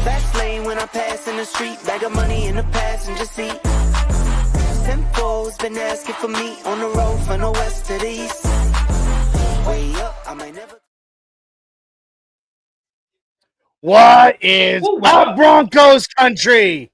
Fast lane when I pass in the street, bag of money in the passenger seat. Simcoe's been asking for me on the road from the west to the east. Way up, I might never. What is up, Broncos country?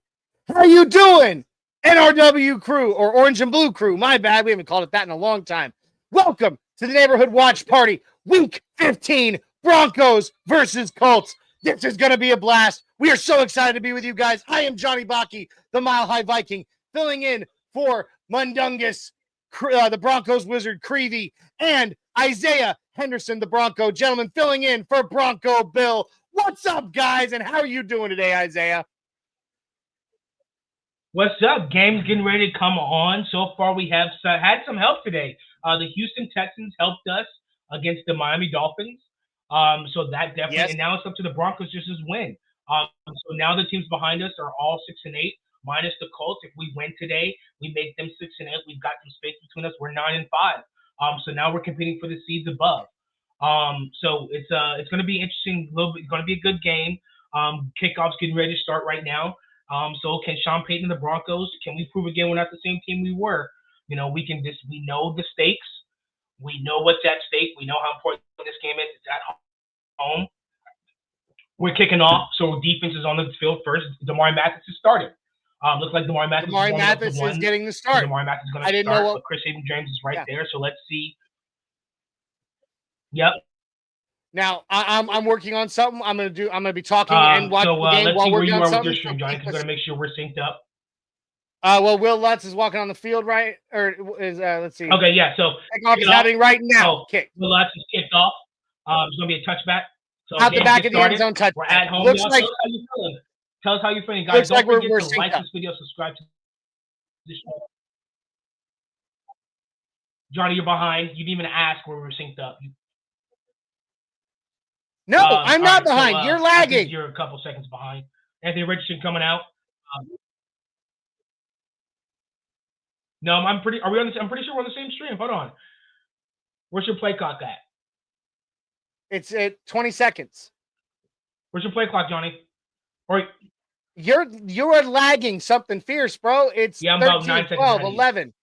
How you doing? NRW crew, or Orange and Blue crew. My bad, we haven't called it that in a long time. Welcome to the Neighborhood Watch Party, Week 15, Broncos versus Colts. This is going to be a blast. We are so excited to be with you guys. I am Johnny Baki, the Mile High Viking, filling in for Mundungus, the Broncos wizard Creevy, and Isaiah Henderson, the Bronco gentleman, filling in for Bronco Bill. What's up, guys, and how are you doing today, Isaiah? What's up? Game's getting ready to come on. So far, we have had some help today. The Houston Texans helped us against the Miami Dolphins. So that definitely, yes. And now it's up to the Broncos just to win. So now the teams behind us are all 6-8, minus the Colts. If we win today, we make them 6-8. We've got some space between us. We're 9-5. So now we're competing for the seeds above. So it's going to be interesting. It's going to be a good game. Kickoff's getting ready to start right now. So can Sean Payton and the Broncos, can we prove again we're not the same team we were? You know, we know the stakes. We know what's at stake. We know how important this game is. It's at home. We're kicking off, so defense is on the field first. Damari Mathis is starting. Looks like Damari Mathis is getting the start. Damari Mathis is going to start, but Chris James is right there, so let's see. Yep. Now I'm working on something. I'm gonna be talking and watching the game while working on something. Let's see where you are with your stream, Johnny, because we're gonna make sure we're synced up. Well, Will Lutz is walking on the field, right? Or is let's see. Okay, yeah. So kickoff is happening right now. Kick. Will Lutz is kicked off. It's gonna be a touchback. So out the back of the end zone touchback. We're at home. Looks like. Tell us how you're feeling, guys. Don't forget to like this video, subscribe to the show. Johnny, you're behind. You didn't even ask where we were synced up. No, I'm not behind. You're lagging. You're a couple seconds behind. Anthony Richardson coming out. No, I'm pretty sure we're on the same stream. Hold on. Where's your play clock at? It's at 20 seconds. Where's your play clock, Johnny? Or you're lagging something fierce, bro. It's I'm 13, about 9 seconds 12, 11.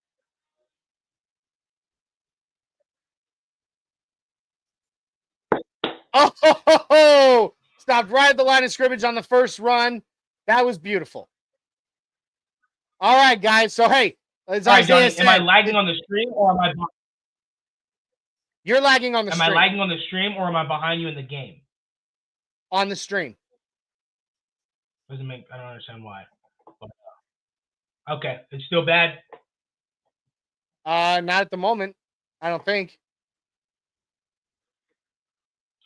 Oh, stopped right at the line of scrimmage on the first run. That was beautiful. All right, guys. So, hey, as Isaiah said, am I lagging on the stream or am I? You're lagging on the stream. Am I lagging on the stream or am I behind you in the game? On the stream. I don't understand why. Okay, it's still bad. Not at the moment. I don't think.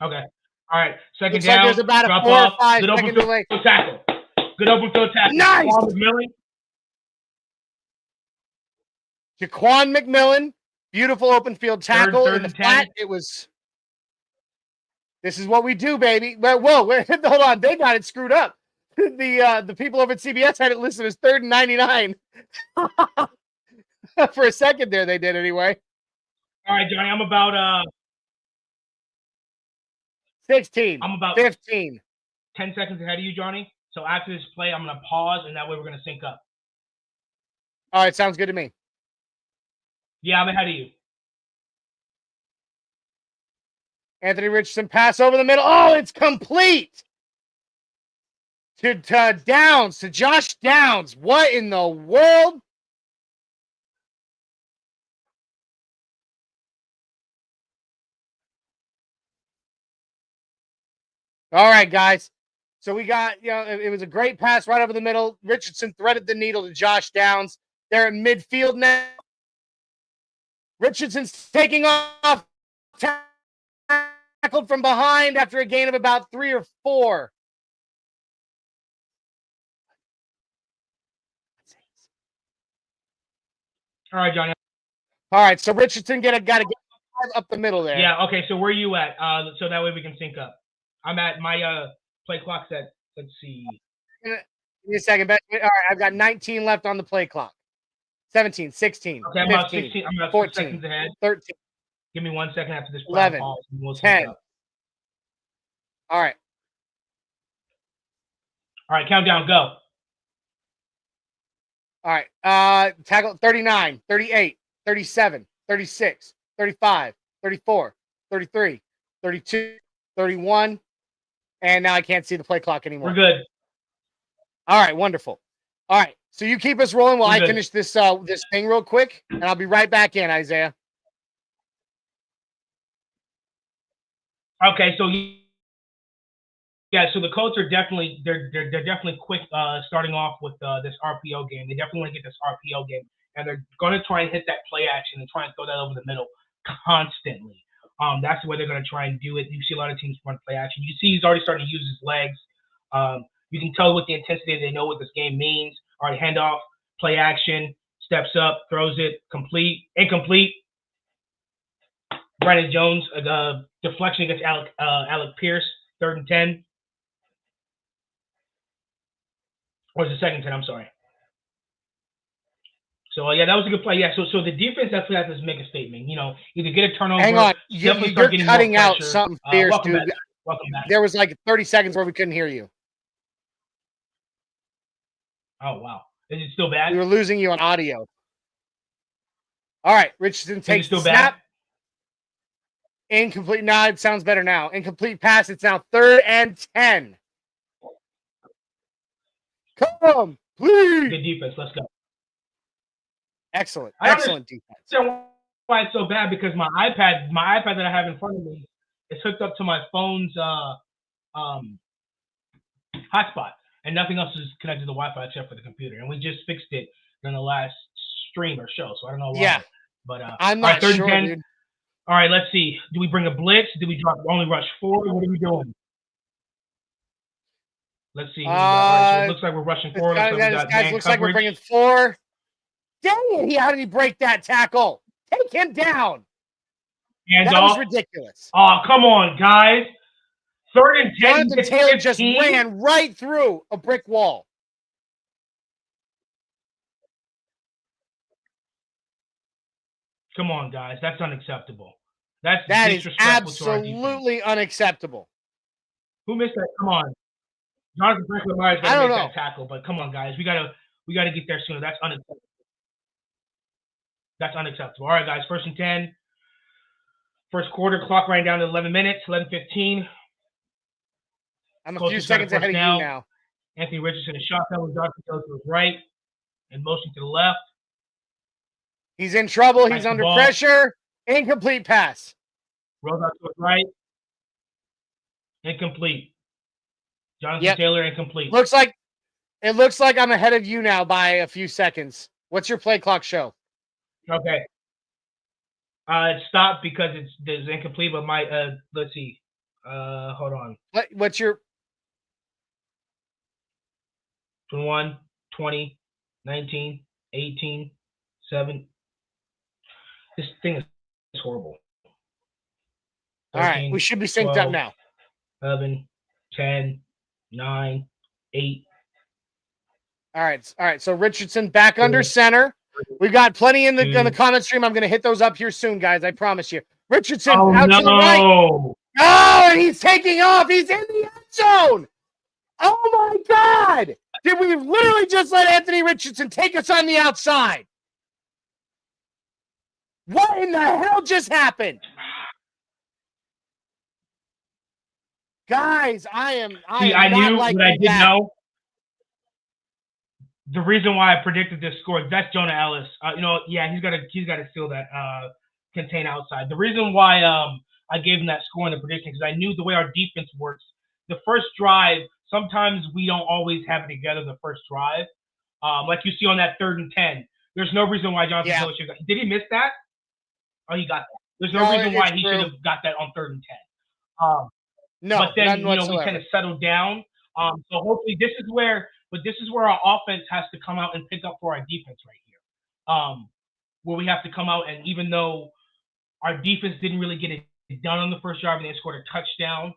Okay. All right. Second Looks down. Like there's about a 4 or 5 second delay. Tackle. Good open field tackle. Nice. Jaquan McMillan. Beautiful open field tackle in the flat. It was. This is what we do, baby. Whoa, hold on. They got it screwed up. The people over at CBS had it listed as 3rd and 99. For a second there, they did anyway. All right, Johnny. I'm about 16. I'm about 15. 10 seconds ahead of you, Johnny. So after this play, I'm gonna pause, and that way we're gonna sync up. All right, sounds good to me. Yeah, I'm ahead of you. Anthony Richardson pass over the middle. Oh, it's complete. To Downs, to Josh Downs. What in the world? All right, guys. So we got, it was a great pass right over the middle. Richardson threaded the needle to Josh Downs. They're in midfield now. Richardson's taking off. Tackled from behind after a gain of about 3 or 4. All right, Johnny. All right, so Richardson got to get up the middle there. Yeah, okay, so where are you at? So that way we can sync up. I'm at my play clock's at, let's see. Give me a second. All right, I've got 19 left on the play clock. 17, 16, okay, I'm 15, about 16. I'm about 14, 6 seconds ahead. 13. Give me 1 second after this. 11, we'll 10. up. All right. All right, countdown, go. All right. Tackle 39, 38, 37, 36, 35, 34, 33, 32, 31. And now I can't see the play clock anymore. We're good. All right, wonderful. All right. So you keep us rolling while We're I good. finish this this thing real quick, and I'll be right back in, Isaiah. Okay, so yeah, so the Colts are definitely they're definitely quick starting off with this RPO game. They definitely want to get this RPO game, and they're going to try and hit that play action and try and throw that over the middle constantly. That's the way they're going to try and do it. You see a lot of teams run play action. You see he's already starting to use his legs. You can tell with the intensity they know what this game means. All right, handoff, play action, steps up, throws it, complete, incomplete. Brandon Jones, deflection against Alec Pierce, 3rd and 10. Or is it 2nd and 10? I'm sorry. So, yeah, that was a good play. Yeah, so the defense definitely has to make a statement. You know, either get a turnover. Hang on. You're cutting out something fierce, welcome dude. back. Welcome back. There was like 30 seconds where we couldn't hear you. Oh, wow. Is it still bad? We were losing you on audio. All right. Richardson takes the snap. Bad? Incomplete. No, it sounds better now. Incomplete pass. It's now 3rd and 10. Come, please. Good defense. Let's go. Excellent. I Excellent defense. understand why it's so bad, because my iPad that I have in front of me is hooked up to my phone's hotspot, and nothing else is connected to the Wi-Fi except for the computer. And we just fixed it in the last stream or show, so I don't know why. Yeah, but I'm not right, sure, dude. All right, let's see. Do we bring a blitz? Do we only rush forward? What are we doing? Let's see. So it looks like we're rushing forward. Looks like we're bringing 4. Dang it! How did he break that tackle? Take him down. Hands that off. Was ridiculous. Oh, come on, guys. 3rd and 10. Jonathan Taylor just ran right through a brick wall. Come on, guys. That's unacceptable. That is absolutely unacceptable. Who missed that? Come on. Jonathan Franklin-Myers got to make that tackle, but come on, guys. We gotta get there sooner. That's unacceptable. That's unacceptable. All right, guys. 1st and 10. First quarter, clock running down to 11 minutes, 11:15. I'm a few seconds ahead of you now. Anthony Richardson, a shotgun with Jonathan Taylor to his right and motion to the left. He's in trouble. He's under pressure. Incomplete pass. Rolls out to his right. Incomplete. Jonathan Taylor, incomplete. It looks like I'm ahead of you now by a few seconds. What's your play clock show? Okay. It stopped because it's incomplete, but let's see. Hold on. What's your 21, 20, 19, 18, 7. This thing is horrible. 13, all right, we should be synced 12, up now. 11, 10, 9, 8. All right. So Richardson back under center. We've got plenty in the comment stream. I'm going to hit those up here soon, guys. I promise you. Richardson out to the right. Oh, and he's taking off. He's in the end zone. Oh, my God. Did we literally just let Anthony Richardson take us on the outside? What in the hell just happened? Guys, I knew what I didn't know. The reason why I predicted this score, that's Jonah Ellis. He's got to steal that contain outside. The reason why I gave him that score in the prediction, because I knew the way our defense works. The first drive, sometimes we don't always have it together. The first drive, like you see on that 3rd and 10, there's no reason why Jonathan Taylor should. Did he miss that? Oh, he got that. There's no reason why he should have got that on 3rd and 10. No, but then we kind of settled down. So hopefully this is where our offense has to come out and pick up for our defense right here. Where we have to come out, and even though our defense didn't really get it done on the first drive and they scored a touchdown,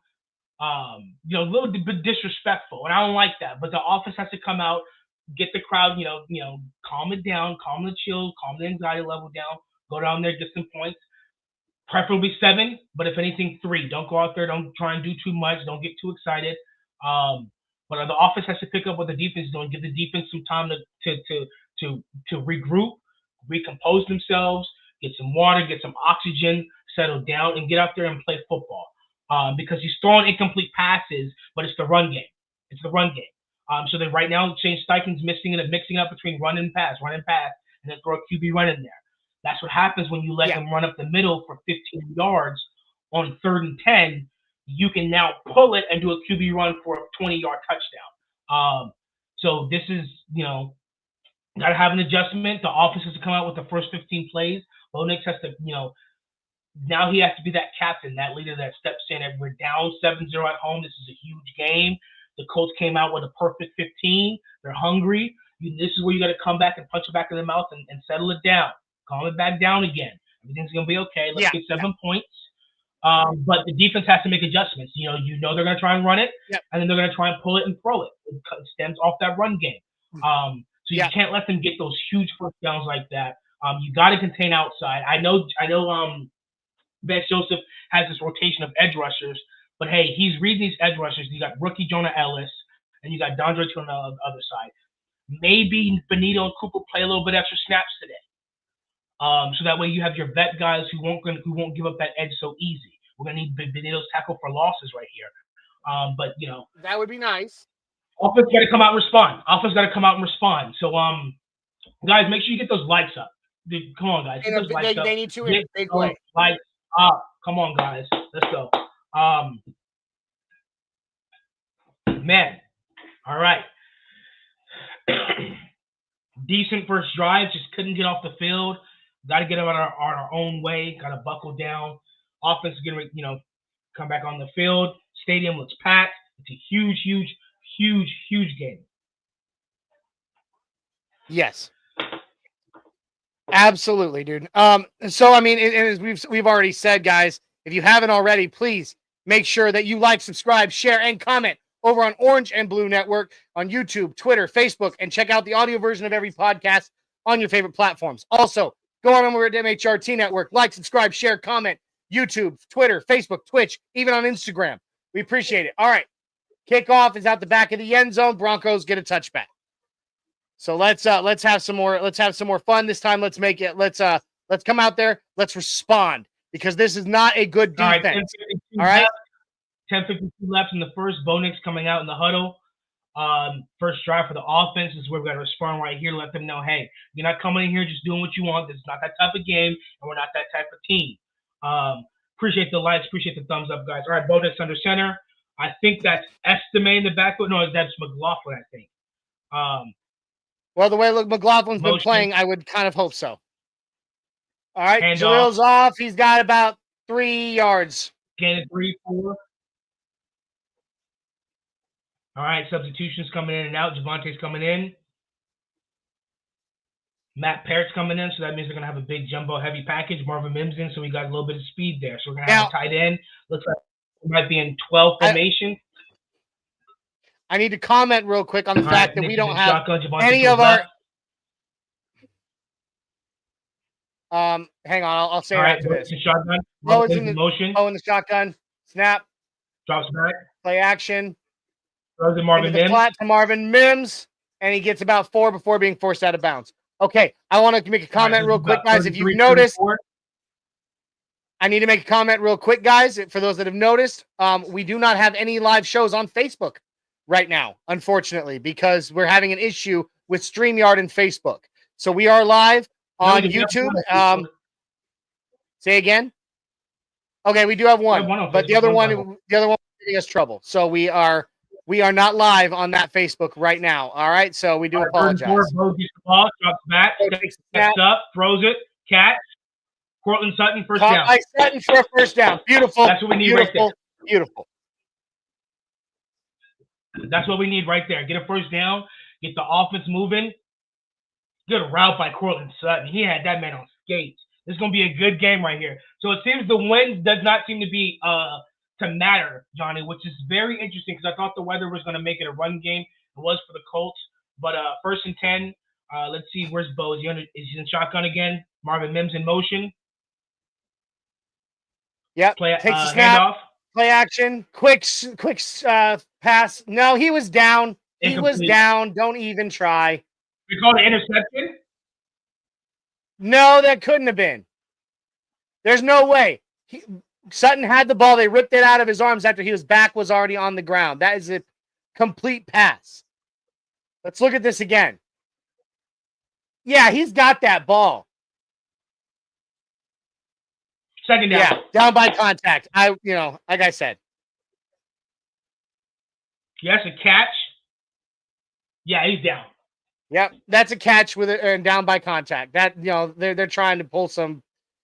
a little bit disrespectful, and I don't like that. But the offense has to come out, get the crowd, calm it down, calm the chill, calm the anxiety level down, go down there, get some points. Preferably 7, but if anything, 3. Don't go out there. Don't try and do too much. Don't get too excited. But the offense has to pick up what the defense is doing, give the defense some time to regroup, recompose themselves, get some water, get some oxygen, settle down, and get out there and play football. Because he's throwing incomplete passes, but it's the run game. It's the run game. So then right now, Shane Steichen's mixing up between run and pass, and then throw a QB run in there. That's what happens when you let him run up the middle for 15 yards on 3rd and 10. You can now pull it and do a QB run for a 20-yard touchdown. So this is, got to have an adjustment. The offense has to come out with the first 15 plays. Bo Nix has to, now he has to be that captain, that leader that steps in. And we're down 7-0 at home. This is a huge game. The Colts came out with a perfect 15. They're hungry. This is where you got to come back and punch it back in the mouth and settle it down. Calm it back down again. Everything's going to be okay. Let's get 7 points. But the defense has to make adjustments. They're going to try and run it, and then they're going to try and pull it and throw it. It stems off that run game. So you can't let them get those huge first downs like that. You got to contain outside. I know. Ben Joseph has this rotation of edge rushers, but hey, he's reading these edge rushers. You got rookie Jonah Ellis, and you got Dondre on the other side. Maybe Benito and Cooper play a little bit extra snaps today. So that way you have your vet guys who won't give up that edge so easy. We're gonna need Benito's tackle for losses right here. But that would be nice. Offense got to come out and respond. So guys, make sure you get those likes up. Dude, come on, guys. They need to in a big way. Likes up. Come on, guys. Let's go. Man. All right. Decent first drive. Just couldn't get off the field. Got to get them on our own way. Got to buckle down. Offense is going to, come back on the field. Stadium looks packed. It's a huge game. Yes. Absolutely, dude. So I mean, as we've already said, guys, if you haven't already, please make sure that you like, subscribe, share, and comment over on Orange and Blue Network on YouTube, Twitter, Facebook, and check out the audio version of every podcast on your favorite platforms. Also, go on over at MHRT Network, like, subscribe, share, comment, YouTube, Twitter, Facebook, Twitch, even on Instagram. We appreciate it. All right. Kickoff is out the back of the end zone. Broncos get a touchback. So let's have some more fun this time. Let's come out there. Let's respond because this is not a good defense. All right. 10:52 left in the first. Bo Nix coming out in the huddle. First drive for the offense is where we got to respond right here. Let them know, hey, you're not coming in here just doing what you want. This is not that type of game, and we're not that type of team. Appreciate the likes. Appreciate the thumbs up, guys. All right, Bo Nix under center. I think that's Estime in the backfield. No, that's McLaughlin, I think. Well, the way McLaughlin's been playing, I would kind of hope so. All right, Jalil's off. He's got about 3 yards. Gain of 3, 4. All right, substitutions coming in and out. Javante's coming in. Matt Parrott's coming in, so that means they're going to have a big jumbo heavy package. Marvin Mims in, so we got a little bit of speed there. So we're going to have a tight end. Looks like it might be in 12 formation. I need to comment real quick on the fact that we don't have any of our. Hang on, I'll say it after this. Shotgun. Bo is in the shotgun. Snap. Drops back. Play action. Throws to Marvin Mims. Flat to Marvin Mims, and he gets about 4 before being forced out of bounds. Okay, I want to make a comment real quick, guys. If you've noticed, I need to make a comment real quick, guys. For those that have noticed, we do not have any live shows on Facebook right now, unfortunately, because we're having an issue with StreamYard and Facebook. So we are live on YouTube. Say again. Okay, we do have one, but the other one is giving us trouble. So we are not live on that Facebook right now. All right, so we do apologize. Bo gets the ball, drops back, steps up, throws it, catch. Cortland Sutton, first down. Sutton for a first down. Beautiful. That's what we need right there. Beautiful. That's what we need right there. Get a first down. Get the offense moving. Good route by Cortland Sutton. He had that man on skates. This is going to be a good game right here. So it seems the wind does not seem to be to matter, Johnny, which is very interesting because I thought the weather was going to make it a run game. It was for the Colts. But 1st and 10. Let's see. Where's Bo? Is he in shotgun again? Marvin Mims in motion. Yep. Takes the snap. Handoff. Play action. Quick pass. No, he was down. He was down. Don't even try. We call it interception? No, that couldn't have been. There's no way. Sutton had the ball. They ripped it out of his arms after his back was already on the ground. That is a complete pass. Let's look at this again. Yeah, he's got that ball. Second down. Yeah, down by contact. Like I said. Yes, a catch. Yeah, he's down. Yep, that's a catch with it and down by contact. That they're trying to pull some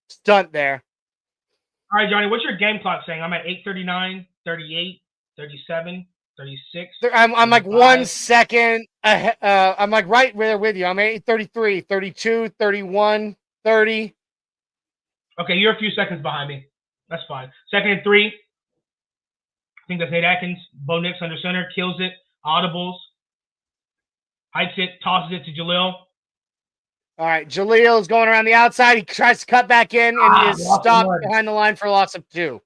stunt there. All right, Johnny, what's your game clock saying? I'm at 8:39, 38, 37, 36. I'm like 1 second. I'm like right there with you. I'm at 8:33, 32, 31, 30. Okay, you're a few seconds behind me. That's fine. 2nd and 3. I think that's Nate Atkins. Bo Nix under center, kills it. Audibles. Hikes it, tosses it to Jaleel. All right, Jaleel's going around the outside. He tries to cut back in and is stopped behind the line for loss of 2.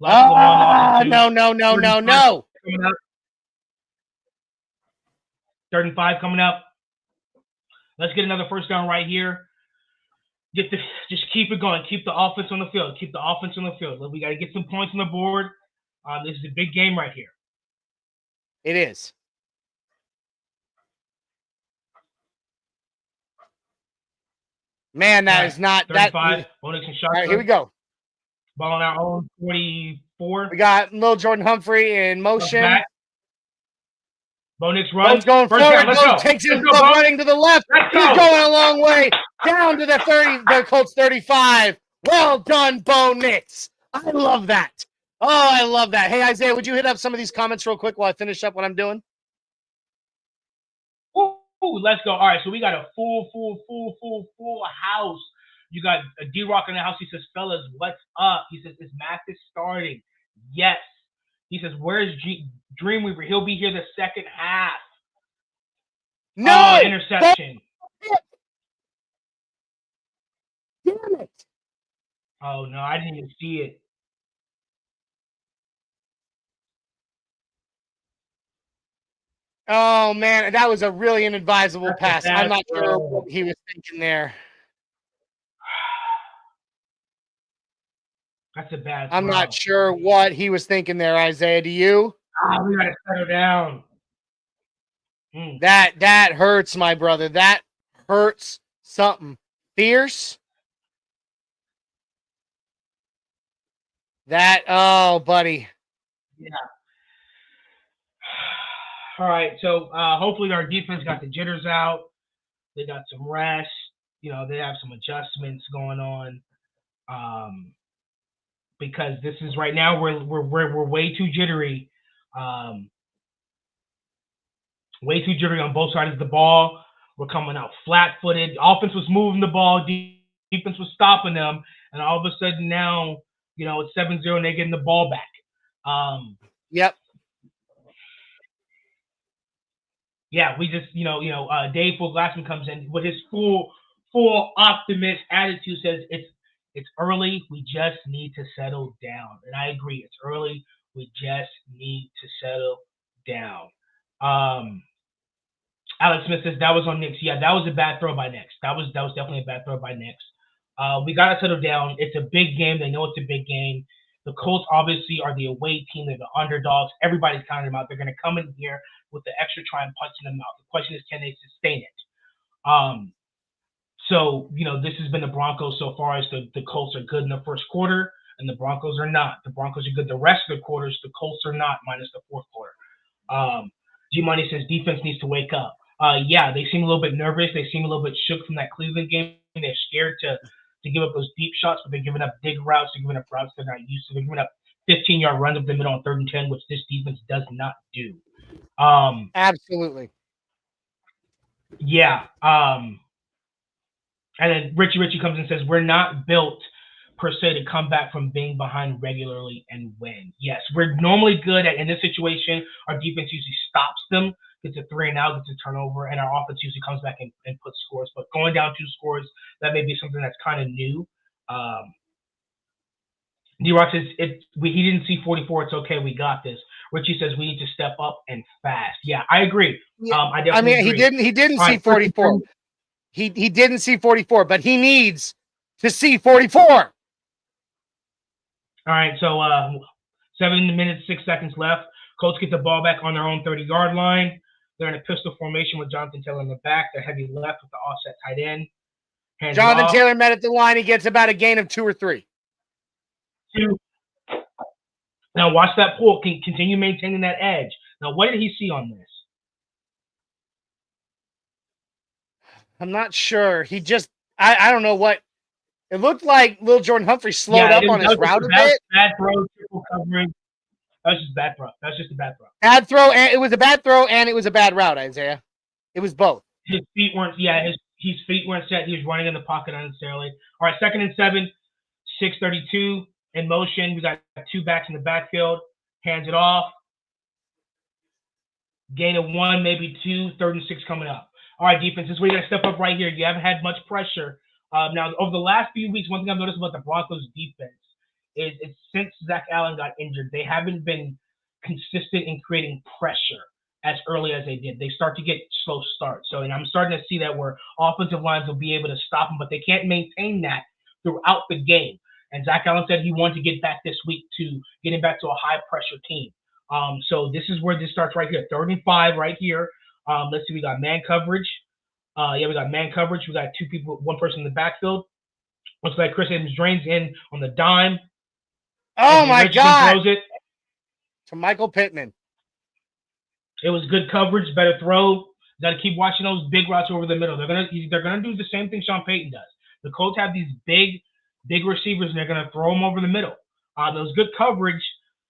No. 3rd and 5 coming up. Let's get another first down right here. Just keep it going. Keep the offense on the field. Keep the offense on the field. We got to get some points on the board. This is a big game right here. It is. Man, that is not 35. All right, here we go. Ball on our own 44. We got little Jordan Humphrey in motion. Bo Nix runs. Going forward. Takes it running to the left. He's going a long way down to the Colts 35. Well done, Bo Nix. I love that. Oh, I love that. Hey, Isaiah, would you hit up some of these comments real quick while I finish up what I'm doing? Ooh, let's go. All right, so we got a full house. You got a D-Rock in the house. He says, fellas, what's up? He says, this match is starting. Yes. He says, where's Dreamweaver? He'll be here the second half. No! Interception. Damn it. Oh, no, I didn't even see it. Oh, man, that was a really inadvisable pass. I'm not sure what he was thinking there. That's a bad throw. I'm not sure what he was thinking there, Isaiah. Do you? We got to settle down. That hurts, my brother. That hurts something fierce. Oh, buddy. Yeah. All right, so hopefully our defense got the jitters out. They got some rest. They have some adjustments going on. Because this is right now we're way too jittery. Way too jittery on both sides of the ball. We're coming out flat-footed. Offense was moving the ball. Defense was stopping them. And all of a sudden now, it's 7-0 and they're getting the ball back. Yep. Yeah, we just, Dave Glassman comes in with his full optimist attitude, says it's early. We just need to settle down. And I agree. It's early. We just need to settle down. Alex Smith says that was on Nix. Yeah, that was a bad throw by Nix. That was definitely a bad throw by Nix. We got to settle down. It's a big game. They know it's a big game. The Colts obviously are the away team. They're the underdogs. Everybody's counting them out. They're going to come in here with the extra try and punching them out. The question is, can they sustain it? So, this has been the Broncos so far as the Colts are good in the first quarter and the Broncos are not. The Broncos are good the rest of the quarters. The Colts are not, minus the fourth quarter. G-Money says defense needs to wake up. Yeah, they seem a little bit nervous. They seem a little bit shook from that Cleveland game. They're scared to give up those deep shots, but they're giving up dig routes. They're giving up routes they're not used to. They're giving up 15-yard runs up the middle on 3rd and 10, which this defense does not do. Absolutely. Yeah. And then Richie comes and says, we're not built per se to come back from being behind regularly and win. Yes, we're normally good at, in this situation, our defense usually stops them, gets a 3-and-out, gets a turnover, and our offense usually comes back and puts scores. But going down 2 scores, that may be something that's kind of new. D-Rock says, he didn't see 44. It's okay. We got this. Richie says we need to step up and fast. Yeah, I agree. Yeah. I definitely agree. He didn't see 44. He didn't see 44, but he needs to see 44. All right, so 7 minutes, 6 seconds left. Colts get the ball back on their own 30-yard line. They're in a pistol formation with Jonathan Taylor in the back. They're heavy left with the offset tight end. Jonathan Taylor met at the line. He gets about a gain of 2 or 3. 2. Now watch that pull. Continue maintaining that edge. Now, what did he see on this? I'm not sure. He just, I don't know what. It looked like Lil Jordan Humphrey slowed up on his route a bit. Bad throw, triple covering. That's just bad throw. That's just a bad throw. Bad throw, and it was a bad throw, and it was a bad route, Isaiah. It was both. His feet weren't, his feet weren't set. He was running in the pocket unnecessarily. All right, 2nd and 7, 6:32 in motion. We got 2 backs in the backfield. Hands it off. Gain of 1, maybe 2. 3rd and 6 coming up. All right, defense, this is where you got to step up right here. You haven't had much pressure. Now, over the last few weeks, one thing I've noticed about the Broncos defense is since Zach Allen got injured, they haven't been consistent in creating pressure as early as they did. They start to get slow starts. So, and I'm starting to see that where offensive lines will be able to stop them, but they can't maintain that throughout the game. And Zach Allen said he wanted to get back this week to getting back to a high-pressure team. So this is where this starts right here. 3rd and 5 right here. Let's see, we got man coverage. We got man coverage. We got 2 people, 1 person in the backfield. Looks like Chris Evans drains in on the dime. Oh, my God. Throws it to Michael Pittman. It was good coverage, better throw. Got to keep watching those big routes over the middle. They're gonna do the same thing Sean Payton does. The Colts have these big receivers, and they're gonna throw them over the middle. There was good coverage.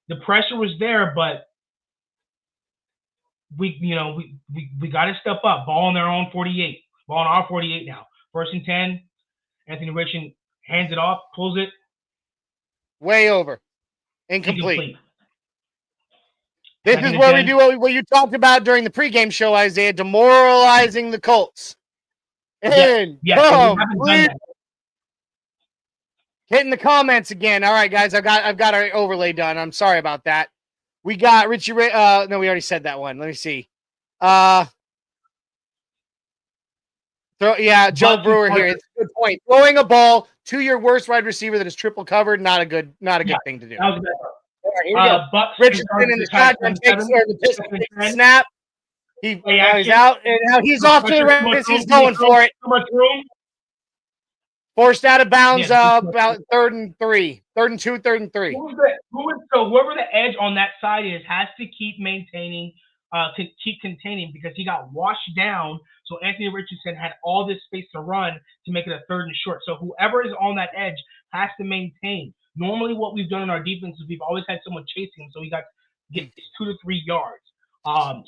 The pressure was there, but we got to step up. Ball on their own 48. Ball on our 48 now. 1st and 10. Anthony Richardson hands it off, pulls it. Way over. Incomplete. This is where we do what you talked about during the pregame show, Isaiah, demoralizing the Colts. And hitting the comments again. All right, guys, I've got our overlay done. I'm sorry about that. We got Richie. No, we already said that one. Let me see. Joe Brewer here. It's a good point. Throwing a ball to your worst wide receiver that is triple covered, not a good thing to do. That was a bad throw. Right, here we go. Richardson in the shotgun takes the snap. He's out, and now he's off to the races. He's going for it. Too much room. Forced out of bounds about 3rd and 3. 3rd and 2, 3rd and 3. So whoever the edge on that side is has to keep maintaining, keep containing, because he got washed down. So Anthony Richardson had all this space to run to make it a 3rd and short. So whoever is on that edge has to maintain. Normally what we've done in our defense is we've always had someone chasing him, so he get 2 to 3 yards.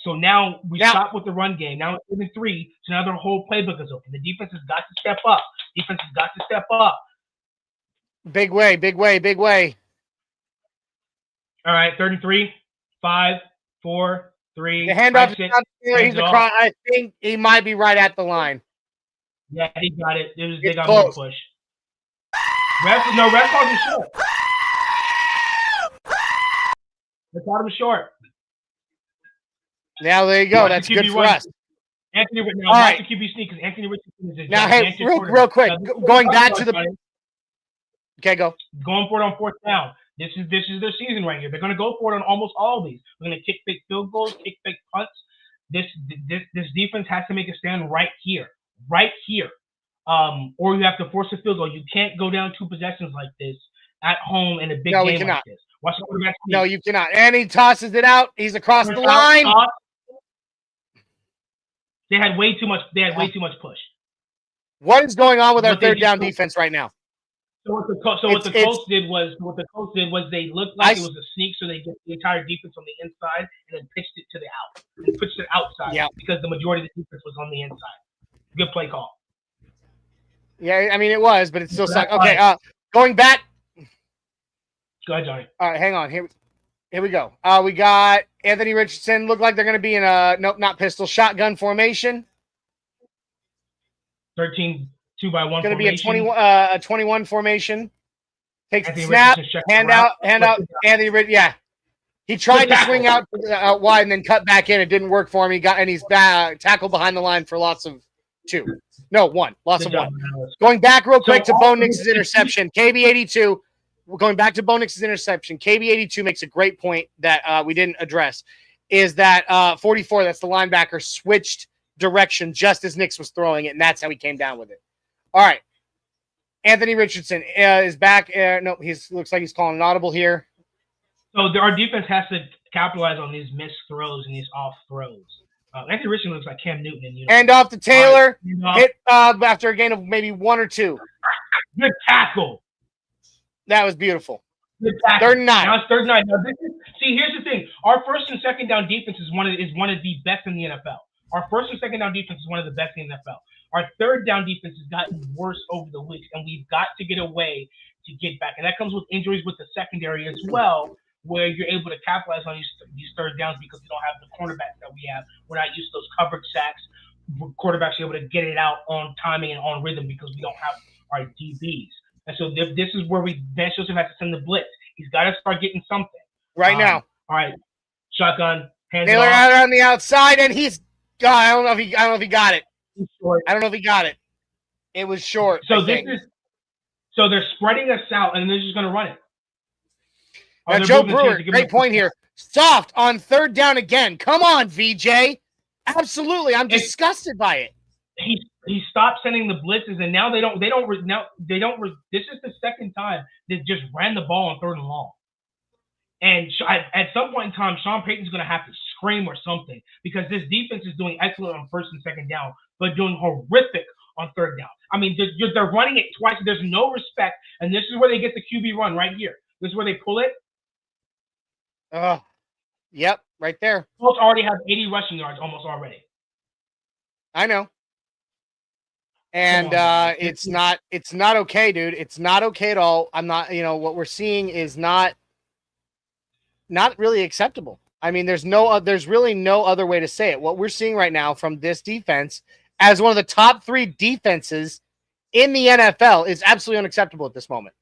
So now we stop with the run game. Now it's 3rd and 3, so now their whole playbook is open. The defense has got to step up. Big way. All right, 3rd and 3, 5, 4, 3. The handoff is he's across. I think he might be right at the line. Yeah, he got it. They got more push. Ref called him short. They called him short. Now there you go. That's good for us. Anthony, now watch the QB sneak, because Anthony Richardson is now. Hey, real quick, going back to the. Okay, go. Going for it on 4th down. This is their season right here. They're going to go for it on almost all of these. We're going to kick fake field goals, kick fake punts. This defense has to make a stand right here. Or you have to force a field goal. You can't go down 2 possessions like this at home in a big game like this. Watch the quarterback. No, you cannot. And he tosses it out. He's across the line. They had way too much push. What is going on with our 3rd down defense right now? So what the Colts did was they looked like it was a sneak, so they get the entire defense on the inside and then pitched it to the out. They pitched it outside because the majority of the defense was on the inside. Good play call. Yeah, I mean it was, but it still sucked. Okay, going back. Go ahead, Johnny. All right, hang on. Here we go. We got Anthony Richardson. Look like they're going to be in a not pistol, shotgun formation. 13 2-by-1 formation. Going to be a 21 formation. Takes the snap, hand out, Anthony Richardson. Yeah. He tried to swing out wide and then cut back in. It didn't work for him. He's tackled behind the line for loss of 2. No, 1. Loss of 1. Going back real quick to Bo Nix's interception. KB82. Going back to Bo Nix's interception. KB82 makes a great point that we didn't address. Is that 44, that's the linebacker, switched direction just as Nix was throwing it, and that's how he came down with it. All right. Anthony Richardson is back. No, looks like he's calling an audible here. So our defense has to capitalize on these missed throws and these off throws. Anthony Richardson looks like Cam Newton. And off to Taylor. Hit after a gain of maybe 1 or 2. Good tackle. That was beautiful. Good tackle. 3rd and 9. Now it's 3rd and 9. Now see, here's the thing. Our first and second down defense is one of the best in the NFL. Our first and second down defense is one of the best in the NFL. Our 3rd down defense has gotten worse over the weeks, and we've got to get a way to get back. And that comes with injuries with the secondary as well, where you're able to capitalize on these 3rd downs because we don't have the cornerbacks that we have. We're not used to those coverage sacks. Quarterbacks are able to get it out on timing and on rhythm because we don't have our DBs. And so this is where Vance Joseph has to send the blitz. He's got to start getting something. Right now. All right. Shotgun. Hands Taylor off. out on the outside, and he's God. I don't know if he got it. I don't know if he got it. It was short. So so they're spreading us out, and they're just going to run it. Now, Joe Brewer, great point here. Soft on 3rd down again. Come on, VJ. Absolutely, I'm disgusted by it. He stopped sending the blitzes, and now they don't. This is the 2nd time they just ran the ball on 3rd and long. And at some point in time, Sean Payton's going to have to scream or something because this defense is doing excellent on 1st and 2nd down, but doing horrific on 3rd down. I mean, they're running it twice. There's no respect, and this is where they get the QB run right here. This is where they pull it. Yep, right there. Colts already have 80 rushing yards almost already. I know. And it's not okay, dude. It's not okay at all. I'm not, what we're seeing is not really acceptable. I mean, there's really no other way to say it. What we're seeing right now from this defense as one of the top 3 defenses in the NFL is absolutely unacceptable at this moment.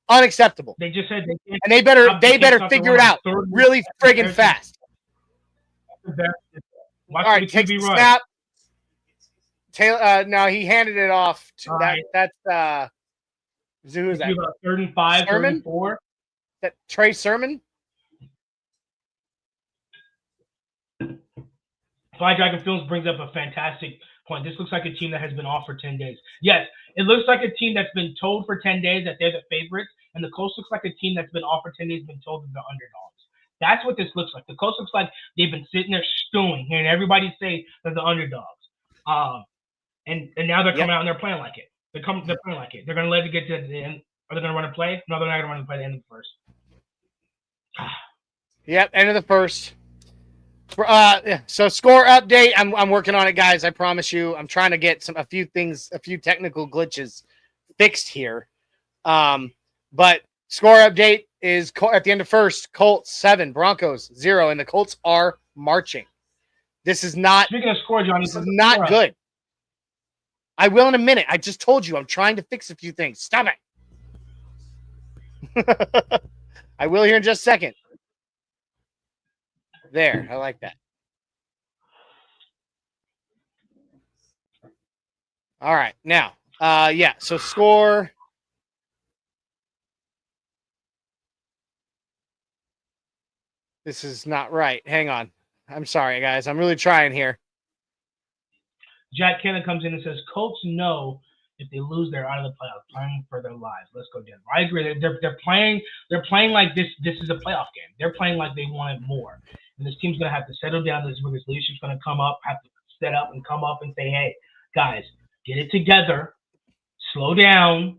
Unacceptable. They just said they better figure it out really friggin' fast. All right, takes the snap. Taylor, no, he handed it off. That's who is that? About 3rd and 5, Sermon? 3rd and 4. That Trey Sermon? Fly Dragon Films brings up a fantastic point. This looks like a team that has been off for 10 days. Yes, it looks like a team that's been told for 10 days that they're the favorites, and the Colts looks like a team that's been off for 10 days, been told that they're underdogs. That's what this looks like. The Colts looks like they've been sitting there stewing, hearing everybody say they're the underdogs. And now they're coming out and they're playing like it. They're playing like it. They're going to let it get to the end. Are they going to run a play? No, they're not going to run a play at the end of the first. Yep, end of the first. So score update. I'm working on it, guys. I promise you. I'm trying to get a few technical glitches fixed here. But score update is at the end of first. Colts 7, Broncos 0, and the Colts are marching. This is not. Speaking of score, Johnny, this is not good. I will in a minute. I just told you I'm trying to fix a few things. Stop it. I will here in just a second. There, I like that. All right, now, so score. This is not right. Hang on. I'm sorry, guys. I'm really trying here. Jack Cannon comes in and says, Colts know if they lose, they're out of the playoffs, playing for their lives. Let's go, Denver. I agree. They're playing like this is a playoff game. They're playing like they want it more. And this team's going to have to settle down. This is where this leadership's going to come up, have to set up and come up and say, hey, guys, get it together. Slow down.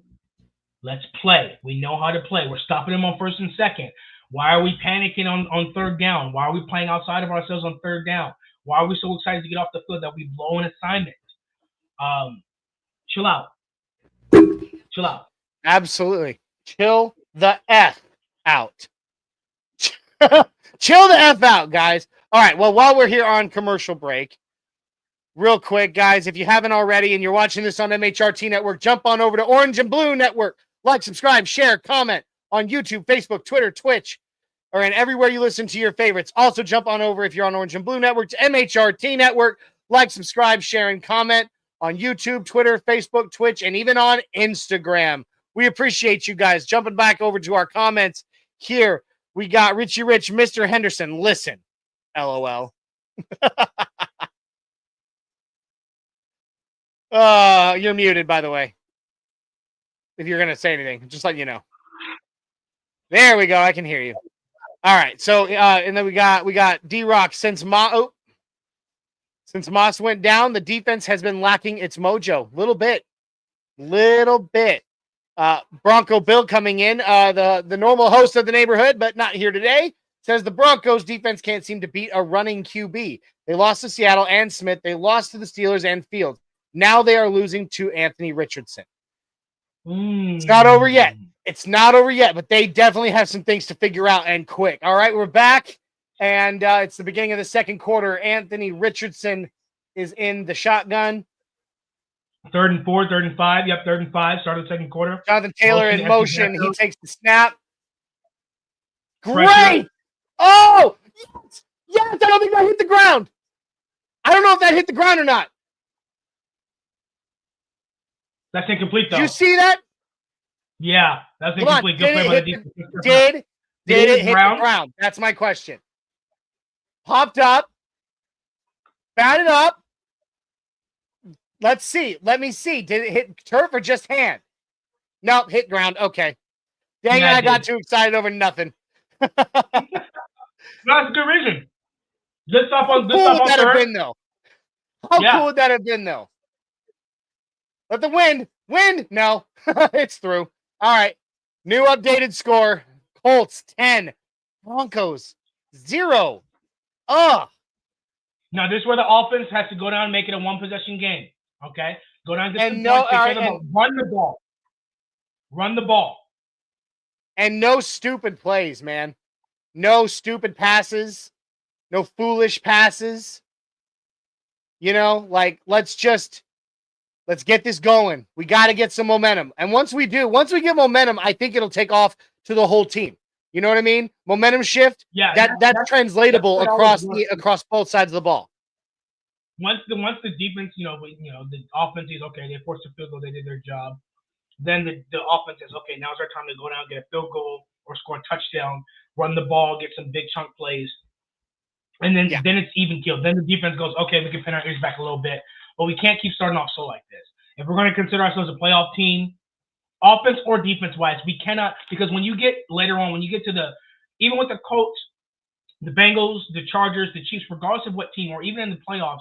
Let's play. We know how to play. We're stopping them on 1st and 2nd. Why are we panicking on 3rd down? Why are we playing outside of ourselves on 3rd down? Why are we so excited to get off the field that we blow an assignment? Chill out. Chill out. Absolutely. Chill the F out. Chill the F out, guys. All right. Well, while we're here on commercial break, real quick, guys, if you haven't already and you're watching this on MHRT Network, jump on over to Orange and Blue Network. Like, subscribe, share, comment on YouTube, Facebook, Twitter, Twitch, or in everywhere you listen to your favorites. Also, jump on over if you're on Orange and Blue Network to MHRT Network. Like, subscribe, share, and comment on YouTube, Twitter, Facebook, Twitch, and even on Instagram. We appreciate you guys. Jumping back over to our comments here, we got Richie Rich, Mr. Henderson. Listen, LOL. You're muted, by the way. If you're gonna say anything, just letting you know. There we go. I can hear you. All right. So, and then we got D-Rock. Since Moss went down, the defense has been lacking its mojo. Little bit. Bronco Bill coming in, the normal host of the neighborhood, but not here today, says the Broncos defense can't seem to beat a running QB. They lost to Seattle and Smith. They lost to the Steelers and Fields. Now they are losing to Anthony Richardson. It's not over yet. It's not over yet, but they definitely have some things to figure out, and quick. All right, we're back, and it's the beginning of the second quarter. Anthony Richardson is in the shotgun. 3rd and 4, 3rd and 5. Yep, 3rd and 5. Start of the second quarter. Jonathan Taylor in motion. He takes the snap. Great! Pressure. Oh! Yes! Yes! I don't think that hit the ground. I don't know if that hit the ground or not. That's incomplete, though. Did you see that? Yeah, that's incomplete. Good play by the defense. Did it hit the ground? That's my question. Popped up. Batted up. Let's see. Let me see. Did it hit turf or just hand? Nope, hit ground. Okay. Dang it, I got too excited over nothing. No, that's a good reason. This stuff on How cool would that have been, though? How cool would that have been, though? Let the wind. No, it's through. All right. New updated score. Colts 10. Broncos 0. Now, this is where the offense has to go down and make it a one-possession game. Okay? Go down and get run the ball. Run the ball. And no stupid plays, man. No stupid passes. No foolish passes. You know, like, let's get this going. We got to get some momentum. And once we get momentum, I think it'll take off to the whole team. You know what I mean? Momentum shift. Yeah, that's translatable across both sides of the ball. Once the defense, the offense is okay. They forced a field goal. They did their job. Then the offense is okay. Now's our time to go down, get a field goal or score a touchdown, run the ball, get some big chunk plays, and then it's even killed. Then the defense goes, okay, we can pin our ears back a little bit, but we can't keep starting off slow like this. If we're going to consider ourselves a playoff team, offense or defense-wise, we cannot, because when you get later on, when you get to even with the Colts, the Bengals, the Chargers, the Chiefs, regardless of what team, or even in the playoffs,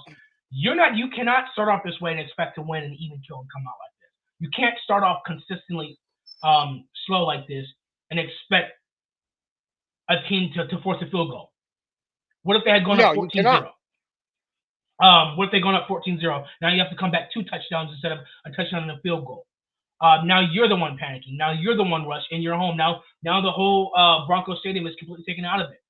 you cannot start off this way and expect to win and even kill and come out like this. You can't start off consistently slow like this and expect a team to force a field goal. What if they had gone up 14-0? What if they gone up 14-0? Now you have to come back 2 touchdowns instead of a touchdown and a field goal. Now you're the one panicking. Now you're the one rushed in your home. Now the whole Broncos Stadium is completely taken out of it.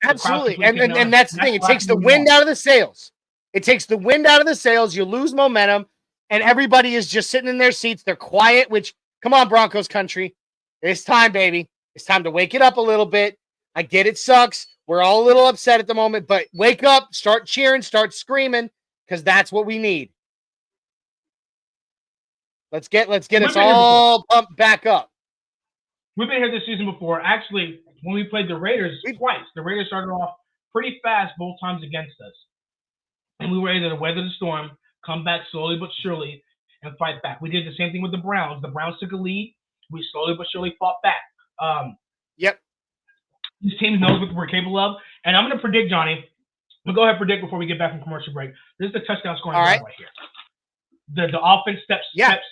Absolutely. And that's the thing. It takes the wind out of the sails. It takes the wind out of the sails. You lose momentum, and everybody is just sitting in their seats. They're quiet, which, come on, Broncos country. It's time, baby. It's time to wake it up a little bit. I get it sucks. We're all a little upset at the moment, but wake up, start cheering, start screaming, because that's what we need. Let's get us all pumped back up. We've been here this season before. Actually, when we played the Raiders twice, the Raiders started off pretty fast both times against us. And we were able to weather the storm, come back slowly but surely, and fight back. We did the same thing with the Browns. The Browns took a lead. We slowly but surely fought back. Yep. This team knows what we're capable of. And I'm going to predict, Johnny. We'll go ahead and predict before we get back from commercial break. This is the touchdown scoring right here. The offense steps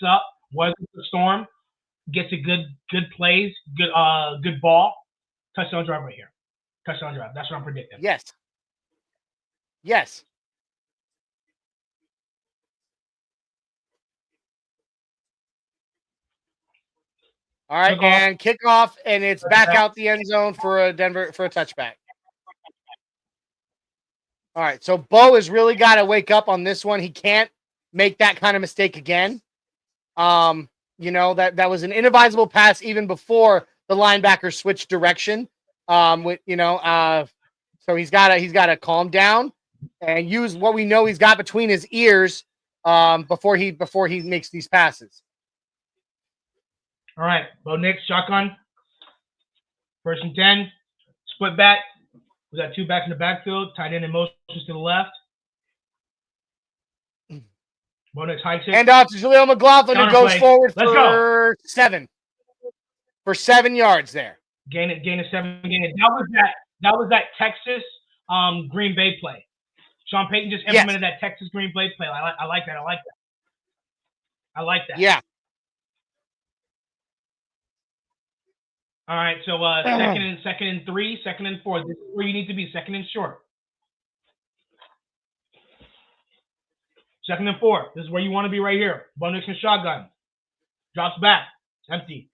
up, weathers the storm, gets a good plays, good ball. Touchdown drive right here. Touchdown drive. That's what I'm predicting. Yes. All right, and kickoff, and it's back out the end zone for a touchback. All right, so Bo has really got to wake up on this one. He can't make that kind of mistake again. that was an inadvisable pass even before the linebacker switched direction. So he's got to calm down and use what we know he's got between his ears before he makes these passes. All right, Bo Nix, shotgun. 1st and 10. Split back. We got 2 backs in the backfield. Tight end in motions to the left. Bo Nix hikes it. And off to Jaleel McLaughlin, who goes forward for 7. For 7 yards there. Gain of 7. That was that Texas Green Bay play. Sean Payton just implemented that Texas Green Bay play. I like that. Yeah. All right, so second and 3, 2nd and 4. This is where you need to be, 2nd and short. 2nd and 4. This is where you want to be right here. Bo Nix and shotgun. Drops back. Empty.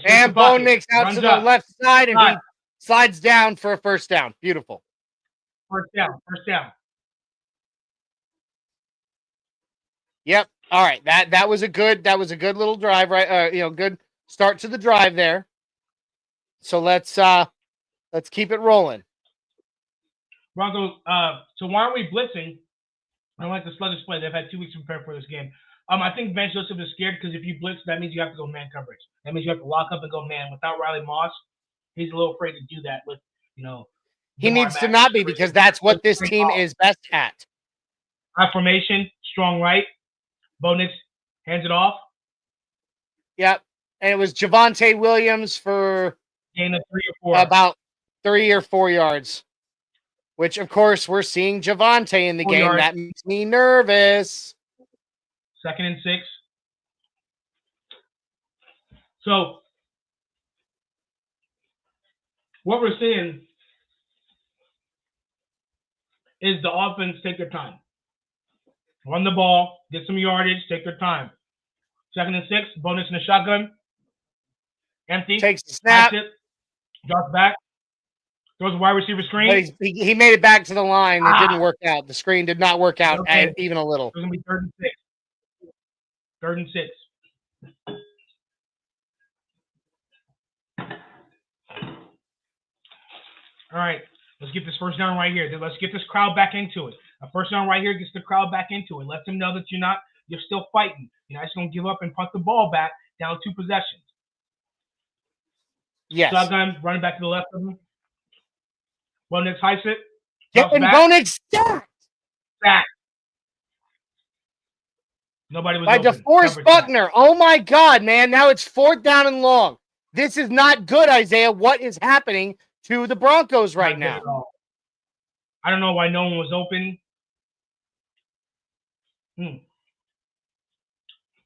And Bo Nix out to the left side, and he slides down for a 1st down. Beautiful. First down. Yep. All right. That was a good little drive, right? Good start to the drive there. So let's keep it rolling. Broncos. So why aren't we blitzing? I like the sluggish play. They've had 2 weeks to prepare for this game. I think Vance Joseph is scared because if you blitz, that means you have to go man coverage. That means you have to lock up and go man. Without Riley Moss, he's a little afraid to do that. With he needs to not be, because that's what this team is best at. High formation, strong right. Bo Nix hands it off. Yep. And it was Javonte Williams for gain of 3 or 4. About 3 or 4 yards. Which, of course, we're seeing Javonte in the game. Yards. That makes me nervous. 2nd and 6. So, what we're seeing is the offense take their time. Run the ball, get some yardage, take their time. 2nd and 6, Bo Nix in the shotgun. Empty. Takes the snap. Drops back. Throws a wide receiver screen. He made it back to the line. It didn't work out. The screen did not work out even a little. It's going to be 3rd and 6. 3rd and 6. All right. Let's get this 1st down right here. Let's get this crowd back into it. A 1st down right here gets the crowd back into it. Let them know that you're still fighting. You're not just going to give up and punt the ball back down 2 possessions. Yes. Shotgun running back to the left of him. Bo Nix hikes it. And Bo Nix stacked. Nobody was by open. DeForest Buckner. Oh my God, man. Now it's 4th down and long. This is not good, Isaiah. What is happening to the Broncos right now? I don't know why no one was open.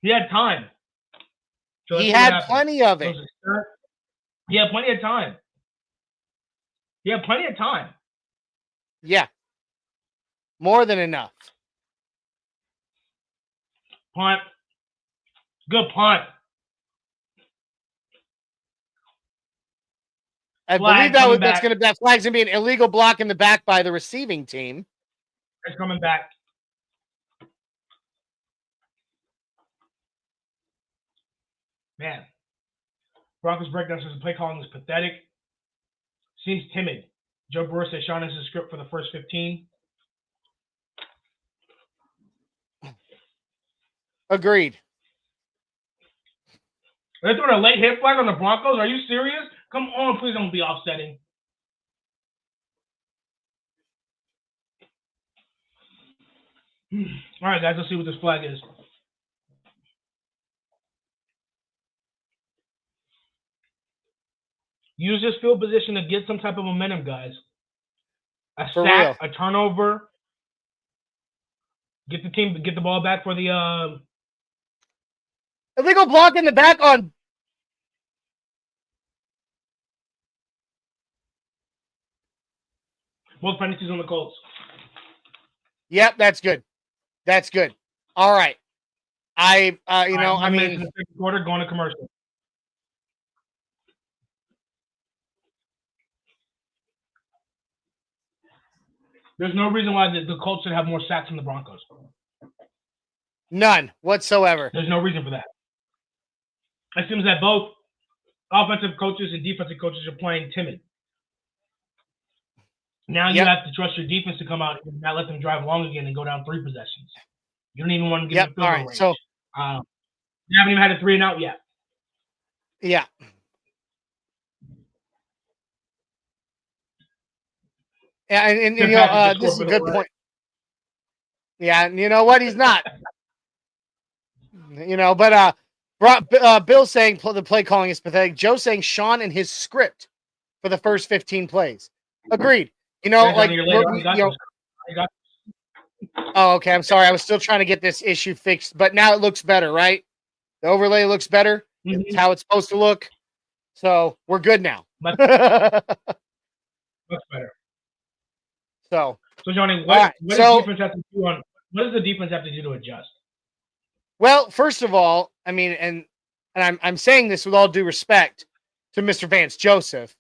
He had time. So he had plenty of it. He had plenty of time. Yeah. More than enough. Punt. Good punt. I believe that flag's gonna be an illegal block in the back by the receiving team. It's coming back. Man. Broncos breakdown says the play calling is pathetic. Seems timid. Joe Burrow says Sean has a script for the first 15. Agreed. They're throwing a late hit flag on the Broncos? Are you serious? Come on, please don't be offsetting. All right, guys, let's see what this flag is. Use this field position to get some type of momentum, guys. A sack, a turnover. Get the ball back for the illegal block in the back on both penalties on the Colts. Yep, that's good. That's good. All right. In the second quarter, going to commercial. There's no reason why the Colts should have more sacks than the Broncos. None whatsoever. There's no reason for that. It seems that both offensive coaches and defensive coaches are playing timid. Now you have to trust your defense to come out and not let them drive long again and go down 3 possessions. You don't even want to get in the field goal range. So you haven't even had a 3 and out yet. Yeah. Yeah, and you know, this is a good point. Yeah, and you know what? He's not. You know, but Bill saying the play calling is pathetic. Joe saying Sean and his script for the first 15 plays. Agreed. You know, like oh, okay. I'm sorry. I was still trying to get this issue fixed, but now it looks better, right? The overlay looks better. Mm-hmm. It's how it's supposed to look. So we're good now. Much better. So Johnny, what does the defense have to do to adjust? Well, first of all, I mean, and I'm saying this with all due respect to Mr. Vance Joseph.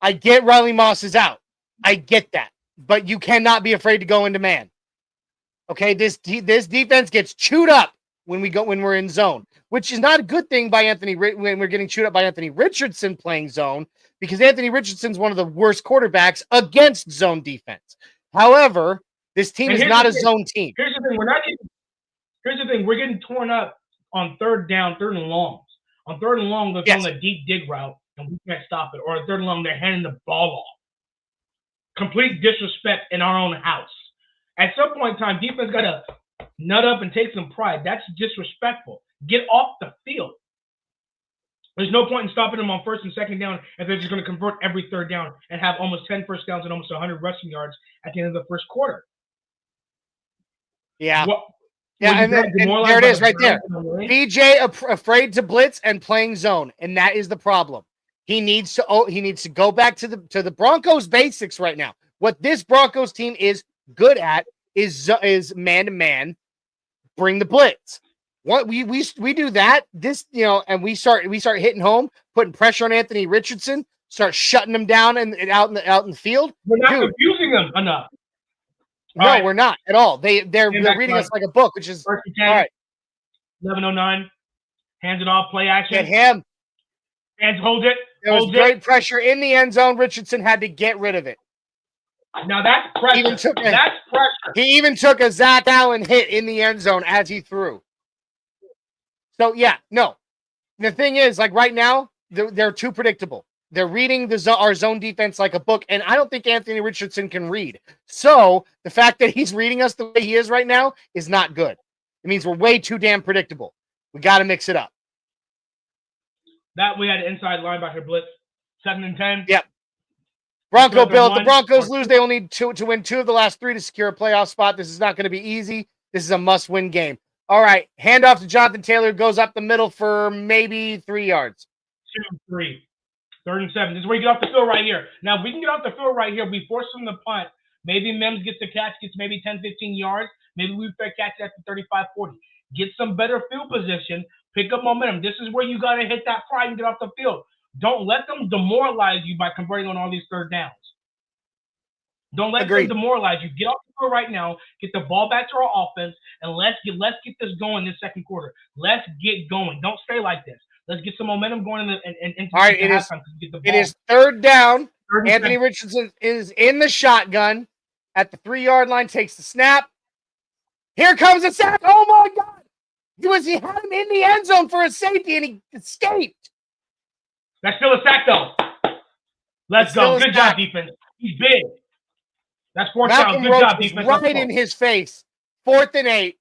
I get Riley Moss is out. I get that. But you cannot be afraid to go into man. Okay, this defense gets chewed up when we're in zone, which is not a good thing by when we're getting chewed up by Anthony Richardson playing zone, because Anthony Richardson's one of the worst quarterbacks against zone defense. However, this team is not a zone team. Here's the thing. We're getting torn up on third down, third and longs. On third and long, they're throwing a deep dig route, and we can't stop it. Or on third and long, they're handing the ball off. Complete disrespect in our own house. At some point in time, defense got to nut up and take some pride. That's disrespectful. Get off the field. There's no point in stopping them on first and second down if they're just going to convert every third down and have almost 10 first downs and almost 100 rushing yards at the end of the first quarter. Yeah. And there it is right there. BJ afraid to blitz and playing zone, and that is the problem. He needs to go back to the Broncos basics right now. What this Broncos team is good at is man to man, bring the blitz. What we do that, this, you know, and we start hitting home, putting pressure on Anthony Richardson, start shutting him down and out in the field. We're not confusing them enough. No, we're not at all. They're reading us like a book, which is all right. 11:09, hands it off, play action. Get him. Hands, hold it. There was great pressure in the end zone. Richardson had to get rid of it. Now that's pressure. That's pressure. He even took a Zach Allen hit in the end zone as he threw. So yeah, no. The thing is, like right now, they're too predictable. They're reading our zone defense like a book, and I don't think Anthony Richardson can read. So the fact that he's reading us the way he is right now is not good. It means we're way too damn predictable. We got to mix it up. That we had an inside linebacker blitz, 2nd and 10. Yep. Bronco Bill. If the Broncos lose, they will need to win 2 of the last 3 to secure a playoff spot. This is not going to be easy. This is a must-win game. All right, handoff to Jonathan Taylor, goes up the middle for maybe 3 yards. 2-3. 3rd and 7. This is where you get off the field right here. Now, if we can get off the field right here, we force them to punt. Maybe Mims gets the catch, gets maybe 10, 15 yards. Maybe we catch that to 35, 40. Get some better field position. Pick up momentum. This is where you got to hit that pride and get off the field. Don't let them demoralize you by converting on all these third downs. Don't let them demoralize you. Get off the field right now. Get the ball back to our offense, and let's get this going this second quarter. Let's get going. Don't stay like this. Let's get some momentum going into all right, it is 3rd down. Anthony Richardson is in the shotgun at the 3-yard line, takes the snap. Here comes a sack. Oh, my God. He had him in the end zone for a safety, and he escaped. That's still a sack, though. Let's go. Good job, defense. He's big. That's 4th down. Good job, defense. Right in his face. 4th and 8.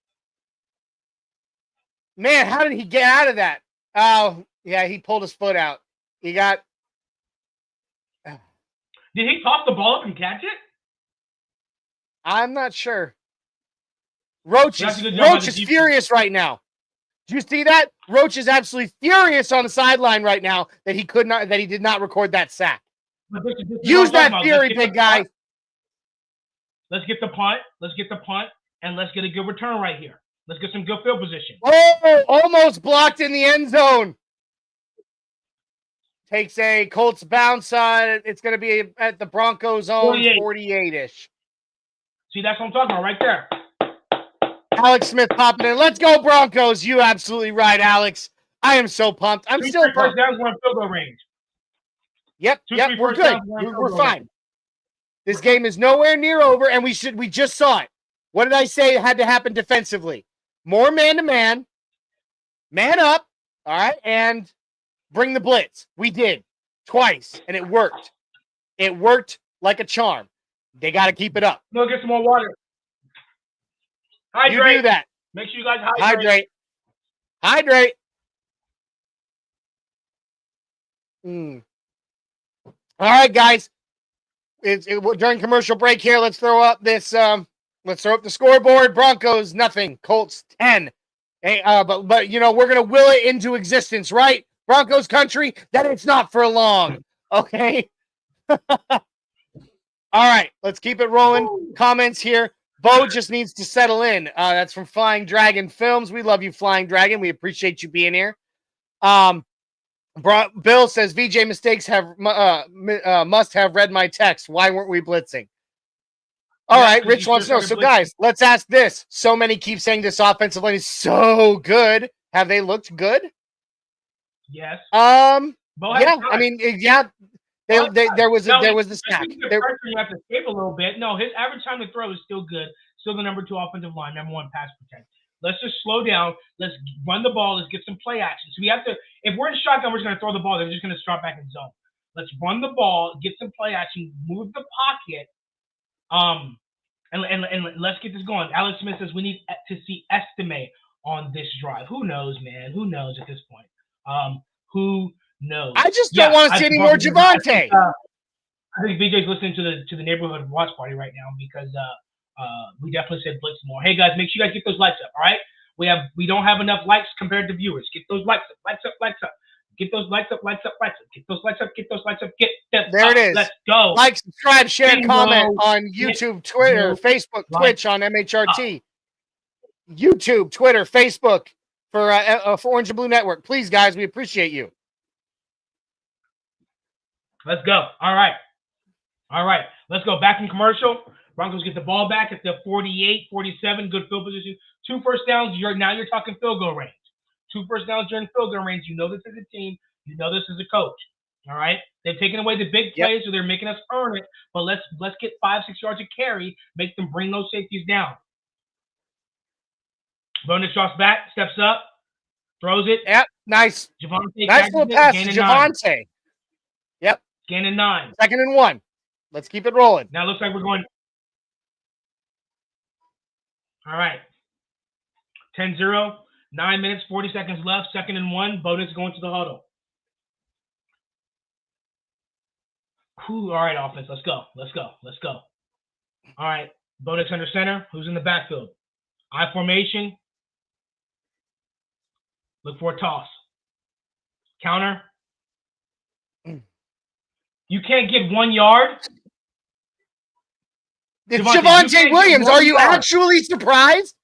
Man, how did he get out of that? Oh, yeah, he pulled his foot out. He got... Did he toss the ball up and catch it? I'm not sure. Roach is furious right now. Do you see that? Roach is absolutely furious on the sideline right now that he did not record that sack. Use that fury, big guy. Let's get the punt. And let's get a good return right here. Let's get some good field position. Oh, almost blocked in the end zone. Takes a Colts bounce. It's going to be at the Broncos zone, 48-ish. See, that's what I'm talking about right there. Alex Smith popping in. Let's go, Broncos. You absolutely right, Alex. I am so pumped. I'm still pumped. First downs, one field goal range. Yep, we're good. We're fine. This game is nowhere near over, and we just saw it. What did I say had to happen defensively? More man-to-man, man up, all right, and bring the blitz. We did twice, and it worked. It worked like a charm. They got to keep it up. Go get some more water. Hydrate. You do that. Make sure you guys hydrate. Hydrate. All right, guys. During commercial break here. Let's throw up this. Let's throw up the scoreboard. Broncos nothing. Colts 10. Hey, but you know we're gonna will it into existence, right? Broncos country. That it's not for long. Okay. All right. Let's keep it rolling. Comments here. Bo just needs to settle in. That's from Flying Dragon Films. We love you, Flying Dragon. We appreciate you being here. Bill says VJ mistakes must have read my text. Why weren't we blitzing? All right, Rich wants to know. So, guys, let's ask this. So many keep saying this offensive line is so good. Have they looked good? Yes. Yeah. I mean, yeah. There was the snack. You have to escape a little bit. No, his average time to throw is still good. Still the number 2 offensive line, number 1 pass protect. Let's just slow down. Let's run the ball. Let's get some play action. So we have to. If we're in shotgun, we're just going to throw the ball. They're just going to start back in zone. Let's run the ball, get some play action, move the pocket, and let's get this going. Alex Smith says we need to see estimate on this drive. Who knows, man? Who knows at this point? Who knows? I just don't want to see any more Javonte. I think BJ's listening to the neighborhood watch party right now because we definitely said blitz more. Hey guys, make sure you guys get those lights up. All right, we don't have enough likes compared to viewers. Get those lights up. Get those lights up. Get those lights up. Get those lights up. Get them there up. It is. Let's go. Like, subscribe, share, comment on YouTube, Twitter, Facebook, Twitch on MHRT. YouTube, Twitter, Facebook for Orange and Blue Network. Please, guys, we appreciate you. Let's go. All right. Let's go. Back in commercial. Broncos get the ball back at the 48, 47. Good field position. 2 first downs. Now you're talking field goal range. 2 first downs during field goal range. You know this as a team. You know this as a coach. All right. They've taken away the big plays, so they're making us earn it. But let's get 5-6 yards of carry. Make them bring those safeties down. Bonus drops back, steps up, throws it. Yep. Nice. Javonte. Nice little pass to Javonte. Yep. Gain in 9. 2nd and 1. Let's keep it rolling. Now it looks like we're going. All right. 10-0. 9 minutes, 40 seconds left. 2nd and 1. Bonus going to the huddle. Whew, all right, offense. Let's go. All right. Bonus under center. Who's in the backfield? I formation. Look for a toss. Counter. You can't get 1 yard. It's Javonte Williams. Are you actually surprised?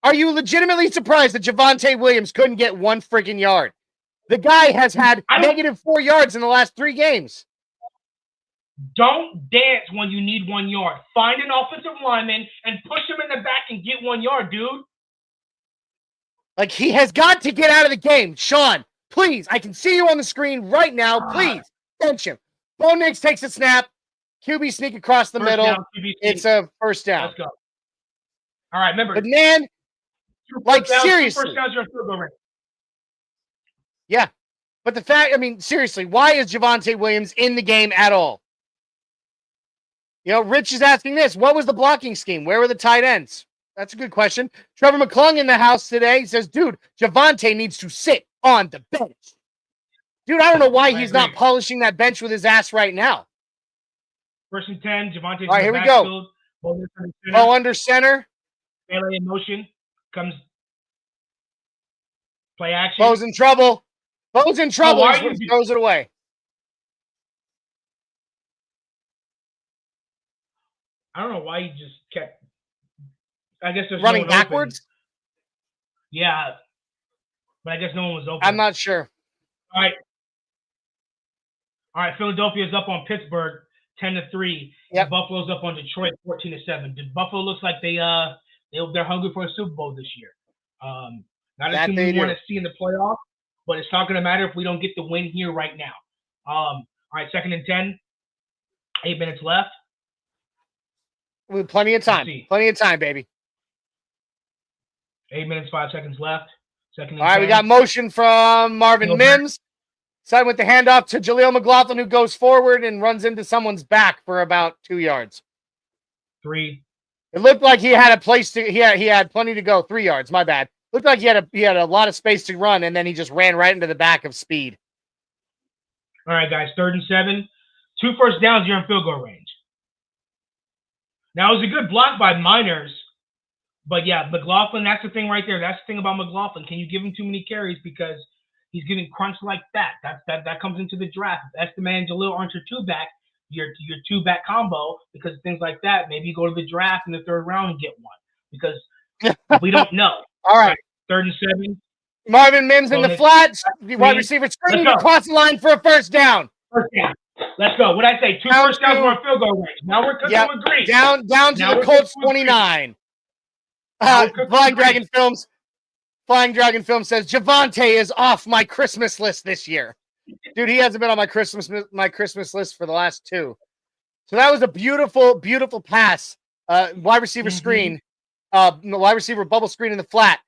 Are you legitimately surprised that Javonte Williams couldn't get 1 freaking yard? The guy has had -4 yards in the last 3 games. Don't dance when you need 1 yard. Find an offensive lineman and push him in the back and get 1 yard, dude. Like, he has got to get out of the game. Sean, please. I can see you on the screen right now. Please, bench him. Bo Nix takes a snap. QB sneak across the middle. It's a first down. Let's go. All right, remember. But, man, like, seriously. First downs are field goal range. Yeah. But the fact, I mean, seriously, why is Javonte Williams in the game at all? You know, Rich is asking this. What was the blocking scheme? Where were the tight ends? That's a good question. Trevor McClung in the house today says, dude, Javonte needs to sit on the bench. Dude, I don't know why he's not polishing that bench with his ass right now. 1st and 10. Javonte. All right, here we go. Ball under center. Melee in motion. Comes play action. Bo's in trouble. He throws it away. I don't know why he just kept. I guess there's running no one backwards. Open. Yeah, but I guess no one was open. I'm not sure. All right. Philadelphia's up on Pittsburgh 10-3. Yep. Buffalo's up on Detroit 14-7. Buffalo looks like they They're hungry for a Super Bowl this year. Not a That team they we want do. to see in the playoffs, but it's not going to matter if we don't get the win here right now. All right, 2nd and 10. 8 minutes left. With plenty of time. Plenty of time, baby. 8 minutes, 5 seconds left. 2nd and 10. All right, we got motion from Marvin Mims. Side with the handoff to Jaleel McLaughlin, who goes forward and runs into someone's back for about 2 yards. 3. It looked like he had a place to. He had plenty to go. 3 yards. My bad. Looked like he had a lot of space to run, and then he just ran right into the back of speed. All right, guys. 3rd and 7. 2 first downs. You're in field goal range. Now it was a good block by Miners, but yeah, McLaughlin. That's the thing right there. That's the thing about McLaughlin. Can you give him too many carries because he's getting crunched like that? That comes into the draft. If Estime and Jalil aren't your your 2-back combo, because things like that, maybe you go to the draft in the 3rd round and get one, because we don't know. All right. 3rd and 7. Marvin Mims in the flats. Wide receiver screen across the line for a first down. First down. Let's go. What I say? 2 first downs for a field goal range. Now we're cooking with grease. Down to the Colts 29. Flying Dragon Films says Javonte is off my Christmas list this year. Dude, he hasn't been on my Christmas list for the last 2. So that was a beautiful, beautiful pass. Wide receiver screen, wide receiver bubble screen in the flat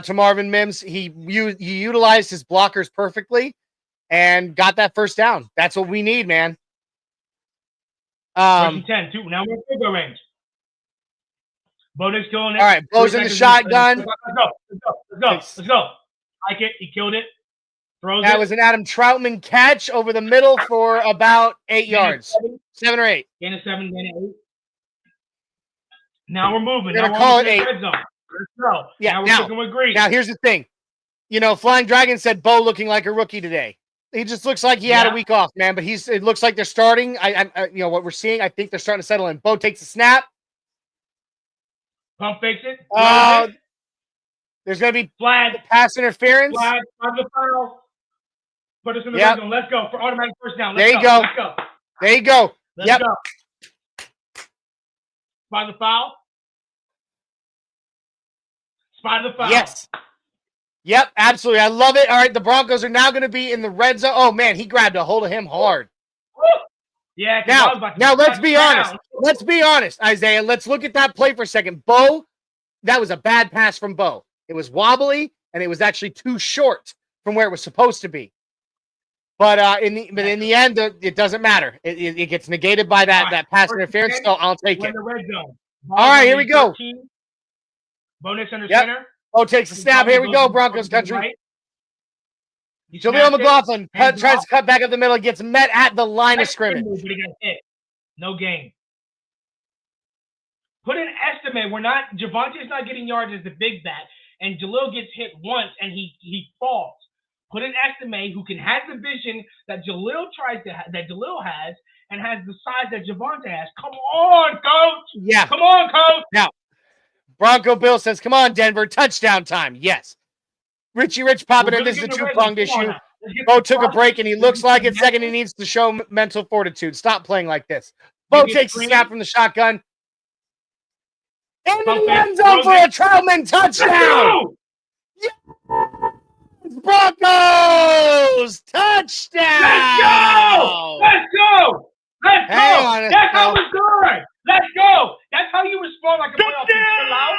to Marvin Mims. He utilized his blockers perfectly and got that first down. That's what we need, man. 10, 2. Now we're in field goal range. Bo Nix going in. All right, Bo's in the shotgun. Let's go. Like it. He killed it. Throws that it. Was an Adam Troutman catch over the middle for about 8 yards. 7 or 8. Gain of 7, gain of 8. Now we're moving. We're going to call it 8. Red zone. Let's go. Yeah, now we're cooking with grease. Now, here's the thing. Flying Dragon said Bo looking like a rookie today. He just looks like he had a week off, man. But it looks like they're starting. What we're seeing, I think they're starting to settle in. Bo takes the snap. Pump fakes it. There's going to be flag, pass interference. Flag, the foul. Put us in the red zone. Let's go for automatic first down. There you go. There you go. Let's go. Spot the foul. Spot the foul. Yes. Yep, absolutely. I love it. All right, the Broncos are now going to be in the red zone. Oh, man, he grabbed a hold of him hard. Yeah. Now let's be honest. Let's be honest, Isaiah. Let's look at that play for a second. Bo, that was a bad pass from Bo. It was wobbly, and it was actually too short from where it was supposed to be. But in the end, it doesn't matter. It gets negated by that pass interference, so I'll take it. In the red zone. All right, here we go. Bonus under center. Bo takes a snap. Here we go, Broncos country. Right. Jaleel McLaughlin tries to cut back up the middle. Gets met at the line of scrimmage. But he got hit. No gain. Put an estimate. Javonte's not getting yards as the big bat, and Jaleel gets hit once and he falls. Put an estimate who can have the vision that Jaleel has and has the size that Javonte has. Come on, coach. Yeah. Come on, coach. Now, Bronco Bill says, "Come on, Denver, touchdown time." Yes. Richie Rich popping in. This is a 2-pronged issue. Bo took a break, and he looks like it. Second, he needs to show mental fortitude. Stop playing like this. Bo takes a snap from the shotgun. In the end zone for a Troutman touchdown. Yes! Broncos touchdown. Let's go. That's how it's going. Let's go. That's how you respond like a playoff team. Chill out.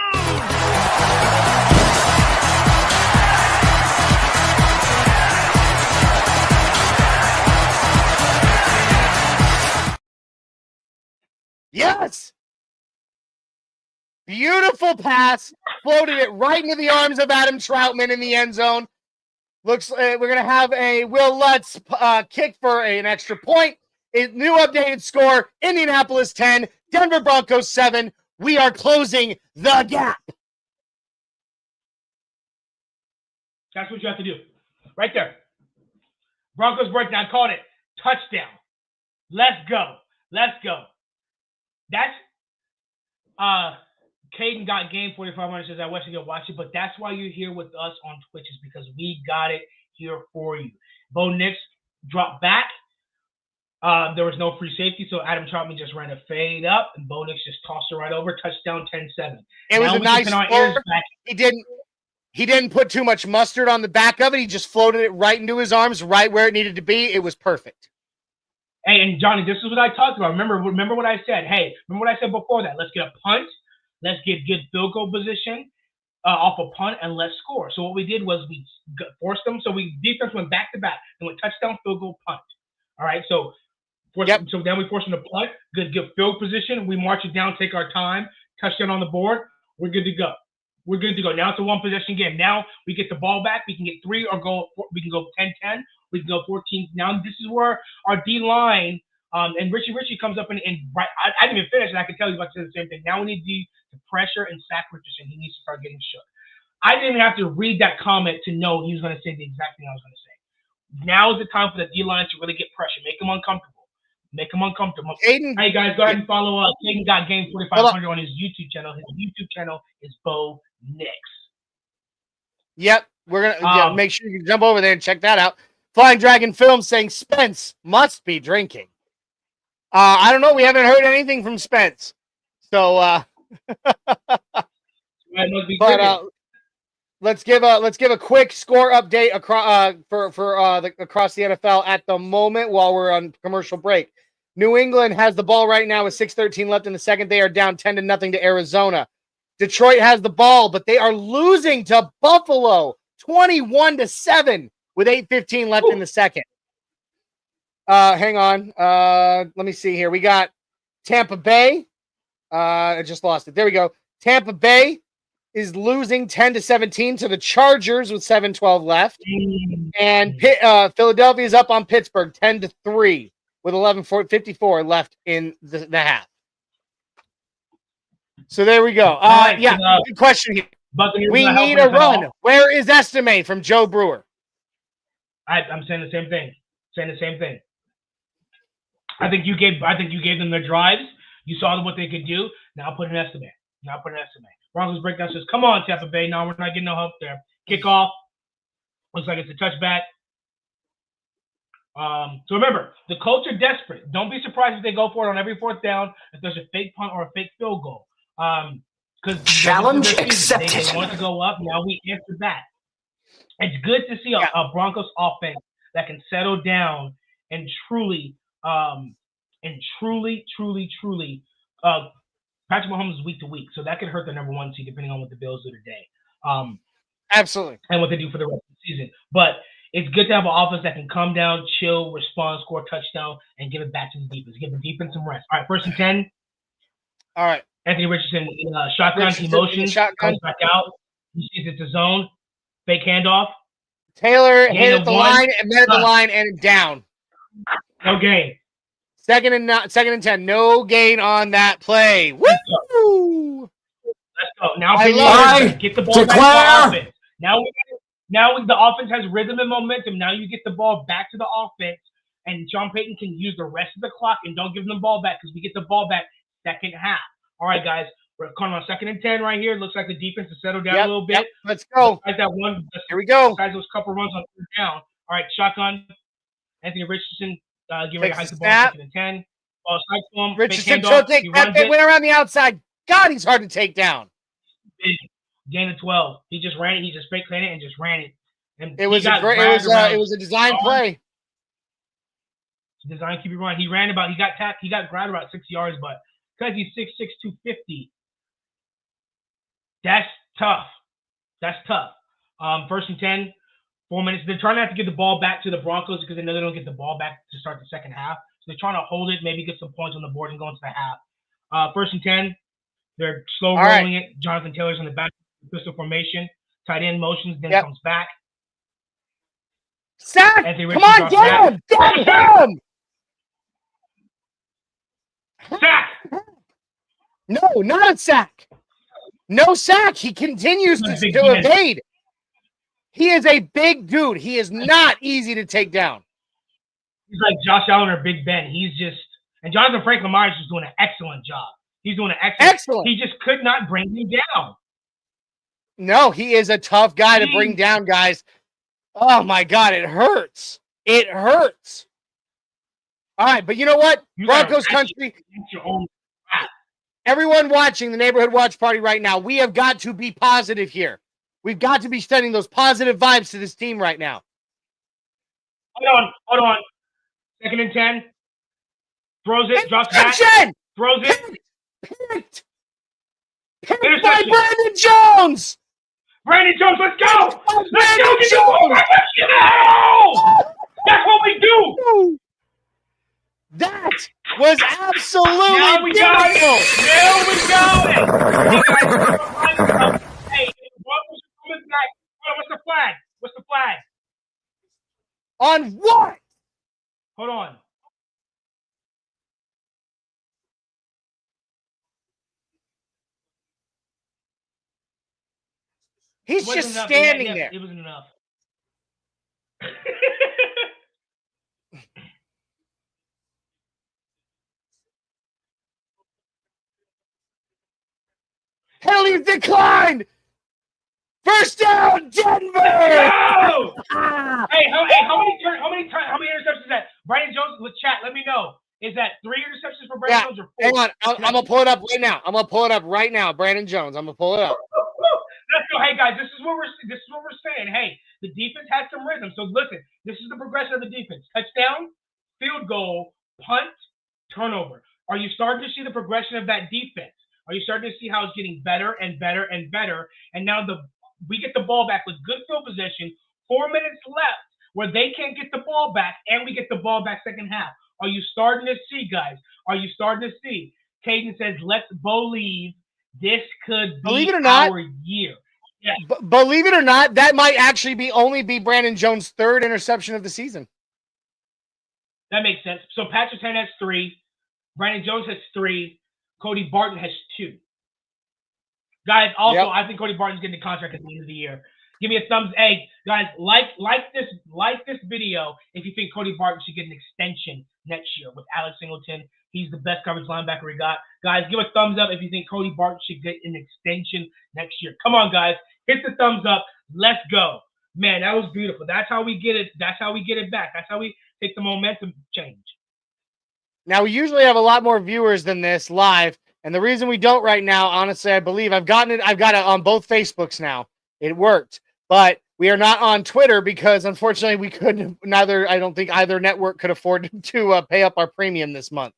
Yes. Beautiful pass. Floated it right into the arms of Adam Troutman in the end zone. Looks we're going to have a Will Lutz kick for an extra point. New updated score, Indianapolis 10, Denver Broncos 7. We are closing the gap. That's what you have to do. Right there. Broncos breakdown. Called it. Touchdown. Let's go. That's Caden got game 4500 says I wish I could watch it, but that's why you're here with us on Twitch, is because we got it here for you. Bo Nix dropped back. There was no free safety, so Adam Troutman just ran a fade up, and Bo Nix just tossed it right over. Touchdown, 10-7. It was a nice score. He didn't put too much mustard on the back of it. He just floated it right into his arms, right where it needed to be. It was perfect. Hey, and Johnny, this is what I talked about. Remember what I said. Hey, remember what I said before that? Let's get a punt. Let's get good field goal position off a punt, and let's score. So what we did was we forced them. So defense went back to back and went touchdown, field goal, punt. All right, so so then we forced them to punt. Good field position. We march it down, take our time, touchdown on the board. We're good to go. We're good to go. Now it's a one-possession game. Now we get the ball back. We can get 3 or we can go 10-10. We can go 14. Now this is where our D-line and Richie comes up and right. I didn't even finish, and I can tell you about to say the same thing. Now we need to pressure and sack Richardson. He needs to start getting shook. I didn't even have to read that comment to know he was going to say the exact thing I was going to say. Now is the time for the D-line to really get pressure. Make them uncomfortable. Aiden, hey, guys, go ahead and follow up. Aiden got Game 4500 on his YouTube channel. His YouTube channel is Bo Nix. Yep. We're going to make sure you can jump over there and check that out. Flying Dragon Film saying Spence must be drinking. I don't know. We haven't heard anything from Spence. So, let's give a quick score update across across the NFL at the moment while we're on commercial break. New England has the ball right now with 6:13 left in the second. They are down 10-0 to Arizona. Detroit has the ball, but they are losing to Buffalo 21-7 with 8:15 left in the second. Hang on. Let me see here. We got Tampa Bay. I just lost it. There we go. Tampa Bay is losing 10-17 to the Chargers with 7:12 left. And Philadelphia is up on Pittsburgh 10-3 with 11:54 left in the half. So there we go. Good question here. We need a run. Where is Estime from Joe Brewer? I'm saying the same thing. I think you gave them their drives. You saw what they could do. Now put an Estime. Broncos breakdown says, "Come on, Tampa Bay. No, we're not getting no help there. Kickoff. Looks like it's a touchback." So remember, the Colts are desperate. Don't be surprised if they go for it on every fourth down if there's a fake punt or a fake field goal. Because challenge accepted. They want to go up. Now we answer that. It's good to see a Broncos offense that can settle down and truly, Patrick Mahomes is week to week, so that could hurt the number 1 seed depending on what the Bills do today. Absolutely. And what they do for the rest of the season. But it's good to have an offense that can come down, chill, respond, score a touchdown, and give it back to the defense. Give the defense some rest. All right, 1st and 10. All right. Anthony Richardson, shotgun, emotions, comes back out. He sees it's a zone. Fake handoff. Taylor hit the line and met the line and down. No gain. Second and 10. No gain on that play. Woo! Let's go. Now get the ball back to the offense. Now the offense has rhythm and momentum. Now you get the ball back to the offense, and Sean Payton can use the rest of the clock and don't give them the ball back because we get the ball back second half. All right, guys. We're coming on 2nd and 10 right here. Looks like the defense has settled down a little bit. Let's go. Here we go. Besides those couple runs on 3rd down. All right, shotgun. Anthony Richardson get ready to hike the ball 2nd and 10. Ball side to him. Richardson went around the outside. God, he's hard to take down. Gain of 12. He just ran it. He just fake ran it and just ran it. And it was a design play. Design QB run. He ran about. He got tapped. He got grabbed about 6 yards, but because he's 6'6", 250. That's tough. 1st and 10, 4 minutes. They're trying not to give the ball back to the Broncos because they know they don't get the ball back to start the second half. So they're trying to hold it, maybe get some points on the board and go into the half. 1st and 10, they're slow rolling it. Jonathan Taylor's in the back, pistol formation, tight end motions, then comes back. Sack! Come on, get him! Get him! Sack! No, not a sack. No sack. He continues to evade. He is a big dude. He is not easy to take down. He's like Josh Allen or Big Ben. And Jonathan Franklin Myers is doing an excellent job. He's doing an excellent. He just could not bring him down. No, he is a tough guy to bring down, guys. Oh my God, it hurts. It hurts. All right, but you know what? Broncos country. Your own Everyone watching the Neighborhood Watch Party right now, we have got to be positive here. We've got to be sending those positive vibes to this team right now. Hold on. 2nd and 10. Throws it, drops back. Throws it. Picked by Brandon Jones. Brandon Jones, let's go! Let's go! Get the ball back! Let's go! That's what we do! That was absolutely Now we got it! Now we got it! Hey, the Broncos are coming back. What's the flag? What's the flag? On what? Hold on. He's just standing there. It wasn't enough. Penalties declined. First down, Denver. No! Hey, how many interceptions is that? Brandon Jones with chat. Let me know. Is that 3 interceptions for Brandon Jones or 4? Hang on. I'm gonna pull it up right now. Brandon Jones. I'm gonna pull it up. Let's go. Hey guys, this is what we're saying. Hey, the defense has some rhythm. So listen, this is the progression of the defense: touchdown, field goal, punt, turnover. Are you starting to see the progression of that defense? Are you starting to see how it's getting better and better and better? And now we get the ball back with good field position. 4 minutes left where they can't get the ball back, and we get the ball back second half. Are you starting to see, guys? Are you starting to see? Caden says, "Let's believe this could be our year." Yeah. Believe it or not, that might actually only be Brandon Jones' 3rd interception of the season. That makes sense. So Patrick Surtain has 3. Brandon Jones has 3. Cody Barton has 2. Guys, also, I think Cody Barton's getting a contract at the end of the year. Give me a thumbs. Hey, guys, like this video if you think Cody Barton should get an extension next year with Alex Singleton. He's the best coverage linebacker we got. Guys, give a thumbs up if you think Cody Barton should get an extension next year. Come on, guys. Hit the thumbs up. Let's go. Man, that was beautiful. That's how we get it. That's how we get it back. That's how we take the momentum change. Now, we usually have a lot more viewers than this live. And the reason we don't right now, honestly, I believe I've got it on both Facebooks now. It worked. But we are not on Twitter because, unfortunately, we couldn't. I don't think either network could afford to pay up our premium this month.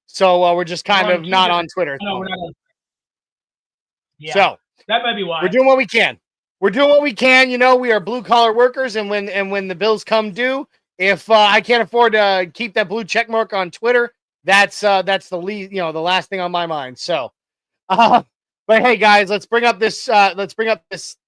So we're just kind of not on Twitter. No, we're not on. Yeah, so that might be why. We're doing what we can. We're doing what we can. You know, we are blue collar workers, and when the bills come due, if I can't afford to keep that blue check mark on Twitter, that's the least, the last thing on my mind. So, but hey, guys, let's bring up this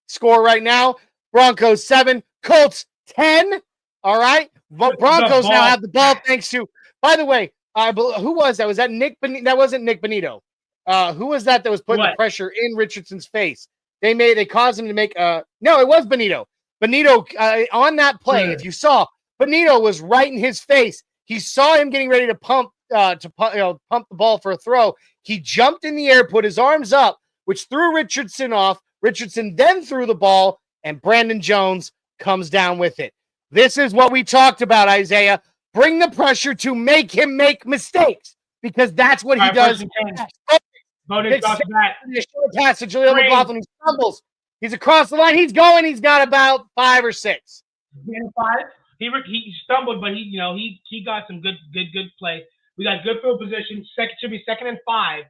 score right now. Broncos 7, Colts 10. All right, Broncos now have the ball thanks to. By the way, who was that? Was that Nick? That wasn't Nick Bonito. Who was that was putting the pressure in Richardson's face? They caused him to make no, it was Bonito. Bonito on that play. If you saw, Bonito was right in his face. He saw him getting ready to pump the ball for a throw. He jumped in the air, put his arms up, which threw Richardson off. Richardson then threw the ball, and Brandon Jones comes down with it. This is what we talked about, Isaiah. Bring the pressure to make him make mistakes because that's what he does. Pass to Jaleel McLaughlin. He stumbles. He's across the line. He's going. He's got about 5 or 6. 5. He stumbled, but he got some good play. We got good field position. Should be 2nd and 5.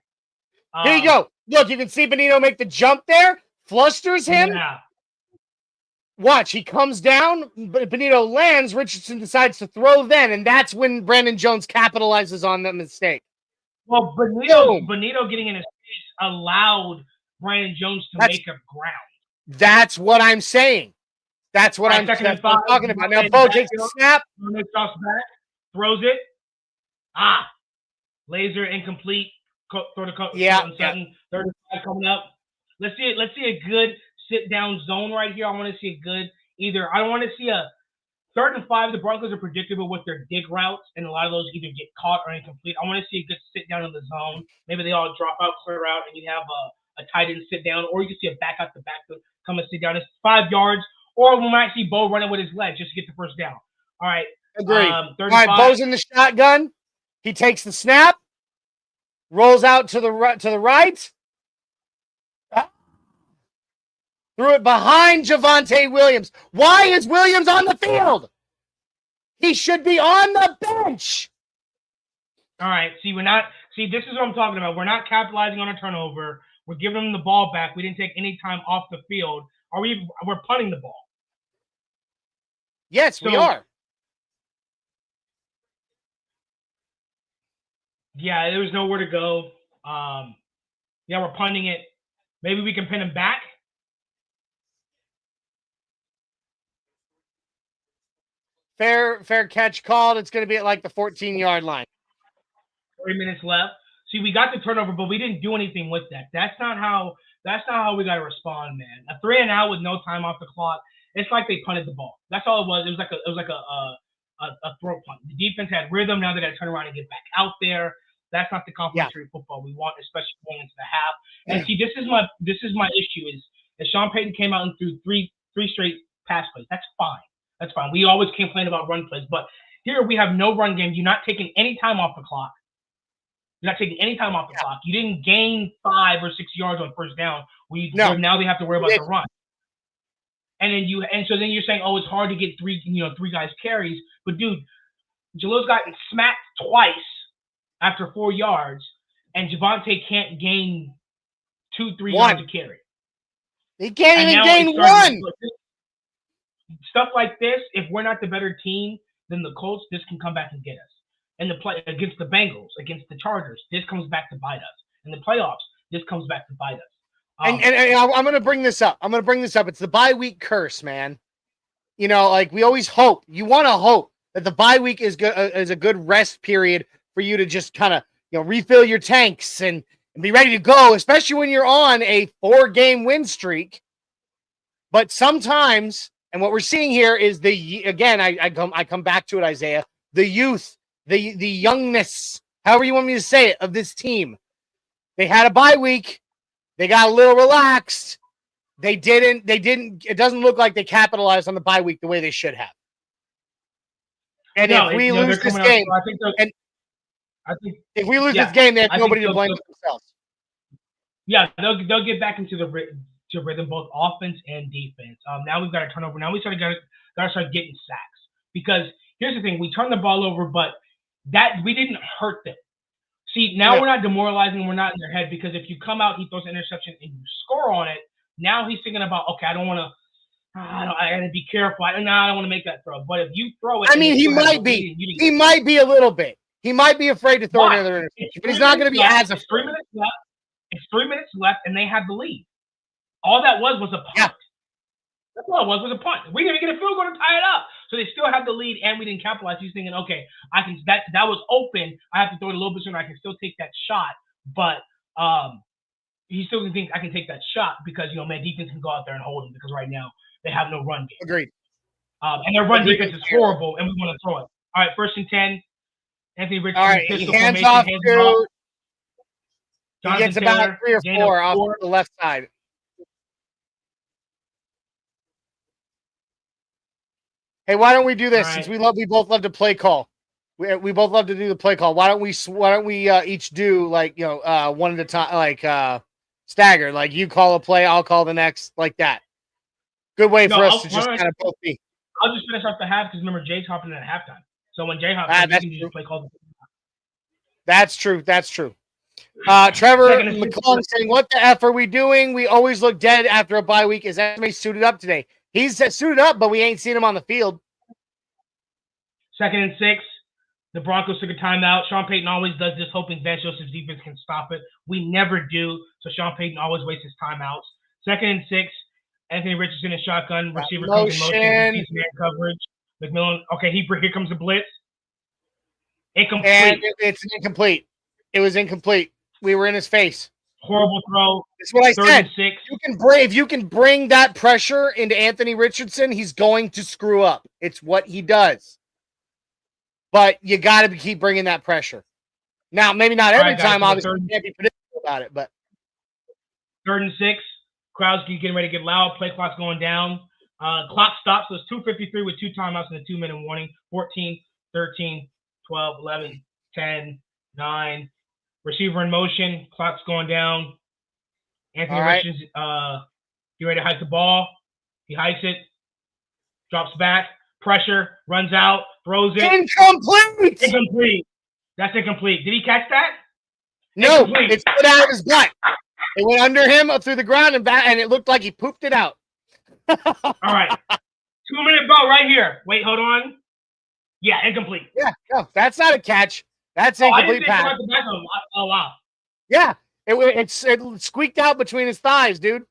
Here you go. Look, you can see Bonito make the jump there. Flusters him. Yeah. Watch, he comes down. Bonito lands. Richardson decides to throw then, and that's when Brandon Jones capitalizes on that mistake. Well, Bonito getting in his face allowed Brandon Jones to make up ground. That's what I'm saying. That's what I'm talking about. Now, Bo takes a snap. Throws it. Laser incomplete. Throw to Sutton. 35 coming up. Let's see a good sit-down zone right here. I want to see a good I don't want to see a 3rd and 5. The Broncos are predictable with their dig routes, and a lot of those either get caught or incomplete. I want to see a good sit-down in the zone. Maybe they all drop out, clear out, and you have a tight end sit-down, or you can see a back out the back to come and sit down. It's 5 yards, or we might see Bo running with his leg just to get the first down. All right. Agreed. All right, Bo's in the shotgun. He takes the snap, rolls out to the right, threw it behind Javonte Williams. Why is Williams on the field? He should be on the bench. All right. See, this is what I'm talking about. We're not capitalizing on a turnover. We're giving them the ball back. We didn't take any time off the field. We're punting the ball. Yes, we are. Yeah, there was nowhere to go. Yeah, we're punting it. Maybe we can pin him back. Fair catch called. It's going to be at like the 14-yard line. 3 minutes left. See, we got the turnover, but we didn't do anything with that. That's not how we got to respond, man. A 3-and-out with no time off the clock. It's like they punted the ball. That's all it was. It was like a throw punt. The defense had rhythm. Now they got to turn around and get back out there. That's not the complimentary football we want, especially going into the half. And see, this is my issue is Sean Payton came out and threw three straight pass plays. That's fine. That's fine. We always complain about run plays, but here we have no run game. You're not taking any time off the clock. You're not taking any time off the clock. You didn't gain 5 or 6 yards on first down. Now they have to worry about the run. And so then you're saying, oh, it's hard to get three guys carries. But dude, Jalil's gotten smacked twice after 4 yards, and Javonte can't gain 2-3 yards to carry. He can't even gain 1. Stuff like this, if we're not the better team than the Colts, this can come back and get us. And the play against the Bengals, against the Chargers, this comes back to bite us. In the playoffs, this comes back to bite us. And I'm going to bring this up. It's the bye week curse, man. You know, like we always hope. You want to hope that the bye week is a good rest period for you to just kind of, refill your tanks and be ready to go, especially when you're on a 4-game win streak. But sometimes, and what we're seeing here is I come back to it, Isaiah, the youth, the youngness, however you want me to say it, of this team. They had a bye week. They got a little relaxed. They didn't, it doesn't look like they capitalized on the bye week the way they should have. And if we lose this game, if we lose this game, they have nobody to blame themselves. Yeah, they'll get back into the rhythm, both offense and defense. Now we've got a turnover. Now we got to start getting sacks. Because here's the thing. We turned the ball over, but we didn't hurt them. See, now we're not demoralizing. We're not in their head because if you come out, he throws an interception, and you score on it, now he's thinking about, okay, I got to be careful. I don't want to make that throw. But if you throw it. I mean, he might be. He might be a little bit. He might be afraid to throw another interception. But he's not going to be as afraid. 3 minutes left. It's 3 minutes left, and they have the lead. All that was a punt. Yeah. That's all it was a punt. We didn't get a field goal to tie it up. So they still have the lead, and we didn't capitalize. He's thinking, okay, that was open. I have to throw it a little bit sooner. I can still take that shot. But he still thinks I can take that shot because, man, defense can go out there and hold him because right now they have no run game. Agreed. And their run defense is horrible, and we want to throw it. All right, 1st and 10. Anthony Richardson. All right, he hands off to – he gets about 3 or 4 off the left side. Hey, why don't we do this? Right. Since we both love to play call. We both love to do the play call. Why don't we each do one at a time, stagger? Like you call a play, I'll call the next, like that. Good way for us to just kind of both be. I'll just finish off the half because remember Jay's hopping in at halftime. So when Jay hops, we can just play call. That's true. Trevor McClung saying, "What the F are we doing? We always look dead after a bye week. Is anybody suited up today?" He's suited up, but we ain't seen him on the field. 2nd and 6. The Broncos took a timeout. Sean Payton always does this, hoping Vance Joseph's defense can stop it. We never do, so Sean Payton always wastes his timeouts. 2nd and 6. Anthony Richardson in shotgun. Receiver comes in motion. Sees man coverage. McMillan. Okay, here comes the blitz. Incomplete. And it's incomplete. It was incomplete. We were in his face. Horrible throw. That's what I said. If you can bring that pressure into Anthony Richardson, he's going to screw up. It's what he does. But you got to keep bringing that pressure. Now, maybe not every time, obviously, you can't be predictable about it. But 3rd and 6. Crowd's getting ready to get loud. Play clock's going down. Clock stops. So it's 2:53 with 2 timeouts and a 2-minute warning. 14, 13, 12, 11, 10, 9. Receiver in motion. Clock's going down. Anthony Richards get ready to hike the ball. He hikes it. Drops back. Pressure. Runs out. Throws it. Incomplete! Incomplete. That's incomplete. Did he catch that? No, Incomplete. it's put out of his butt. It went under him up through the ground and back, and it looked like he pooped it out. All right. 2-minute ball right here. Wait, hold on. Yeah, incomplete. Yeah, no, that's not a catch. That's incomplete pass. Oh, wow. Yeah, it squeaked out between his thighs, dude.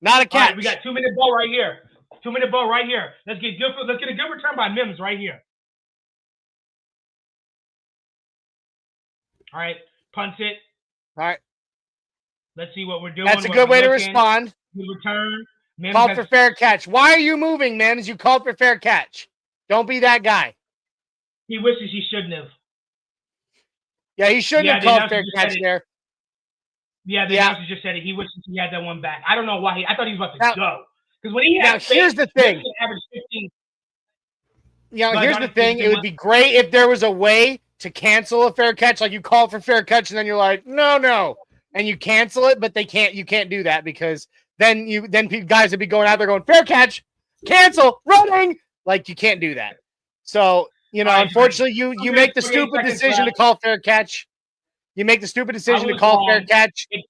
Not a catch. All right, we got 2-minute ball right here. 2-minute ball right here. Let's get a good return by Mims right here. All right, punts it. All right. Let's see what we're doing. That's a good way to respond. Good return. Mims called for fair catch. Why are you moving, man? As you called for fair catch. Don't be that guy. He wishes he shouldn't have. Yeah, he shouldn't have called fair catch there. Yeah, the announcer just said it. He wishes he had that one back. I don't know why. I thought he was about to go. Because when he had here's the thing. Average 15. Here's the thing. It would be great if there was a way to cancel a fair catch. Like you call for fair catch and then you're like, no. And you cancel it, but you can't do that because then guys would be going out there going, fair catch, cancel, running. Like you can't do that. So, unfortunately you make the stupid decision to call fair catch. You make the stupid decision to call fair catch. It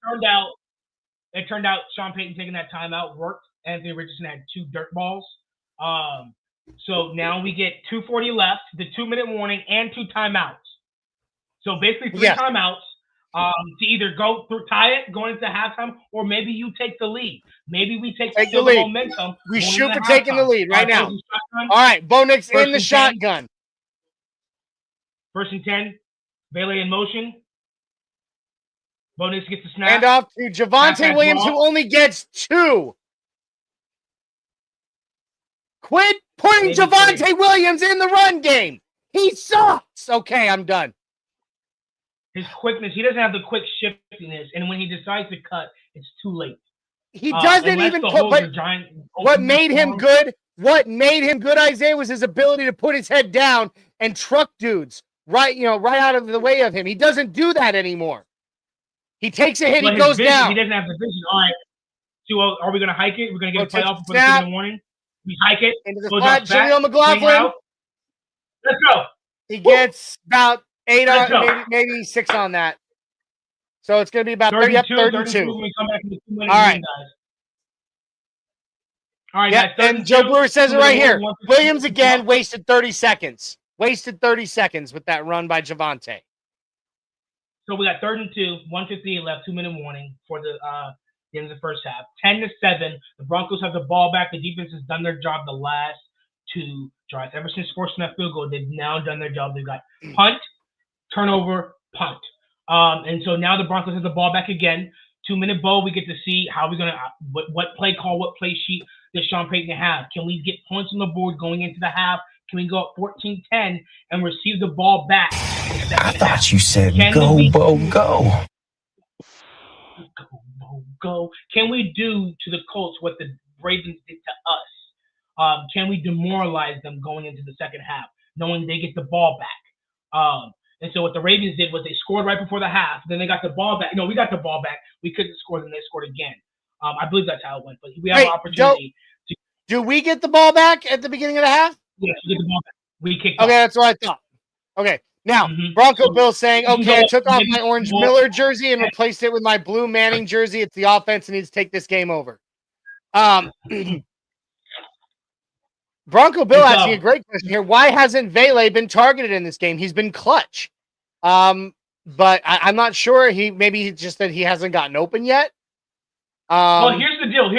turned out Sean Payton taking that timeout worked. Anthony Richardson had 2 dirt balls. So now we get 2:40 left, the 2-minute warning, and 2 timeouts. So basically 3 timeouts to either go through, tie it, going into halftime, or maybe you take the lead. Maybe we take the lead. Momentum. We shoot for taking the lead right now. All right, Bo Nix in the shotgun. 1st and 10. Bailey in motion. Bo Nix gets the snap. And off to Javonte Williams, who only gets 2. Quit putting Javonte Williams in the run game. He sucks. Okay, I'm done. His quickness, he doesn't have the quick shiftiness, and when he decides to cut, it's too late. He doesn't even put. What made him good? What made him good, Isaiah, was his ability to put his head down and truck dudes right out of the way of him. He doesn't do that anymore. He takes a hit, he goes down. He doesn't have the vision. All right. So are we going to hike it? We're going to get a playoff before the 2-minute warning. We hike it. Into the flat. Jaleel McLaughlin. Let's go. He gets about 8 on, maybe 6 on that. So it's going to be about 32. When we come back in the 2-minute All right. All right, guys. And Joe Brewer says it right here. Williams again wasted 30 seconds. Wasted 30 seconds with that run by Javonte. So we got 3rd and 2, 1:58 left, 2-minute warning for the end of the first half. 10-7. The Broncos have the ball back. The defense has done their job the last 2 drives. Ever since forcing that field goal, they've now done their job. They've got punt, turnover, punt. And so now the Broncos have the ball back again. 2-minute ball. We get to see how we're going to what play call, what play sheet does Sean Payton have. Can we get points on the board going into the half? Can we go up 14-10 and receive the ball back? I thought you said go, Bo, go. Go. Can we do to the Colts what the Ravens did to us? Can we demoralize them going into the second half, knowing they get the ball back? And so what the Ravens did was they scored right before the half. Then they got the ball back. No, we got the ball back. We couldn't score, then they scored again. I believe that's how it went. But we have an opportunity. Do we get the ball back at the beginning of the half? Yes, we get the ball back. We kicked off. That's what I thought. Okay. Now, Bronco Bill saying, okay, I took off my orange Miller jersey and replaced it with my blue Manning jersey. It's the offense that needs to take this game over. Bronco Bill asking a great question here. Why hasn't Vele been targeted in this game? He's been clutch. But I'm not sure. Maybe it's just that he hasn't gotten open yet. Well, here's the deal.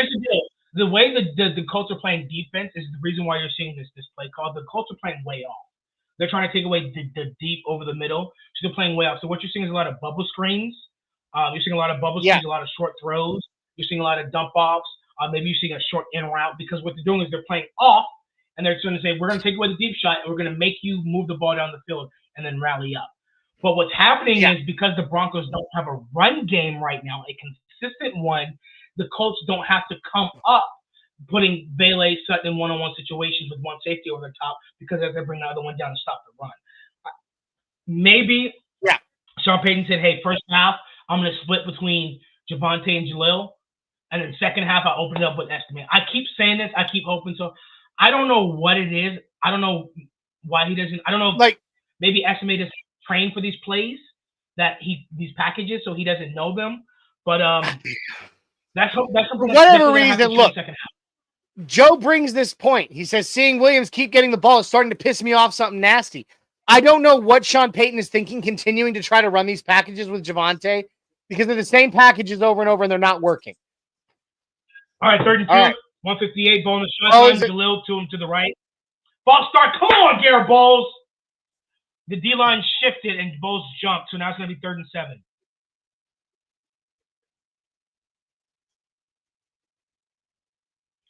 The way the Colts are playing defense is the reason why you're seeing this play call. The Colts are playing way off. They're trying to take away the deep over the middle. So they're playing way off. So what you're seeing is a lot of bubble screens. You're seeing a lot of bubble screens, a lot of short throws. You're seeing a lot of dump offs. Maybe you're seeing a short in route because what they're doing is they're playing off and they're going to say, we're going to take away the deep shot and we're going to make you move the ball down the field and then rally up. But what's happening is because the Broncos don't have a run game right now, a consistent one, the Colts don't have to come up putting Vele, Sutton in one-on-one situations with one safety over the top because they bring the other one down to stop the run. maybe Yeah. Sean Payton said, hey, first half, I'm going to split between Javonte and Jalil. And then second half, I open it up with Estimate. I keep saying this. I keep hoping. So I don't know what it is. I don't know why he doesn't. I don't know. Like maybe Estimate is trained for these plays these packages, so he doesn't know them. But that's for whatever reason. Look, Joe brings this point. He says seeing Williams keep getting the ball is starting to piss me off. Something nasty. I don't know what Sean Payton is thinking, continuing to try to run these packages with Javonte because they're the same packages over and over, and they're not working. All right, 32, 158, ball in the shotgun, Jalil to him to the right. Ball start. Come on, Garrett Bowles. The D-line shifted and Bowles jumped, so now it's going to be 3rd and 7.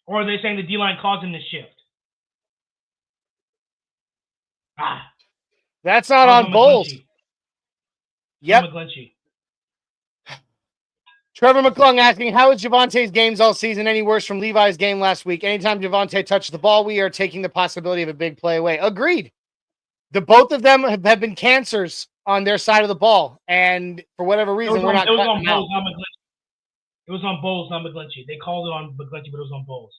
Or are they saying the D-line caused him to shift? That's not on Bowles. Yep. Trevor McClung asking, how is Javonte's games all season any worse from Levi's game last week? Anytime Javonte touched the ball, we are taking the possibility of a big play away. Agreed. Both of them have been cancers on their side of the ball, and for whatever reason, we're not cutting them out. It was on Bowles, not McGlinchey. They called it on McGlinchey, but it was on Bowles.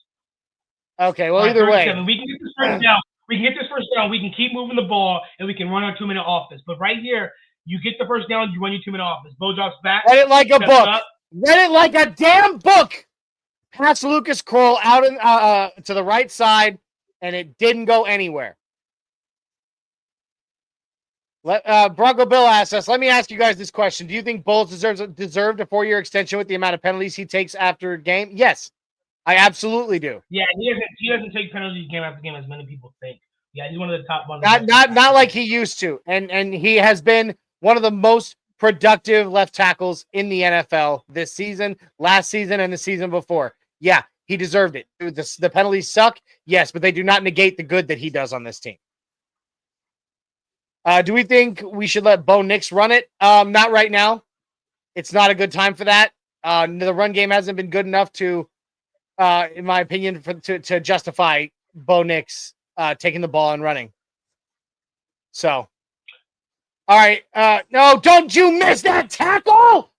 Okay, well, either way. We can get this first down. We can get this first down. We can keep moving the ball, and we can run our 2-minute offense. But right here, you get the first down, you run your 2-minute offense. Bo drops back. Read it like a book. Read it like a damn book. Pass Lucas Kroll out to the right side, and it didn't go anywhere. Bronco Bill asks us, let me ask you guys this question. Do you think Bowles deserved a 4-year extension with the amount of penalties he takes after a game? Yes, I absolutely do. Yeah, he doesn't take penalties game after game as many people think. Yeah, he's one of the top ones. Not like he used to. And he has been one of the most productive left tackles in the NFL this season, last season, and the season before. Yeah, he deserved it. The penalties suck, yes, but they do not negate the good that he does on this team. Do we think we should let Bo Nix run it? Not right now. It's not a good time for that. The run game hasn't been good enough to, in my opinion, to justify Bo Nix taking the ball and running. So, all right. No, don't you miss that tackle!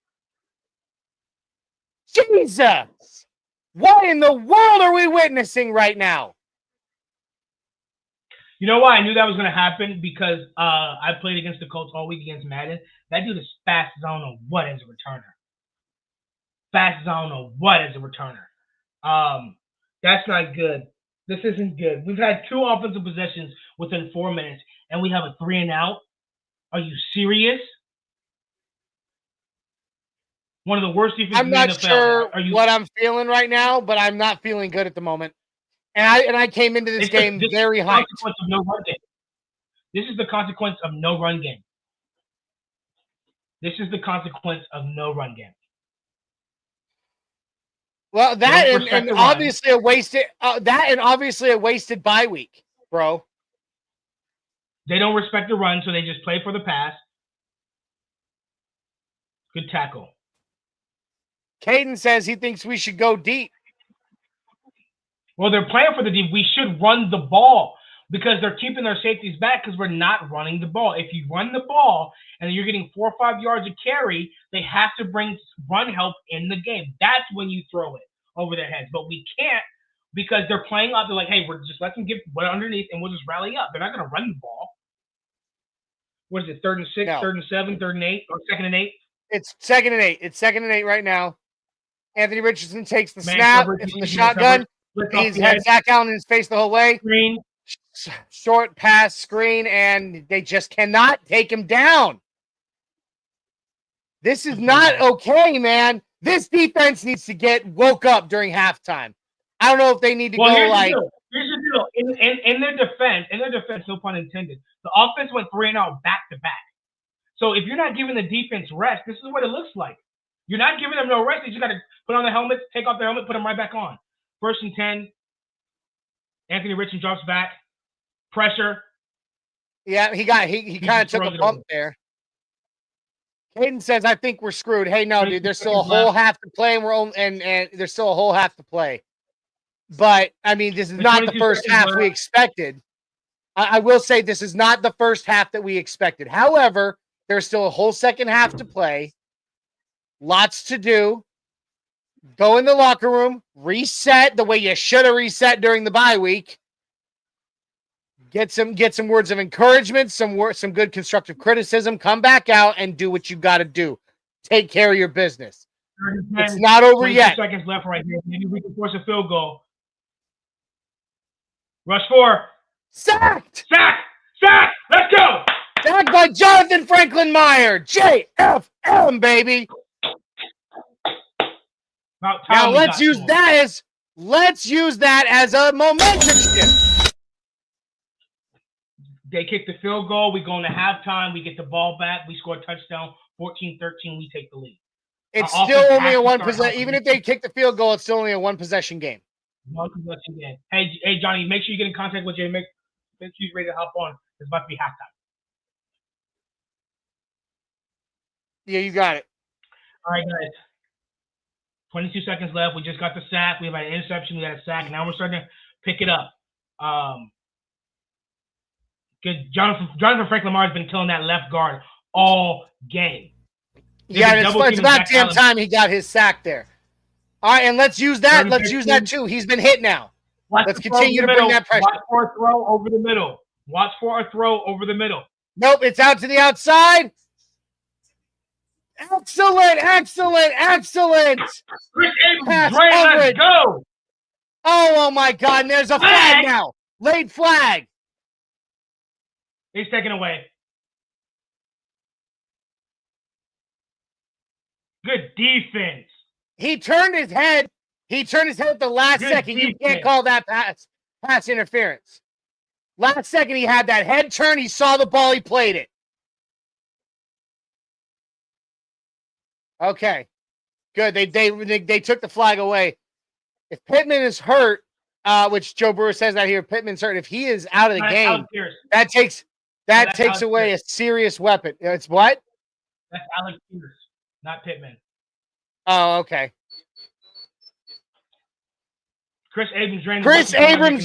Jesus! What in the world are we witnessing right now? You know why I knew that was going to happen? Because I played against the Colts all week against Madden. That dude is fast as I don't know what as a returner. Fast as I don't know what as a returner. That's not good. This isn't good. We've had 2 offensive possessions within 4 minutes, and we have a 3-and-out. Are you serious? One of the worst defenses in the NFL. I'm not sure what I'm feeling right now, but I'm not feeling good at the moment. And I came into this game very hyped. This is the consequence of no run game. This is the consequence of no run game. Well, that and obviously a wasted bye week, bro. They don't respect the run, so they just play for the pass. Good tackle. Caden says he thinks we should go deep. Well, they're playing for the deep. We should run the ball because they're keeping their safeties back because we're not running the ball. If you run the ball and you're getting 4 or 5 yards of carry, they have to bring run help in the game. That's when you throw it over their heads. But we can't because they're playing up. They're like, hey, we're just let them get what underneath and we'll just rally up. They're not going to run the ball. What is it, 3rd and 6, no. 3rd and 7, 3rd and 8, or 2nd and 8? It's 2nd and 8. It's 2nd and 8 right now. Anthony Richardson takes the snap. It's from the shotgun. He's had Zach Allen in his face the whole way. Screen. Short pass, screen, and they just cannot take him down. This is not okay, man. This defense needs to get woke up during halftime. I don't know if they need to go like. Here's the deal. In their defense, no pun intended, the offense went 3-and-out back-to-back. So if you're not giving the defense rest, this is what it looks like. You're not giving them no rest. You just got to put on the helmet, take off the helmet, put them right back on. 1st and 10. Anthony Richardson drops back. Pressure. Yeah, he kind of took a bump there. Hayden says, "I think we're screwed." Hey, no, dude. There's still a whole half to play, and there's still a whole half to play. But I mean, this is not the first half we expected. I will say this is not the first half that we expected. However, there's still a whole second half to play. Lots to do. Go in the locker room, reset the way you should have reset during the bye week. Get some words of encouragement, some good constructive criticism. Come back out and do what you got to do. Take care of your business. It's not over yet. 22 seconds left right here. Maybe we can force a field goal. Rush 4. Sacked! Sack! Let's go! Sacked by Jonathan Franklin Meyer. JFM, baby. Now let's use that as a momentum shift. They kick the field goal. We go into halftime. We get the ball back. We score a touchdown. 14-13. We take the lead. It's still only a one possession. Even if they kick the field goal, it's still only a one possession game. One possession game. Hey, Johnny, make sure you get in contact with Jay. Make sure he's ready to hop on. It's about to be halftime. Yeah, you got it. All right, guys. 22 seconds left. We just got the sack. We have an interception. We got a sack. Now we're starting to pick it up. Good. Jonathan Franklin Meyer has been killing that left guard all game. Yeah, it's about damn time he got his sack there. All right, and let's use that. Let's use that too. He's been hit now. Let's continue to bring that pressure. Watch for a throw over the middle. Nope, it's out to the outside. Excellent. Chris Abrams, let's go. Oh my God, and there's a flag now. Late flag. He's taken away. Good defense. He turned his head. At the last second. You can't call that pass interference. Last second, he had that head turn. He saw the ball. He played it. Okay, good. They took the flag away. If Pittman is hurt, which Joe Brewer says that here, Pittman's hurt. If he is out of the game, that takes away a serious weapon. It's what? That's Alex Pierce, not Pittman. Oh, okay. Chris Abrams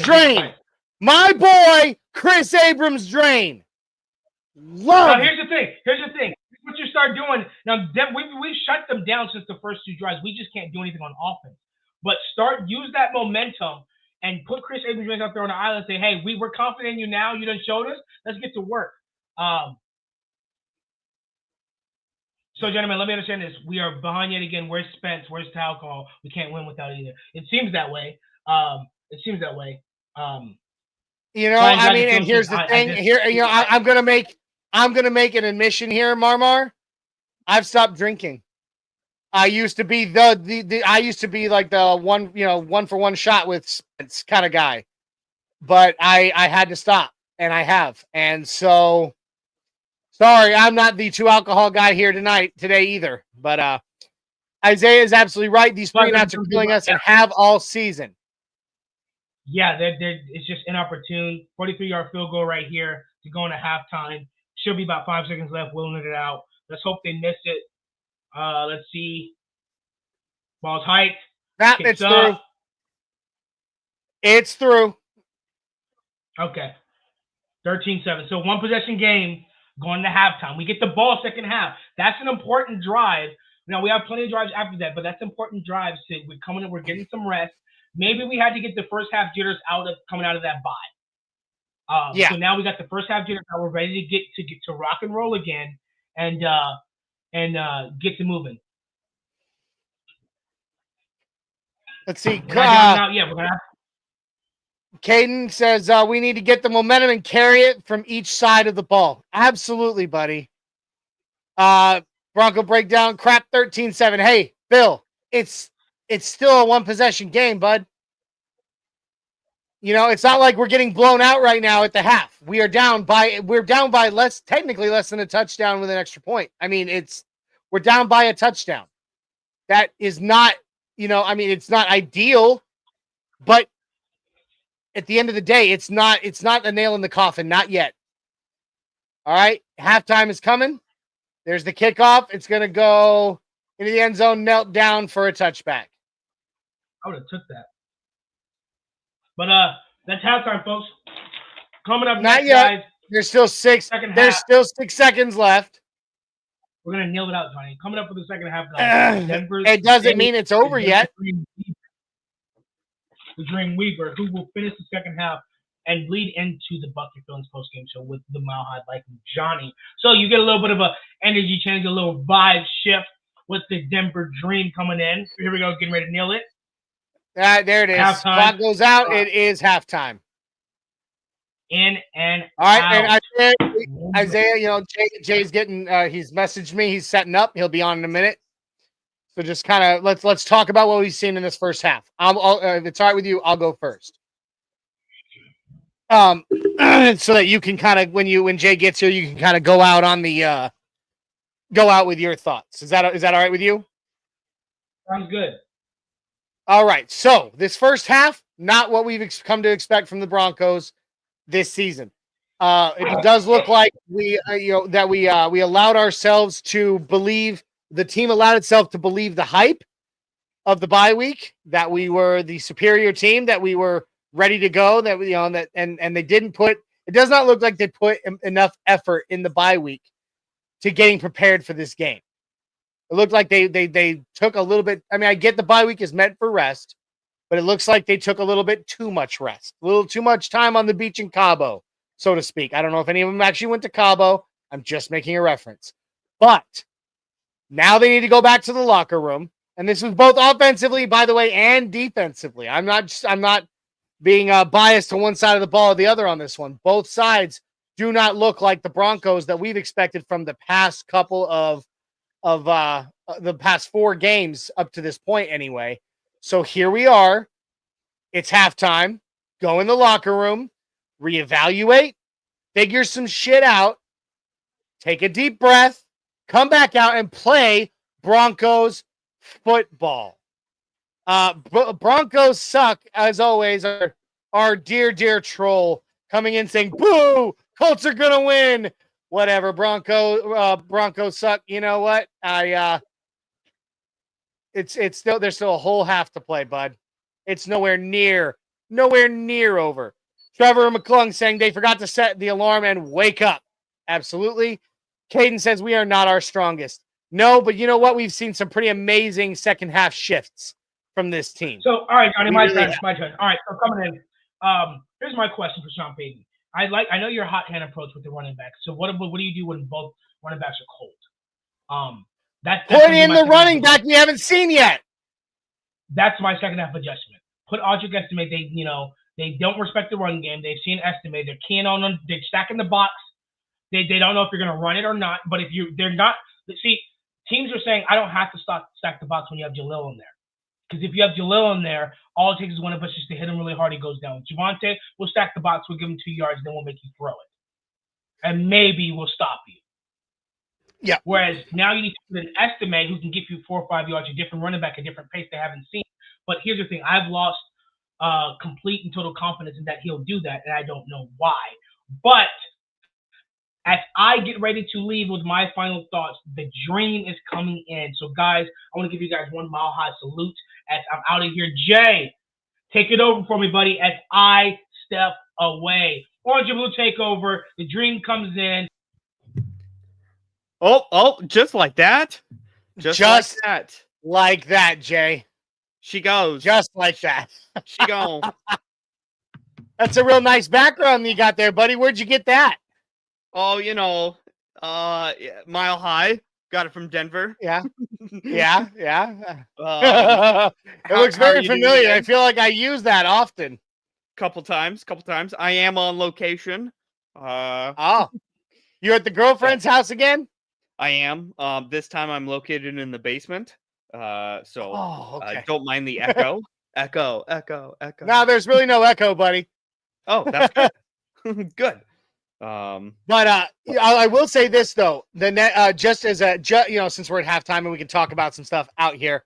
drain. My boy, Chris Abrams drain. Love. Now, here's the thing. What you start doing now, we've shut them down since the first two drives. We just can't do anything on offense. But use that momentum and put Chris Abrams out there on the island and say, hey, we're confident in you now. You done showed us. Let's get to work. So, gentlemen, let me understand this. We are behind yet again. Where's Spence? Where's the alcohol? We can't win without either. It seems that way. And here's the thing. I'm gonna make an admission here, Marmar. I've stopped drinking. I used to be like the one for one shot with Spence kind of guy, but I had to stop, and I have, and so sorry, I'm not the 2 alcohol guy here today either. But Isaiah is absolutely right. These 3 and outs are killing us and have all season. Yeah, it's just inopportune. 43-yard field goal right here to go into halftime. Should be about 5 seconds left, willing it out. Let's hope they miss it. Let's see. Ball's hiked. It's through. It's through. Okay. 13-7. So 1 possession game going to halftime. We get the ball second half. That's an important drive. Now, we have plenty of drives after that, but that's important drives. We're coming in, we're getting some rest. Maybe we had to get the first half jitters coming out of that bye. So now we got the first half jitters out. We're ready to get to rock and roll again and get to moving. Let's see. We're gonna Caden says we need to get the momentum and carry it from each side of the ball. Absolutely, buddy. Bronco breakdown, crap 13-7. Hey, Bill, it's still a 1 possession game, bud. It's not like we're getting blown out right now at the half. We're down by technically less than a touchdown with an extra point. I mean, we're down by a touchdown. That is not, it's not ideal, but at the end of the day, it's not a nail in the coffin, not yet. All right, halftime is coming. There's the kickoff. It's going to go into the end zone, knelt down for a touchback. I would have took that. But that's halftime, folks. Coming up Not next, yet. guys. There's still 6 seconds left. We're gonna nail it out, Johnny. Coming up for the second half, guys. It doesn't mean it's over yet. The Dream Weaver, who will finish the second half and lead into the Bucket Feelings postgame show with the Mile High Life of Johnny. So you get a little bit of a energy change, a little vibe shift with the Denver Dream coming in. Here we go, getting ready to nail it. There it is. Halftime. Clock goes out. It is halftime. In and all right, out. And Isaiah, Jay's getting. He's messaged me. He's setting up. He'll be on in a minute. So just kind of let's talk about what we've seen in this first half. If it's all right with you, I'll go first. So that you can kind of when Jay gets here, you can kind of go out on the go out with your thoughts. Is that all right with you? Sounds good. All right. So this first half, not what we've come to expect from the Broncos this season. It does look like we allowed ourselves to believe. The team allowed itself to believe the hype of the bye week, that we were the superior team, that we were ready to go, and they didn't put. It does not look like they put enough effort in the bye week to getting prepared for this game. It looked like they took a little bit. I mean, I get the bye week is meant for rest, but it looks like they took a little bit too much rest, a little too much time on the beach in Cabo, so to speak. I don't know if any of them actually went to Cabo. I'm just making a reference, but now they need to go back to the locker room. And this was both offensively, by the way, and defensively. I'm not being biased to one side of the ball or the other on this one. Both sides do not look like the Broncos that we've expected from the past couple of the past 4 games up to this point anyway. So here we are. It's halftime. Go in the locker room, reevaluate, figure some shit out, take a deep breath, come back out and play Broncos football. Broncos suck, as always. Our dear troll coming in saying, boo, Colts are going to win. Whatever, Broncos suck. You know what? It's still, there's still a whole half to play, bud. It's nowhere near over. Trevor McClung saying they forgot to set the alarm and wake up. Absolutely. Caden says we are not our strongest. No, but you know what? We've seen some pretty amazing second half shifts from this team. So, all right, Johnny, my turn. All right, so coming in. Here's my question for Sean Payton. I know your hot hand approach with the running backs. So what do you do when both running backs are cold? Put in the running back we haven't seen yet. That's my second half adjustment. Put Audric Estimate. They don't respect the run game. They've seen Estimate. They're keying on them. They're stacking the box. They don't know if you're going to run it or not. But they're not. See, teams are saying I don't have to stack the box when you have Jalil in there. Because if you have Jalil in there, all it takes is one of us just to hit him really hard. He goes down. Javonte, we'll stack the box. We'll give him 2 yards. Then we'll make you throw it. And maybe we'll stop you. Yeah. Whereas now you need to put an Estimate who can give you 4 or 5 yards, a different running back, a different pace they haven't seen. But here's the thing. I've lost complete and total confidence in that he'll do that, and I don't know why. But as I get ready to leave with my final thoughts, the dream is coming in. So, guys, I want to give you guys one mile high salute as I'm out of here. Jay, take it over for me, buddy, as I step away. Orange and Blue takeover. The dream comes in. Oh, just like that? Just like that, Jay. She goes. Just like that. She gone. That's a real nice background you got there, buddy. Where'd you get that? Oh, Mile High. Got it from Denver. Yeah. It looks very familiar. I feel like I use that often. Couple times. I am on location. You're at the girlfriend's house again? I am. This time I'm located in the basement. Okay. Don't mind the echo. echo. No, there's really no echo, buddy. Oh, that's good. Good. But I will say this though, just as since we're at halftime and we can talk about some stuff out here,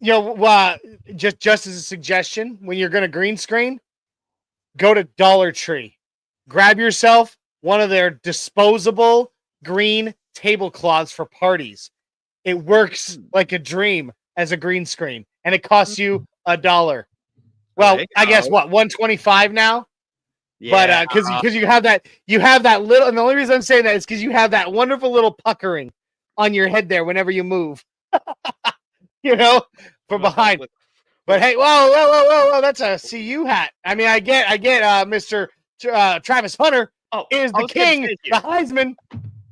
just as a suggestion, when you're going to green screen, go to Dollar Tree, grab yourself one of their disposable green tablecloths for parties. It works like a dream as a green screen, and it costs you $1. Well, I guess what, $125 now. But because you have that little, and the only reason I'm saying that is because you have that wonderful little puckering on your head there whenever you move, from behind. But hey, whoa, that's a CU hat. I mean, I get, Mr. Travis Hunter is the king, the Heisman.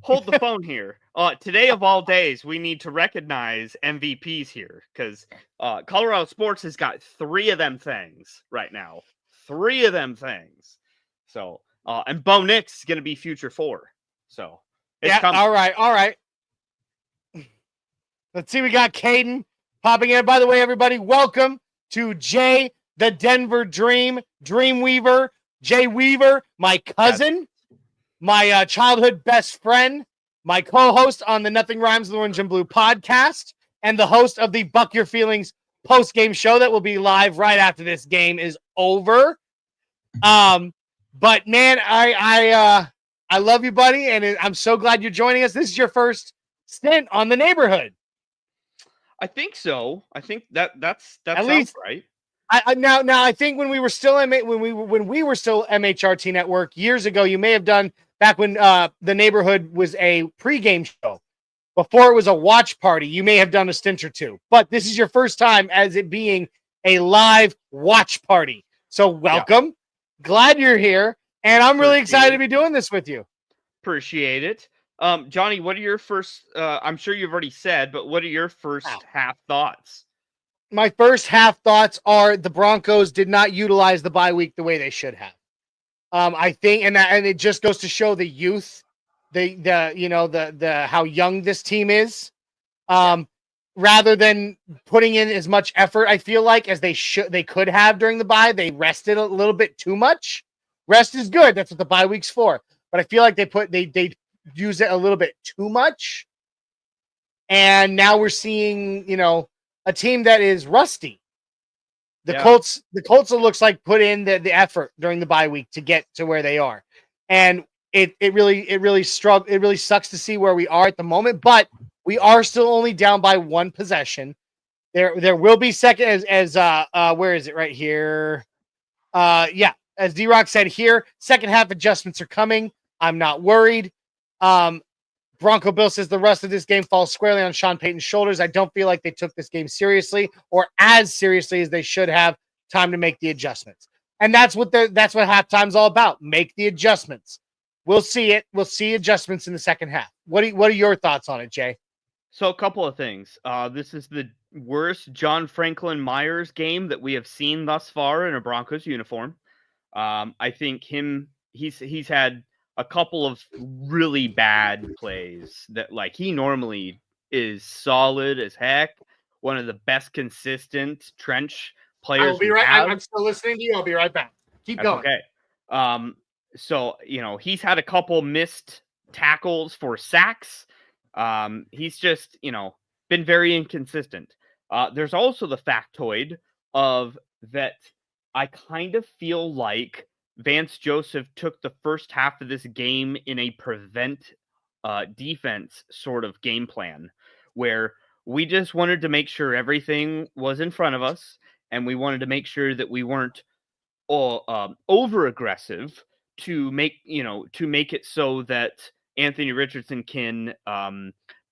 Hold the phone here. Today of all days, we need to recognize MVPs here because Colorado Sports has got 3 of them things right now. 3 of them things. So, and Bo Nix is going to be future 4. So, it's coming. All right. Let's see. We got Caden popping in. By the way, everybody, welcome to Jay, the Denver Dreamweaver, Jay Weaver, my cousin, my childhood best friend, my co-host on the Nothing Rhymes with Orange and Blue podcast, and the host of the Buck Your Feelings post-game show that will be live right after this game is over. But man, I love you, buddy, and I'm so glad you're joining us. This is your first stint on the neighborhood. I think so. I think that sounds right. Now I think when we were still when we were still MHRT Network years ago, you may have done back when the neighborhood was a pregame show before it was a watch party. You may have done a stint or 2, but this is your first time as it being a live watch party. So welcome. Yeah. Glad you're here, and I'm really excited to be doing this with you. Appreciate it. Johnny, what are your first, I'm sure you've already said, but what are your first half thoughts? My first half thoughts are the Broncos did not utilize the bye week the way they should have. I think, and it just goes to show the youth, the how young this team is. Rather than putting in as much effort, I feel like as they could have during the bye, they rested a little bit too much. Rest is good. That's what the bye week's for. But I feel like they use it a little bit too much. And now we're seeing, a team that is rusty. The Colts, it looks like put in the effort during the bye week to get to where they are. And it really sucks to see where we are at the moment, but we are still only down by 1 possession. There will be second as where is it right here? As D-Rock said here, second half adjustments are coming. I'm not worried. Bronco Bill says the rest of this game falls squarely on Sean Payton's shoulders. I don't feel like they took this game seriously or as seriously as they should have. Time to make the adjustments. And that's what halftime's all about. Make the adjustments. We'll see it. We'll see adjustments in the second half. What are your thoughts on it, Jay? So a couple of things. This is the worst John Franklin Myers game that we have seen thus far in a Broncos uniform. I think he's had a couple of really bad plays that he normally is solid as heck. One of the best consistent trench players. I'll be right. I'm still listening to you. I'll be right back. Keep going. Okay. So, he's had a couple missed tackles for sacks. He's just, been very inconsistent. There's also the factoid of that I kind of feel like Vance Joseph took the first half of this game in a prevent defense sort of game plan where we just wanted to make sure everything was in front of us and we wanted to make sure that we weren't over aggressive to make it so that Anthony Richardson can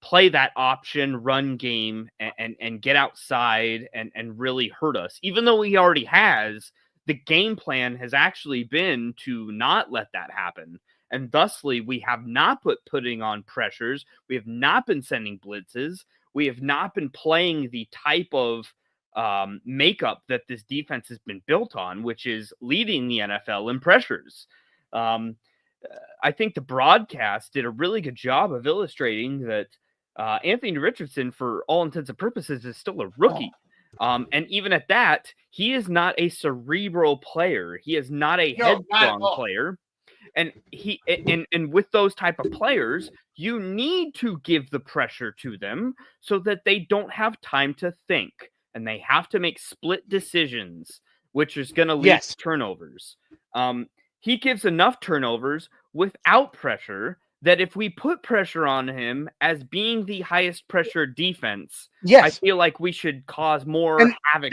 play that option run game and get outside and really hurt us. Even though he already has, the game plan has actually been to not let that happen. And thusly, we have not putting on pressures. We have not been sending blitzes. We have not been playing the type of makeup that this defense has been built on, which is leading the NFL in pressures. I think the broadcast did a really good job of illustrating that Anthony Richardson, for all intents and purposes, is still a rookie. And even at that, he is not a cerebral player. He is not a headstrong player. And and with those type of players, you need to give the pressure to them so that they don't have time to think and they have to make split decisions, which is going to lead to turnovers. He gives enough turnovers without pressure that if we put pressure on him as being the highest pressure defense, I feel like we should cause more havoc.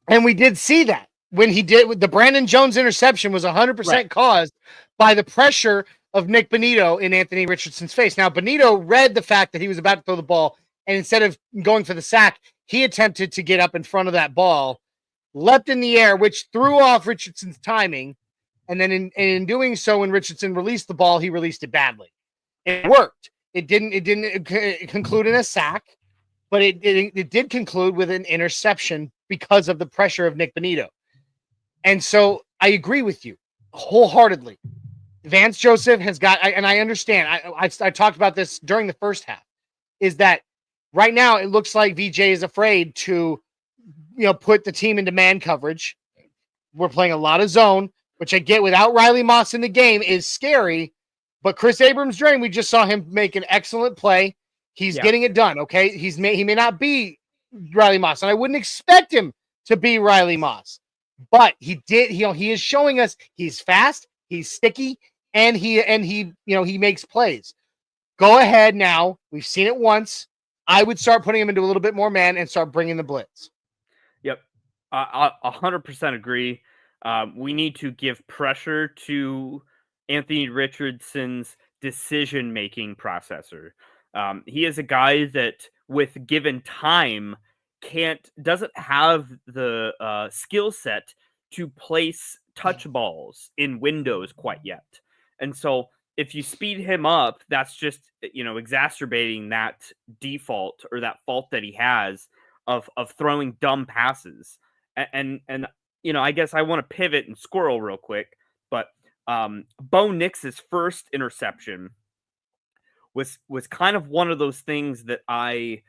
And we did see that. when he did the Brandon Jones interception was 100% caused by the pressure of Nick Bonito in Anthony Richardson's face. Now, Bonito read the fact that he was about to throw the ball, and instead of going for the sack, he attempted to get up in front of that ball, leapt in the air, which threw off Richardson's timing. And then in doing so, when Richardson released the ball, he released it badly. It worked. It didn't conclude in a sack, but it did conclude with an interception because of the pressure of Nick Bonito. And so I agree with you wholeheartedly. Vance Joseph has got, and I understand, I talked about this during the first half, is that right now it looks like VJ is afraid to, put the team into man coverage. We're playing a lot of zone, which I get without Riley Moss in the game is scary, but Chris Abrams-Drain, we just saw him make an excellent play. He's getting it done, okay? He may not be Riley Moss, and I wouldn't expect him to be Riley Moss, but he is showing us he's fast, he's sticky, and he makes plays. Go ahead now. We've seen it once. I would start putting him into a little bit more man and start bringing the blitz. Yep. 100% agree. We need to give pressure to Anthony Richardson's decision-making processor. He is a guy that, with given time, doesn't have the skill set to place touch balls in windows quite yet. And so if you speed him up, that's just, exacerbating that default or that fault that he has of throwing dumb passes. And I guess I want to pivot and squirrel real quick, but Bo Nix's first interception was kind of one of those things that I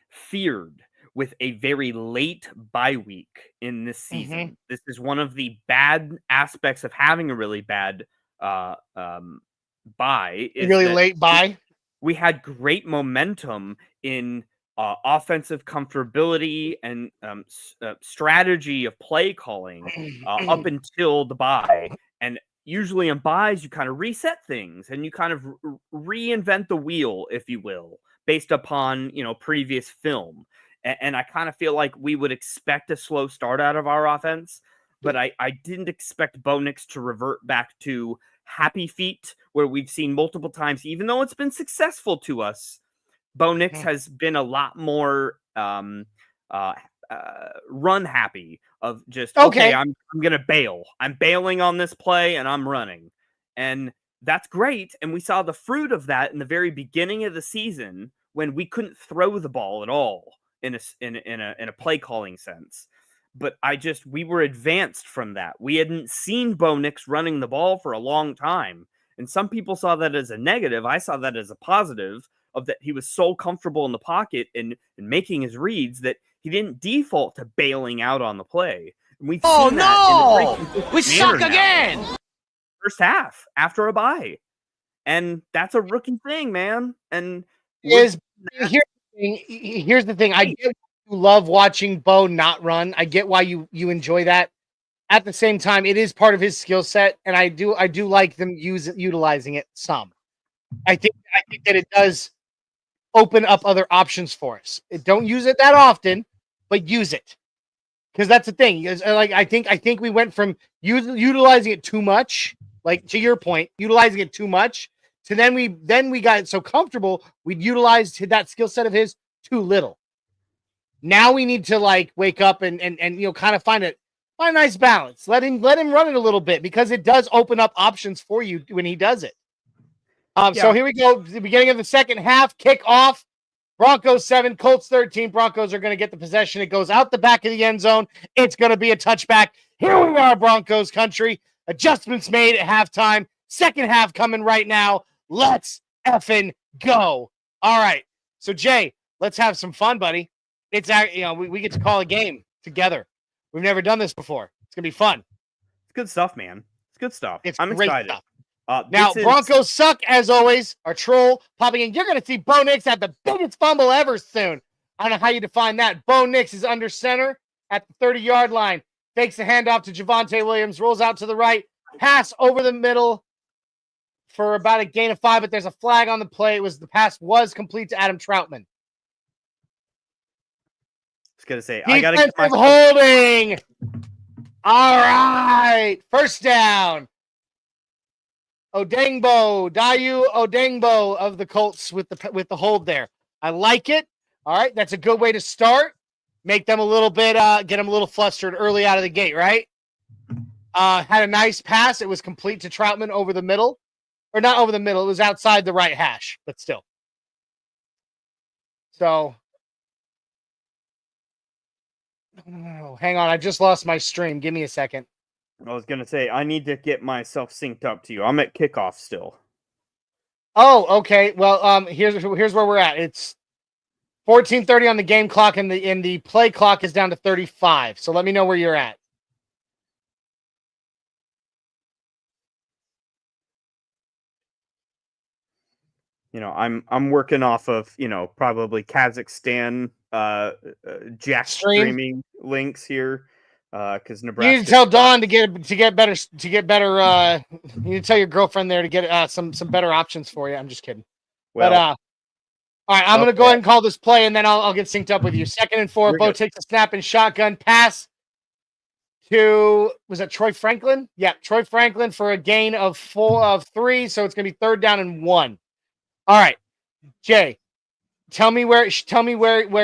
feared with a very late bye week in this season. Mm-hmm. This is one of the bad aspects of having a really bad bye. Late bye. We had great momentum in offensive comfortability and strategy of play calling up until the bye. And usually in buys, you kind of reset things and you kind of reinvent the wheel, if you will, based upon, previous film. And I kind of feel like we would expect a slow start out of our offense, but I didn't expect Bo Nix to revert back to happy feet, where we've seen multiple times, even though it's been successful to us. Bo Nix has been a lot more run happy of just, okay, I'm going to bail. I'm bailing on this play and I'm running. And that's great. And we saw the fruit of that in the very beginning of the season when we couldn't throw the ball at all in a play calling sense. But we were advanced from that. We hadn't seen Bo Nix running the ball for a long time. And some people saw that as a negative. I saw that as a positive, of that he was so comfortable in the pocket and making his reads that he didn't default to bailing out on the play. And we've seen that we suck again. First half after a bye. And that's a rookie thing, man. And here's the thing. I get you love watching Bo not run. I get why you enjoy that. At the same time, it is part of his skill set, and I do like them utilizing it some. I think that it does open up other options for us. Don't use it that often, but use it, because that's the thing. Like I think we went from utilizing it too much, like to your point, utilizing it too much, to then we got so comfortable we utilized that skill set of his too little. Now we need to wake up and kind of find a nice balance. Let him run it a little bit, because it does open up options for you when he does it. So here we go. The beginning of the second half, kickoff. Broncos 7, Colts 13. Broncos are going to get the possession. It goes out the back of the end zone. It's going to be a touchback. Here we are, Broncos country. Adjustments made at halftime. Second half coming right now. Let's effing go. All right. So Jay, let's have some fun, buddy. It's we get to call a game together. We've never done this before. It's gonna be fun. It's good stuff, man. It's good stuff. I'm great excited. Stuff. Now, Broncos suck, as always. Our troll popping in. You're going to see Bo Nix have the biggest fumble ever soon. I don't know how you define that. Bo Nix is under center at the 30-yard line. Fakes the handoff to Javonte Williams. Rolls out to the right. Pass over the middle for about a gain of 5, but there's a flag on the play. The pass was complete to Adam Troutman. I was going to say, I got to get holding. All right. First down. Dayu Odengbo of the Colts with the hold there. I like it. All right. That's a good way to start. Make them a little bit, get them a little flustered early out of the gate, right? Had a nice pass. It was complete to Troutman over the middle. Or not over the middle. It was outside the right hash, but still. So, no, hang on. I just lost my stream. Give me a second. I was gonna say I need to get myself synced up to you. I'm at kickoff still. Oh, okay. Well, here's where we're at. It's 14:30 on the game clock, and the play clock is down to 35. So let me know where you're at. I'm working off of probably Kazakhstan jack streaming links here because Nebraska. You need to tell Dawn to get better. You need to tell your girlfriend there to get some better options for you. I'm just kidding. Well, all right, I'm gonna go ahead and call this play, and then I'll get synced up with you. 2nd and 4. Bo takes a snap and shotgun pass to, was that Troy Franklin? Yeah, Troy Franklin for a gain of 3. So it's gonna be 3rd down and 1. All right, Jay, tell me where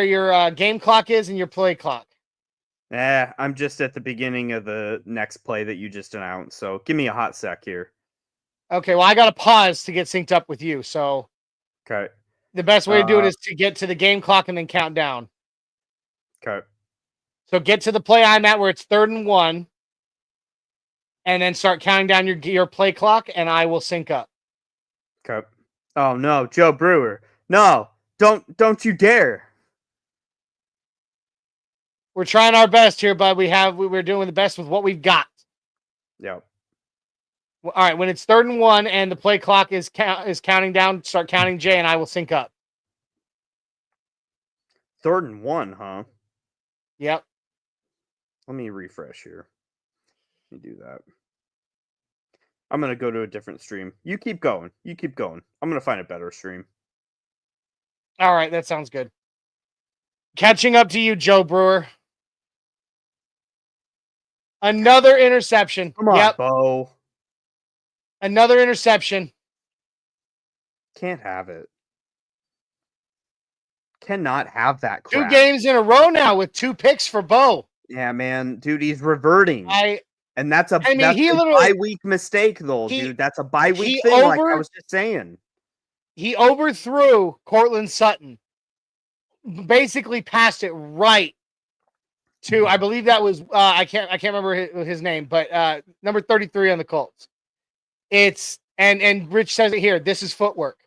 your game clock is and your play clock. I'm just at the beginning of the next play that you just announced. So give me a hot sec here. Okay, well, I got to pause to get synced up with you. So okay, the best way to do it is to get to the game clock and then count down. Okay. So get to the play I'm at where it's 3rd and 1, and then start counting down your play clock, and I will sync up. Okay. Oh no, Joe Brewer. No, don't you dare. We're trying our best here, bud. We're doing the best with what we've got. Yeah. All right, when it's 3rd and 1 and the play clock is counting down, start counting, Jay, and I will sync up. 3rd and 1, huh? Yep. Let me refresh here. Let me do that. I'm going to go to a different stream. You keep going. I'm going to find a better stream. All right, that sounds good. Catching up to you, Joe Brewer. Another interception. Come on, Bo. Another interception. Can't have it. Cannot have that crap. 2 games in a row now with 2 picks for Bo. Yeah, man. Dude, he's reverting. And that's a bye-week mistake, though, dude. That's a bye-week thing, like I was just saying. He overthrew Cortland Sutton. Basically passed it right to, I believe that was, I can't remember his name, but number 33 on the Colts. It's, and Rich says it here, this is footwork.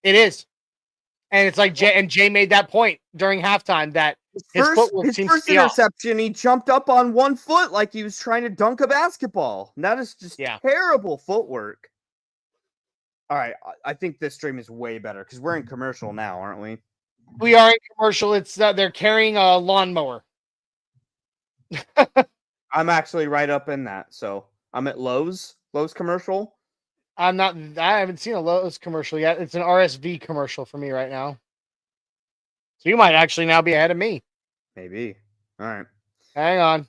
It is. And it's like Jay made that point during halftime that his first interception, he jumped up on 1 foot like he was trying to dunk a basketball. And that is just terrible footwork. All right, I think this stream is way better because we're in commercial now, aren't we? We are in commercial. It's they're carrying a lawnmower. I'm actually right up in that. So I'm at Lowe's commercial. I haven't seen a Lowe's commercial yet. It's an RSV commercial for me right now. So you might actually now be ahead of me. Maybe. All right. Hang on.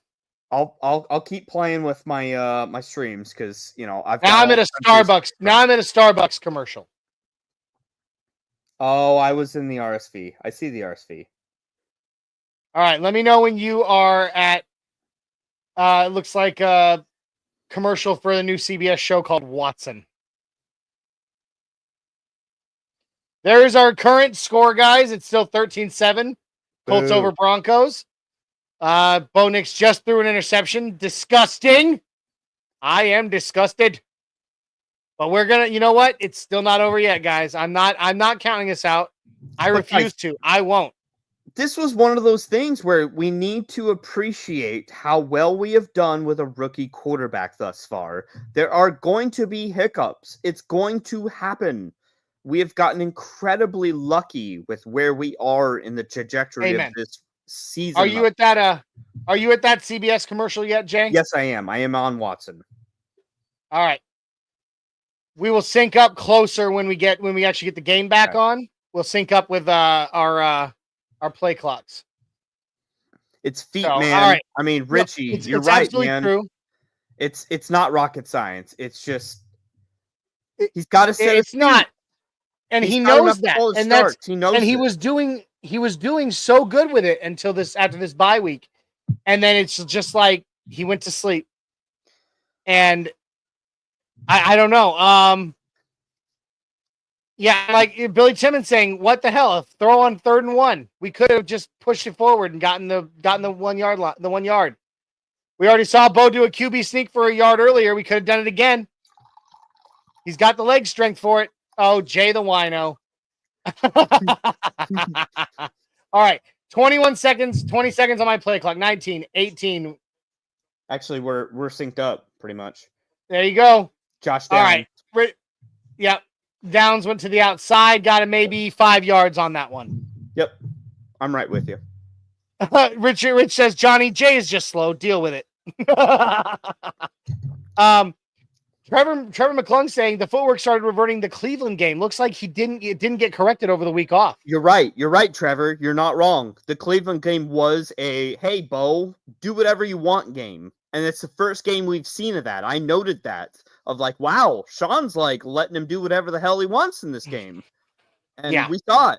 I'll keep playing with my my streams because I'm at a Starbucks. Now I'm at a Starbucks commercial. Oh, I was in the RSV. I see the RSV. All right, let me know when you are at. It looks like a commercial for the new CBS show called Watson. There's our current score, guys. It's still 13-7. Colts over Broncos. Bo Nix just threw an interception. Disgusting. I am disgusted. But we're gonna, you know what? It's still not over yet, guys. I'm not counting us out. I refuse to. I won't. This was one of those things where we need to appreciate how well we have done with a rookie quarterback thus far. There are going to be hiccups. It's going to happen. We have gotten incredibly lucky with where we are in the trajectory of this season. Are you at that CBS commercial yet, Jay? Yes, I am. I am on Watson. All right. We will sync up closer when we actually get the game back on. We'll sync up with our play clocks. It's feet, So, man. all right. I mean, Richie, you're it's right, absolutely man. true. It's not rocket science. It's just he's got to set. It's not, and he knows that, and he knows. And he was doing so good with it until after this bye week, and then it's just like he went to sleep, and I don't know. Yeah, like Billy Timmons saying, "What the hell? A throw on 3rd and 1. We could have just pushed it forward and gotten the 1 yard line, the 1 yard. We already saw Bo do a QB sneak for a yard earlier. We could have done it again. He's got the leg strength for it. Oh, Jay the wino." All right, 21 seconds, 20 seconds on my play clock. 19, 18. Actually, we're synced up pretty much. There you go. Josh Downs. All right. Yep. Downs went to the outside, got him maybe 5 yards on that one. Yep. I'm right with you. Rich says Johnny J is just slow. Deal with it. Trevor McClung saying the footwork started reverting the Cleveland game. Looks like it didn't get corrected over the week off. You're right, Trevor. You're not wrong. The Cleveland game was a hey, Bo, do whatever you want game. And it's the first game we've seen of that. I noted that. Of like, wow, Sean's like letting him do whatever the hell he wants in this game. And we saw it.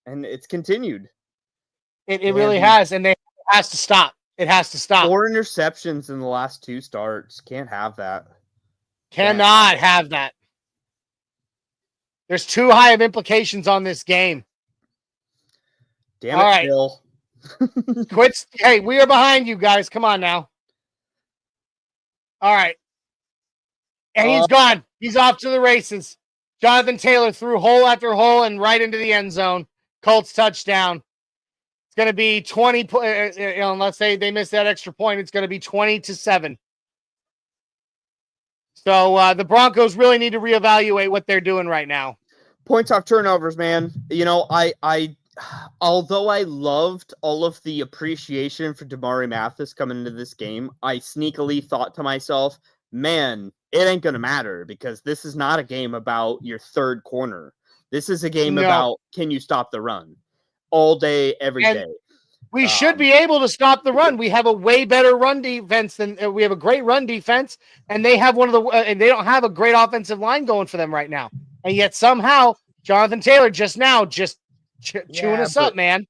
And it's continued. It really has. And it has to stop. It has to stop. 4 interceptions in the last 2 starts. Can't have that. Cannot have that. There's too high of implications on this game. Damn it, Bill. Quit. Hey, we are behind you guys. Come on now. All right. And he's gone. He's off to the races. Jonathan Taylor threw hole after hole and right into the end zone. Colts touchdown. It's going to be 20. Let's say they miss that extra point. It's going to be 20-7. So the Broncos really need to reevaluate what they're doing right now. Points off turnovers, man. You know, although I loved all of the appreciation for Damari Mathis coming into this game, I sneakily thought to myself, man, it ain't going to matter because this is not a game about your third corner. This is a game about can you stop the run all day, every day. We should be able to stop the run. We have a way better run defense than we have a great run defense, and they have and they don't have a great offensive line going for them right now. And yet somehow Jonathan Taylor chewing us up, man.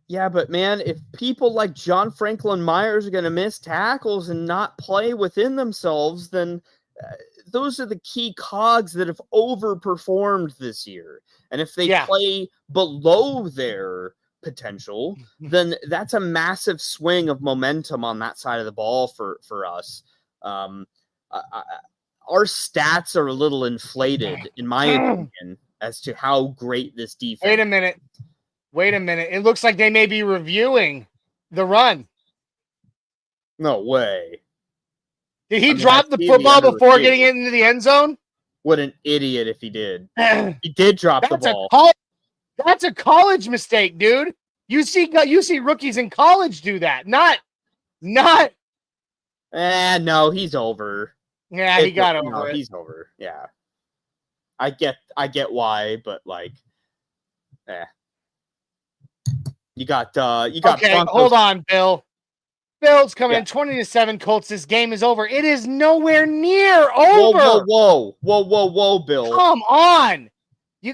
Yeah, but man, if people like John Franklin Myers are going to miss tackles and not play within themselves, then those are the key cogs that have overperformed this year. And if they play below their potential, then that's a massive swing of momentum on that side of the ball for us. Our stats are a little inflated, in my opinion, as to how great this defense. Wait a minute. It looks like they may be reviewing the run. No way. Did he drop the football before getting it into the end zone? What an idiot if he did. He did drop the ball. That's a college mistake, dude. You see rookies in college do that. Not. No, he's over. Yeah, he got over it. He's over. Yeah. I get why, but like, You got okay, Broncos. Hold on, Bill. Bill's coming in 20-7 Colts. This game is over. It is nowhere near over. Whoa, Bill. Come on.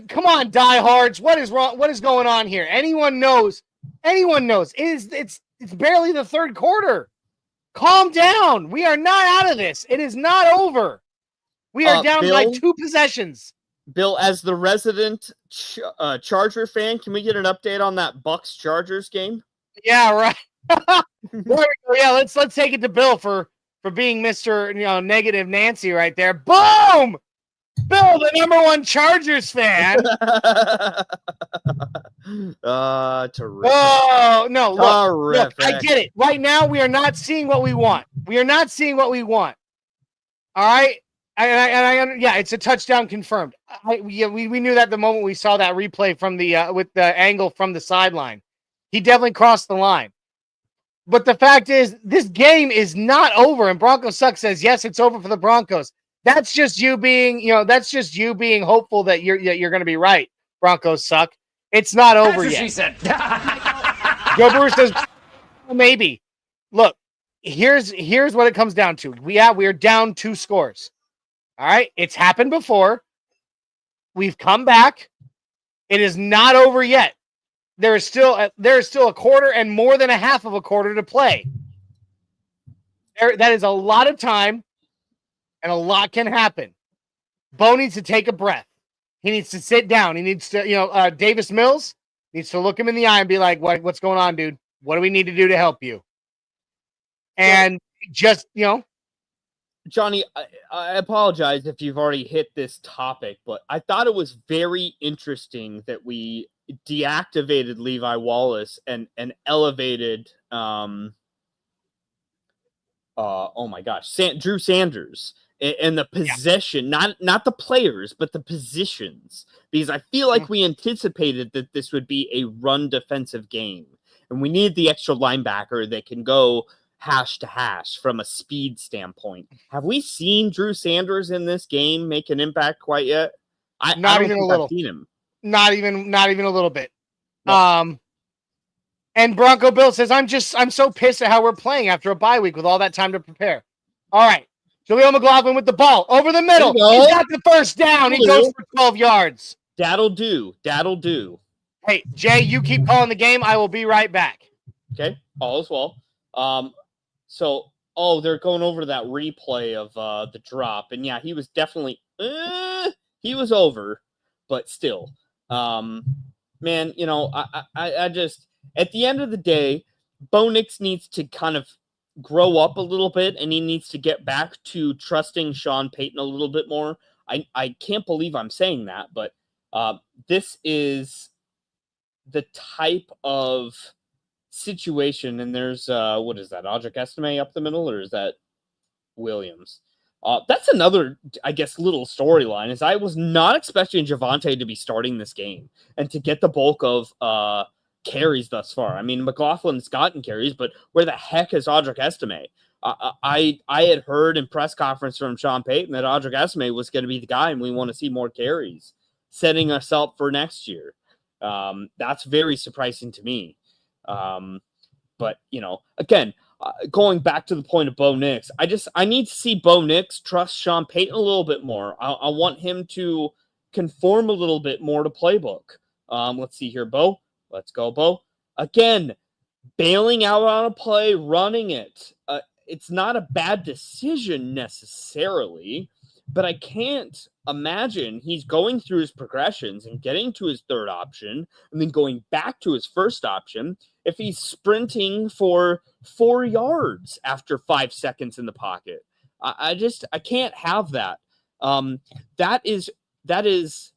Come on, diehards. What is wrong? What is going on here? Anyone knows. It's barely the third quarter. Calm down. We are not out of this. It is not over. We are down by 2 possessions. Bill, as the resident Charger fan, can we get an update on that Bucs-Chargers game? Yeah, right. There we go. Yeah, let's take it to Bill for being Mr. Negative Nancy right there. Boom! Bill, the #1 Chargers fan. Terrific. Oh, no, look, terrific. I get it. Right now, we are not seeing what we want. All right? It's a touchdown confirmed. We knew that the moment we saw that replay from with the angle from the sideline. He definitely crossed the line. But the fact is, this game is not over. And Broncos Suck says, yes, it's over for the Broncos. That's just you being, hopeful that you're going to be right. Broncos Suck. It's not over yet. She said. Joe Brewer says, Maybe. Look, here's what it comes down to. We are down 2 scores. All right, it's happened before. We've come back. It is not over yet. There is still a quarter and more than a half of a quarter to play. That is a lot of time, and a lot can happen. Bo needs to take a breath. He needs to sit down. He needs to, Davis Mills needs to look him in the eye and be like, what's going on, dude? What do we need to do to help you? And just, Johnny, I apologize if you've already hit this topic, but I thought it was very interesting that we deactivated Levi Wallace and elevated, oh my gosh, Drew Sanders and the position, not the players, but the positions, because I feel like we anticipated that this would be a run defensive game, and we need the extra linebacker that can go hash to hash from a speed standpoint. Have we seen Drew Sanders in this game make an impact quite yet? Not even a little. I've seen him. Not even a little bit. No. And Bronco Bill says, I'm so pissed at how we're playing after a bye week with all that time to prepare. All right. Jaleel McLaughlin with the ball over the middle. He's got the first down. He goes for 12 yards. That'll do. Hey, Jay, you keep calling the game. I will be right back. Okay. All is well. So, they're going over that replay of the drop. And yeah, he was definitely, he was over, but still, man, I just, at the end of the day, Bo Nix needs to kind of grow up a little bit, and he needs to get back to trusting Sean Payton a little bit more. I can't believe I'm saying that, but this is the type of situation, and there's what is that, Audric Estime up the middle, or is that Williams? That's another, I guess, little storyline, is I was not expecting Javonte to be starting this game and to get the bulk of carries thus far. I mean, McLaughlin's gotten carries, but where the heck is Audric Estime? I had heard in press conference from Sean Payton that Audric Estime was going to be the guy, and we want to see more carries, setting us up for next year. That's very surprising to me. But, again, going back to the point of Bo Nix, I need to see Bo Nix trust Sean Payton a little bit more. I want him to conform a little bit more to playbook. Let's see here, Bo. Let's go, Bo. Again, bailing out on a play, running it. It's not a bad decision necessarily, but I can't imagine he's going through his progressions and getting to his third option and then going back to his first option if he's sprinting for 4 yards after 5 seconds in the pocket. I can't have that. That is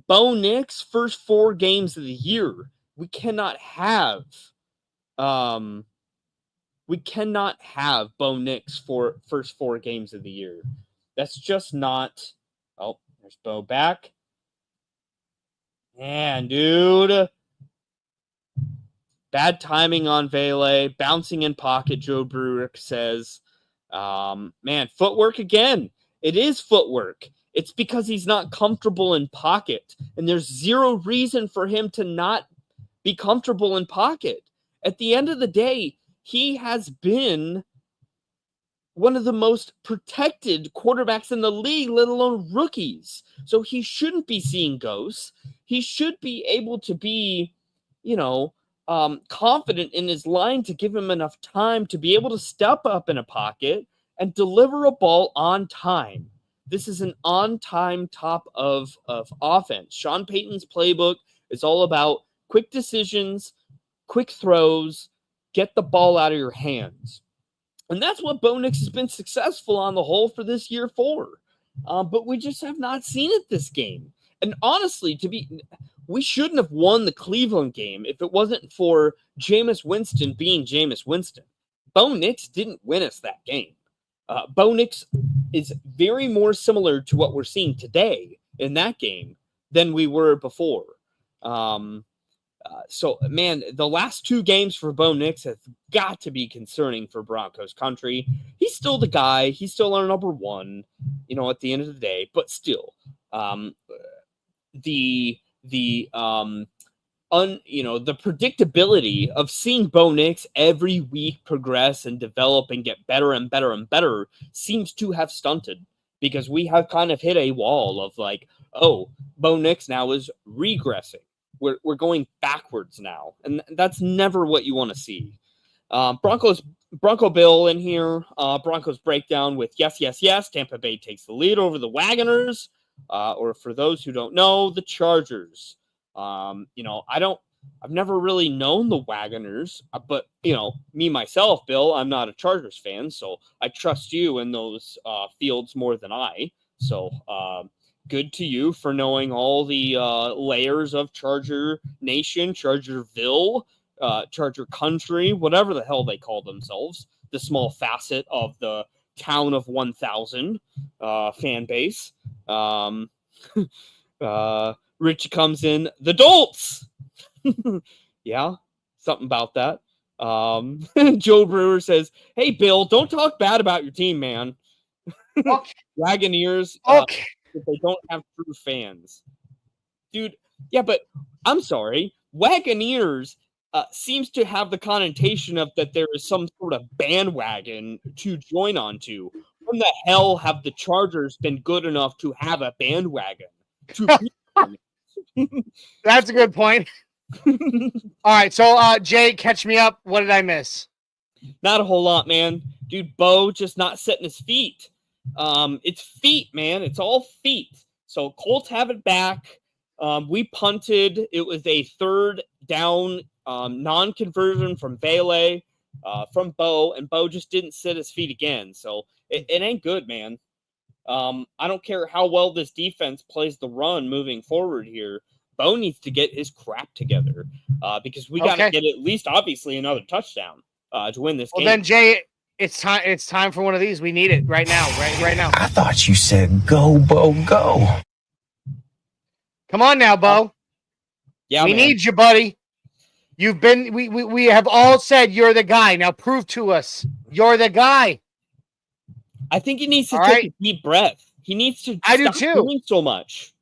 Bo Nix' first 4 games of the year. We cannot have Bo Nix for first 4 games of the year. That's just not. Oh, there's Bo back. Man, dude. Bad timing on Vele. Bouncing in pocket, Joe Brurick says. Man, footwork again. It is footwork. It's because he's not comfortable in pocket. And there's zero reason for him to not be comfortable in pocket. At the end of the day, he has been one of the most protected quarterbacks in the league, let alone rookies. So he shouldn't be seeing ghosts. He should be able to be, confident in his line to give him enough time to be able to step up in a pocket and deliver a ball on time. This is an on-time top of offense. Sean Payton's playbook is all about quick decisions, quick throws, get the ball out of your hands. And that's what Bo Nix has been successful on the whole for this year for. But we just have not seen it this game. And honestly, we shouldn't have won the Cleveland game if it wasn't for Jameis Winston being Jameis Winston. Bo Nix didn't win us that game. Bo Nix is very more similar to what we're seeing today in that game than we were before. So, man, the last 2 games for Bo Nix have got to be concerning for Broncos country. He's still the guy. He's still our number 1, at the end of the day. But still, the predictability of seeing Bo Nix every week progress and develop and get better and better and better seems to have stunted, because we have kind of hit a wall of like, oh, Bo Nix now is regressing. We're going backwards now, and that's never what you want to see. Bronco Bill in here. Broncos breakdown with yes. Tampa Bay takes the lead over the Wagoners, or for those who don't know, the Chargers. I've never really known the Wagoners, but me myself, Bill, I'm not a Chargers fan, so I trust you in those fields more than I. So good to you for knowing all the layers of Charger Nation, Chargerville, Charger Country, whatever the hell they call themselves, the small facet of the town of 1,000 fan base. Richie comes in, the Dolts. Yeah, something about that. Joe Brewer says, hey, Bill, don't talk bad about your team, man. Okay. Wagoneers, Okay. if they don't have true fans. Dude, yeah, but I'm sorry. Wagoneers seems to have the connotation of that there is some sort of bandwagon to join onto. When the hell have the Chargers been good enough to have a bandwagon? That's a good point. All right, so Jay, catch me up. What did I miss? Not a whole lot, man. Dude, Bo just not setting his feet. It's feet, man. It's all feet. So Colts have it back. We punted. It was a third down non-conversion from Bailey, from Bo, and Bo just didn't set his feet again. So it ain't good, man. I don't care how well this defense plays the run moving forward here. Bo needs to get his crap together because we got to get at least, obviously, another touchdown to win this game. Well, then, Jay, it's time for one of these. We need it right now, right now. I thought you said go, Bo, go. Come on now, Bo. Yeah, we need you, buddy. You've been. We have all said you're the guy. Now prove to us you're the guy. I think he needs to take a deep breath. He needs to. I do too. Doing so much.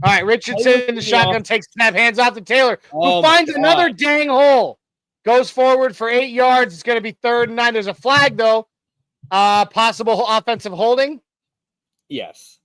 All right, Richardson in the shotgun takes snap, hands off to Taylor, who finds another dang hole. Goes forward for 8 yards. It's going to be 3rd and 9. There's a flag, though. Possible offensive holding. Yes.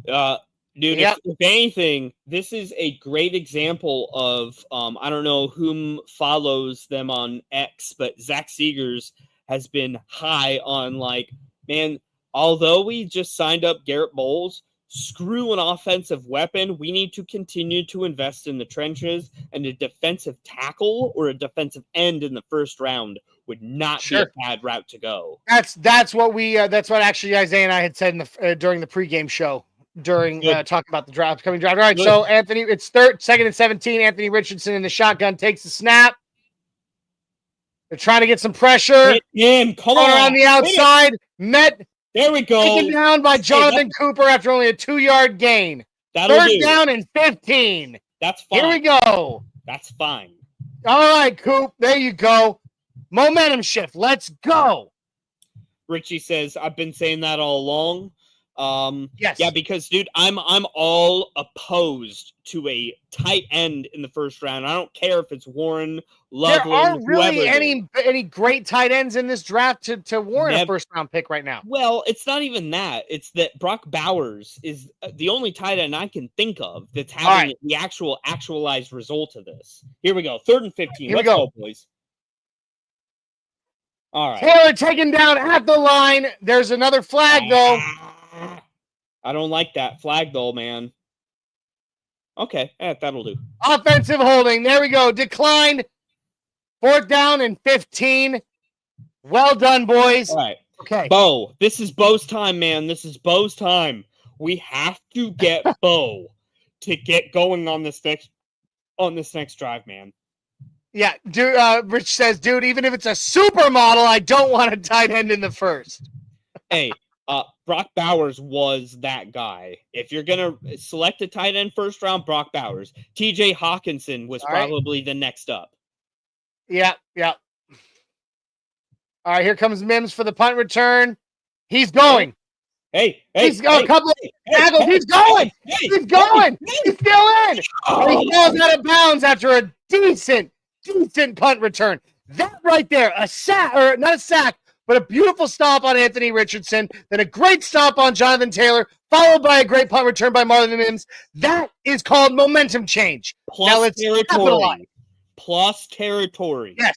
Dude, if anything, this is a great example of, I don't know whom follows them on X, but Zach Seegers has been high on, like, man, although we just signed up Garrett Bowles, screw an offensive weapon. We need to continue to invest in the trenches, and a defensive tackle or a defensive end in the first round would not be a bad route to go. That's what actually Isaiah and I had said during the pregame show during talking about the draft, coming draft. All right, so Anthony, it's 2nd and 17. Anthony Richardson in the shotgun takes the snap. They're trying to get some pressure. Hit him. Come on. Around the outside. There we go. Taken down by Jonathan Cooper after only a 2-yard gain. Third down and 15. That's fine. Here we go. That's fine. All right, Coop. There you go. Momentum shift. Let's go. Richie says, I've been saying that all along. Yes. Yeah, because, dude, I'm all opposed to a tight end in the first round. I don't care if it's Warren, Loveland, there aren't really any great tight ends in this draft to warrant a first-round pick right now. Well, it's not even that. It's that Brock Bowers is the only tight end I can think of that's having the actualized result of this. Here we go. 3rd and 15. Let's go, boys. All right. Taylor taken down at the line. There's another flag, though. I don't like that flag, though, man. Okay, that'll do. Offensive holding. There we go. Decline. 4th down and 15. Well done, boys. All right. Okay. Bo, this is Bo's time, man. This is Bo's time. We have to get Bo to get going on this next drive, man. Yeah, dude. Rich says, dude, even if it's a supermodel, I don't want a tight end in the first. Hey, Brock Bowers was that guy. If you're going to select a tight end first round, Brock Bowers. TJ Hawkinson was probably the next up. Yeah. All right, here comes Mims for the punt return. He's going. He's got a couple of tackles. He's going. He's going. He's still in. And he falls out of bounds after a decent punt return. That right there, a sack, or not a sack, but a beautiful stop on Anthony Richardson, then a great stop on Jonathan Taylor, followed by a great punt return by Marlon Mims. That is called momentum change. Plus territory. Plus territory. Yes.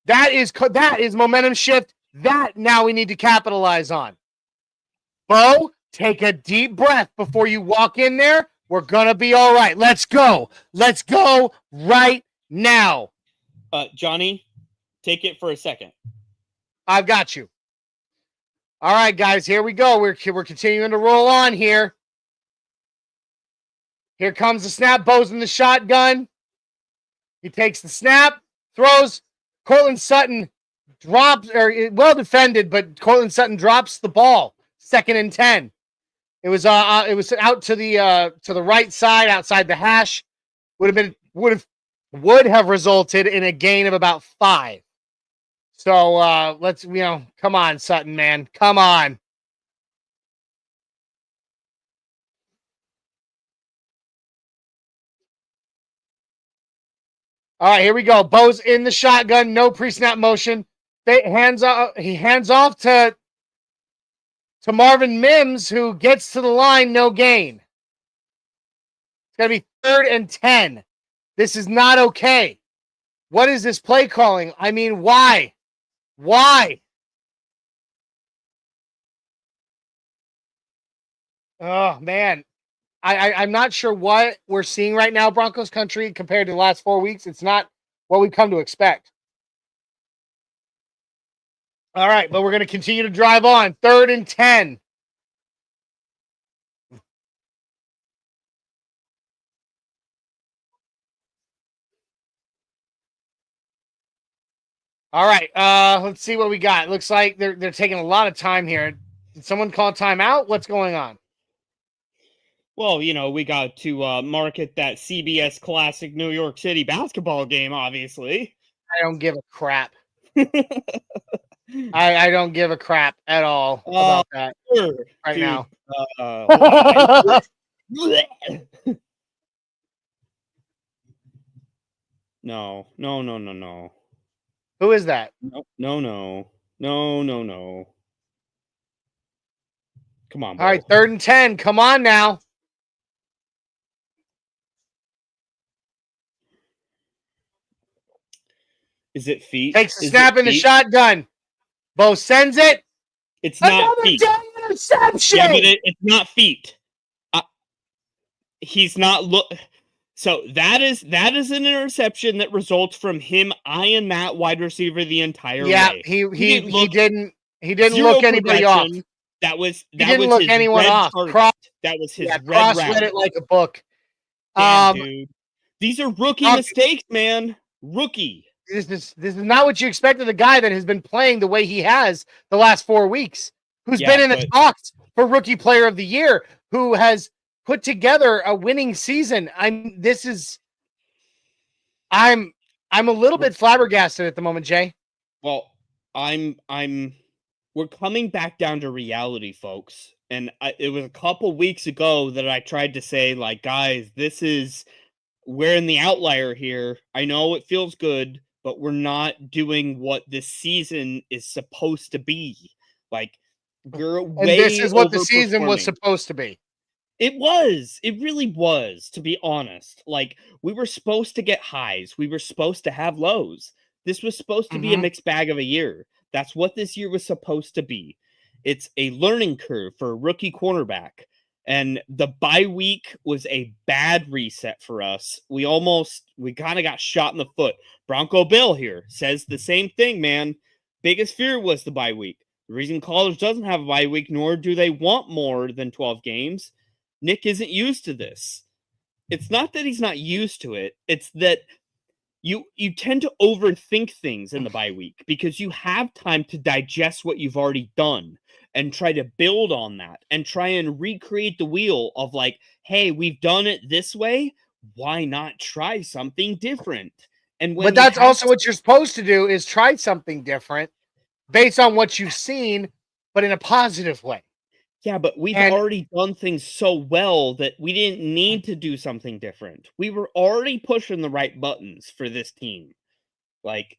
That is momentum shift. That now we need to capitalize on. Bo, take a deep breath before you walk in there. We're going to be all right. Let's go. Let's go right now. Johnny, take it for a second. I've got you. All right, guys, here we go. We're continuing to roll on here. Here comes the snap. Bo's in the shotgun. He takes the snap, throws. Cortland Sutton drops, or well defended, but Cortland Sutton drops the ball. 2nd and 10. It was out to the right side, outside the hash. Would have resulted in a gain of about 5. So let's, come on, Sutton, man. Come on. All right, here we go. Bo's in the shotgun, no pre-snap motion. He hands off to Marvin Mims, who gets to the line, no gain. It's going to be 3rd and 10. This is not okay. What is this play calling? I mean, why? Why? Oh, man. I'm not sure what we're seeing right now, Broncos country, compared to the last 4 weeks. It's not what we've come to expect. All right, but we're going to continue to drive on. 3rd and 10. All right, let's see what we got. Looks like they're taking a lot of time here. Did someone call timeout? What's going on? Well, we got to market that CBS Classic New York City basketball game, obviously. I don't give a crap. I don't give a crap at all about that right now. No. Who is that? No. Come on, bro. All right, 3rd and 10. Come on now. Is it feet? Takes the snap in the shotgun. Bo sends it. It's not feet. Interception. Yeah, but it's not feet. He's not So that is an interception that results from him eyeing that wide receiver the entire way. Yeah, he didn't look anybody off. That was look his anyone red off. Target. That was his red cross-read it like a book. Damn, dude. These are rookie mistakes, man. Rookie. This is not what you expect of the guy that has been playing the way he has the last 4 weeks, who's been in the talks for Rookie Player of the Year, who has put together a winning season. I'm a little bit flabbergasted at the moment, Jay. Well, we're coming back down to reality, folks. And it was a couple weeks ago that I tried to say, like, guys, we're in the outlier here. I know it feels good, but we're not doing what this season is supposed to be. Like, we're way this is what the season was supposed to be. It was. It really was, to be honest. Like, we were supposed to get highs. We were supposed to have lows. This was supposed to be a mixed bag of a year. That's what this year was supposed to be. It's a learning curve for a rookie cornerback. And the bye week was a bad reset for us. We kind of got shot in the foot. Bronco Bill here says the same thing, man. Biggest fear was the bye week. The reason college doesn't have a bye week, nor do they want more than 12 games, Nick isn't used to this. It's not that he's not used to it. It's that you tend to overthink things in the bye week because you have time to digest what you've already done and try to build on that and try and recreate the wheel of like, hey, we've done it this way. Why not try something different? But that's also what you're supposed to do, is try something different based on what you've seen, but in a positive way. Yeah, but we've already done things so well that we didn't need to do something different. We were already pushing the right buttons for this team. Like,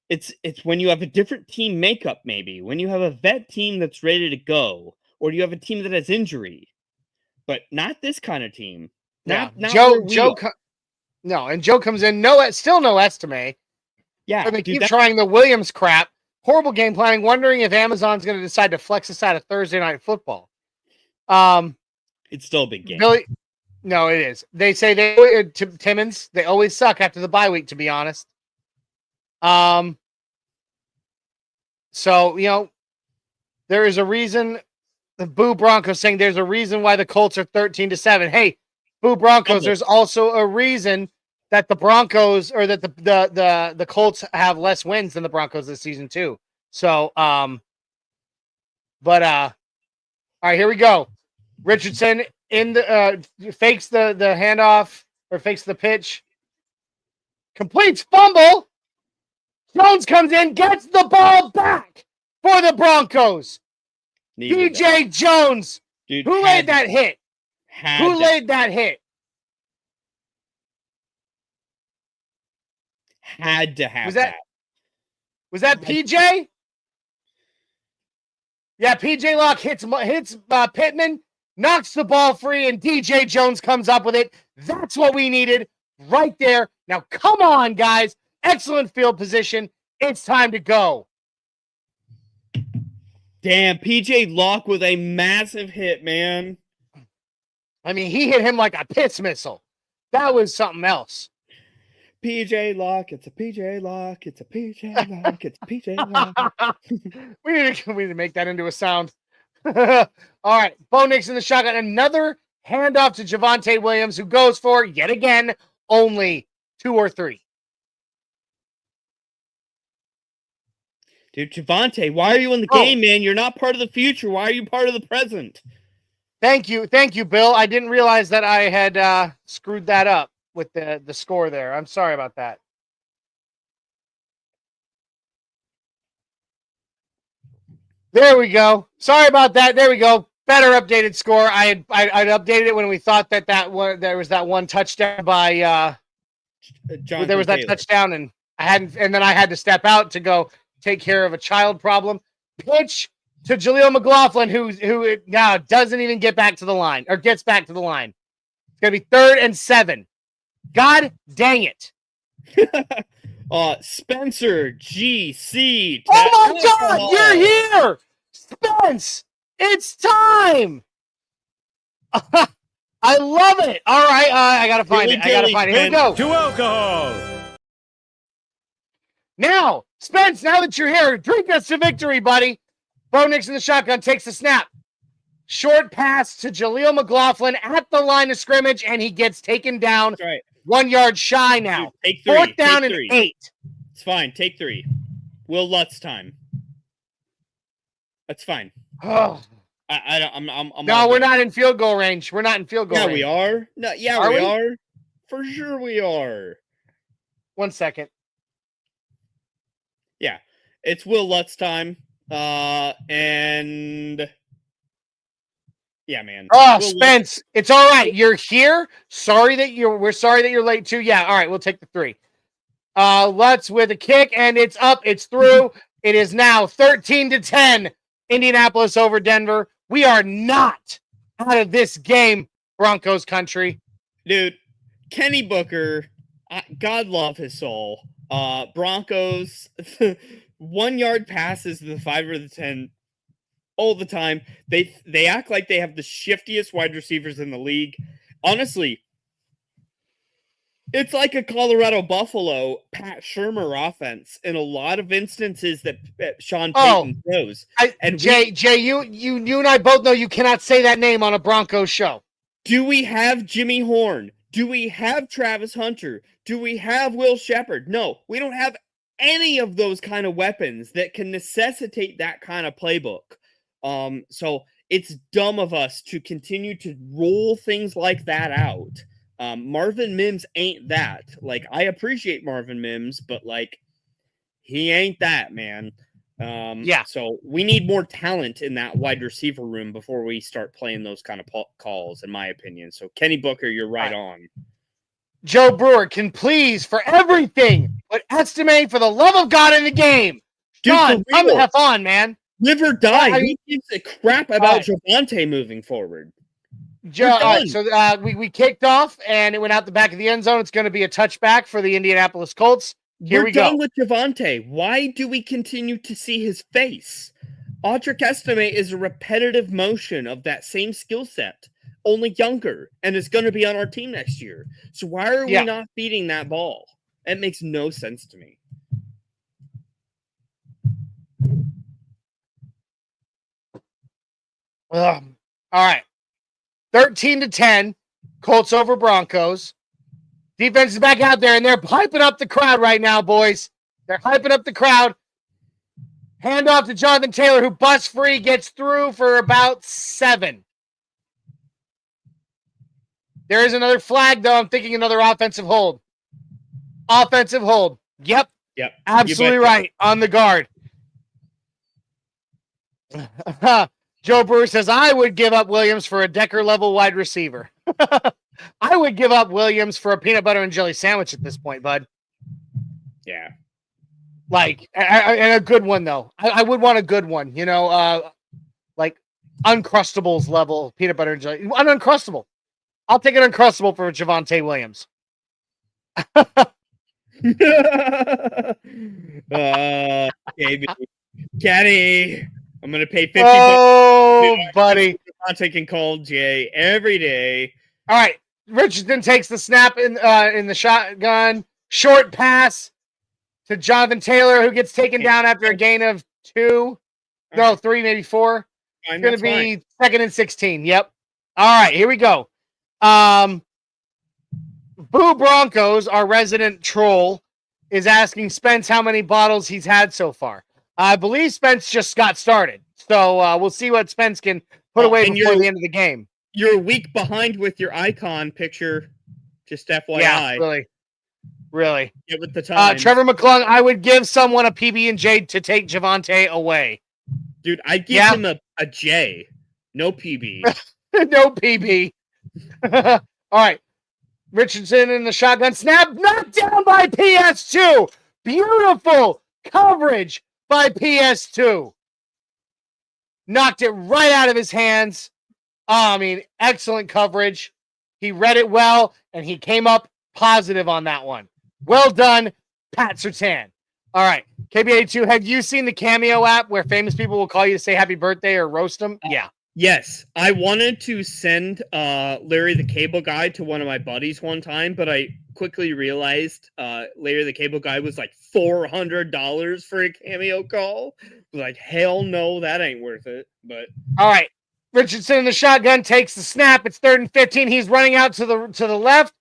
it's when you have a different team makeup, maybe when you have a vet team that's ready to go, or you have a team that has injury, but not this kind of team. Not Joe. And Joe comes in. Still no estimate. Yeah, and they keep trying the Williams crap. Horrible game planning. Wondering if Amazon's going to decide to flex us out of Thursday Night Football. It's still a big game. No, it is. They say Timmons. They always suck after the bye week. To be honest. So there is a reason. The Boo Broncos saying there's a reason why the Colts are 13-7. Hey, Boo Broncos. There's also a reason that the Broncos or that the Colts have less wins than the Broncos this season too. So, all right, here we go. Richardson fakes the handoff or fakes the pitch, completes fumble. Jones comes in, gets the ball back for the Broncos. DJ Jones. Dude, who laid that hit? Who laid that hit? Had to have that. Was that PJ? Yeah, PJ Locke hits Pittman, knocks the ball free, and DJ Jones comes up with it. That's what we needed right there. Now, come on, guys. Excellent field position. It's time to go. Damn, PJ Locke with a massive hit, man. I mean, he hit him like a piss missile. That was something else. PJ Locke, it's a PJ Locke, it's a PJ Locke, it's a PJ Locke. we need to make that into a sound. All right, Bo Nix in the shotgun. Another handoff to Javonte Williams, who goes for, yet again, only 2 or 3. Dude, Javonte, why are you in the game, man? You're not part of the future. Why are you part of the present? Thank you, Bill. I didn't realize that I had screwed that up with the score there. I'm sorry about that. There we go. Sorry about that. There we go. Better updated score. I'd updated it when we thought that there was that one touchdown by there was that touchdown, and then I had to step out to go take care of a child problem. Pitch to Jaleel McLaughlin, who now doesn't even get back to the line, or gets back to the line. It's gonna be 3rd and 7. God dang it. Spencer GC. Oh my God, you're here. Spence, it's time. I love it. All right, I gotta find it. Here we go. To alcohol. Now, Spence, now that you're here, drink us to victory, buddy. Bo Nix in the shotgun takes the snap. Short pass to Jaleel McLaughlin at the line of scrimmage, and he gets taken down. That's right. 1 yard shy now. Dude, take 3. 4th down and 8. It's fine. Take 3. Will Lutz time. That's fine. Oh. I'm no, we're not in field goal range. We're not in field goal range. Yeah, we are. No, yeah, we are. For sure we are. 1 second. Yeah. It's Will Lutz time. And yeah, man. Oh, Spence, it's all right. You're here. We're sorry that you're late too. Yeah, all right, we'll take the 3. Lutz with a kick, and it's up. It's through. It is now 13-10. Indianapolis over Denver. We are not out of this game, Broncos country. Dude, Kenny Booker, God love his soul. Broncos, 1 yard passes to the 5 or the 10 all the time. They act like they have the shiftiest wide receivers in the league. Honestly, it's like a Colorado Buffalo Pat Shurmur offense in a lot of instances that Sean Payton throws. Jay, you and I both know you cannot say that name on a Broncos show. Do we have Jimmy Horn? Do we have Travis Hunter? Do we have Will Shepard? No, we don't have any of those kind of weapons that can necessitate that kind of playbook. So it's dumb of us to continue to roll things like that out. Marvin Mims ain't that. Like, I appreciate Marvin Mims, but like, he ain't that, man. So we need more talent in that wide receiver room before we start playing those kind of calls, in my opinion. So Kenny Booker, you're right on. Joe Brewer can please, for everything, but estimate for the love of God in the game. Dude, John, come the F on, man. Live or die. He gives a crap about Javonte moving forward. All right, so we kicked off, and it went out the back of the end zone. It's going to be a touchback for the Indianapolis Colts. Here we go. We're done with Javonte. Why do we continue to see his face? Audric Estimate is a repetitive motion of that same skill set, only younger, and is going to be on our team next year. So why are we not feeding that ball? It makes no sense to me. All right. 13-10, Colts over Broncos. Defense is back out there, and they're hyping up the crowd right now, boys. They're hyping up the crowd. Hand off to Jonathan Taylor, who busts free, gets through for about 7. There is another flag, though. I'm thinking another offensive hold. Offensive hold. Yep. Absolutely right. On the guard. Joe Brewer says, I would give up Williams for a Decker-level wide receiver. I would give up Williams for a peanut butter and jelly sandwich at this point, bud. Yeah. Like, and a good one, though. I would want a good one, you know, like Uncrustables level peanut butter and jelly. An Uncrustable. I'll take an Uncrustable for Javonte Williams. Baby. Kenny. I'm going to pay $50. Oh, buddy. I'm taking call Jay every day. All right. Richardson takes the snap in the shotgun. Short pass to Jonathan Taylor, who gets taken down after a gain of 2. No, 3, maybe 4. It's going to be 2nd and 16. Yep. All right, here we go. Boo Broncos, our resident troll, is asking Spence how many bottles he's had so far. I believe Spence just got started. So we'll see what Spence can put away before the end of the game. You're a week behind with your icon picture. Just FYI. Yeah, really. Get with the time. Trevor McClung, I would give someone a PB&J to take Javonte away. Dude, I'd give him a J. No PB. No PB. All right. Richardson in the shotgun snap. Knocked down by PS2. Beautiful coverage by PS2. Knocked it right out of his hands. Excellent coverage. He read it well, and he came up positive on that one. Well done, Pat Surtain. All right, KB82, have you seen the Cameo app where famous people will call you to say happy birthday or roast them? Yeah. Yes, I wanted to send Larry the Cable Guy to one of my buddies one time, but I quickly realized Larry the Cable Guy was like $400 for a Cameo call. Like, hell no, that ain't worth it. But all right, Richardson in the shotgun takes the snap. It's 3rd and 15. He's running out to the left,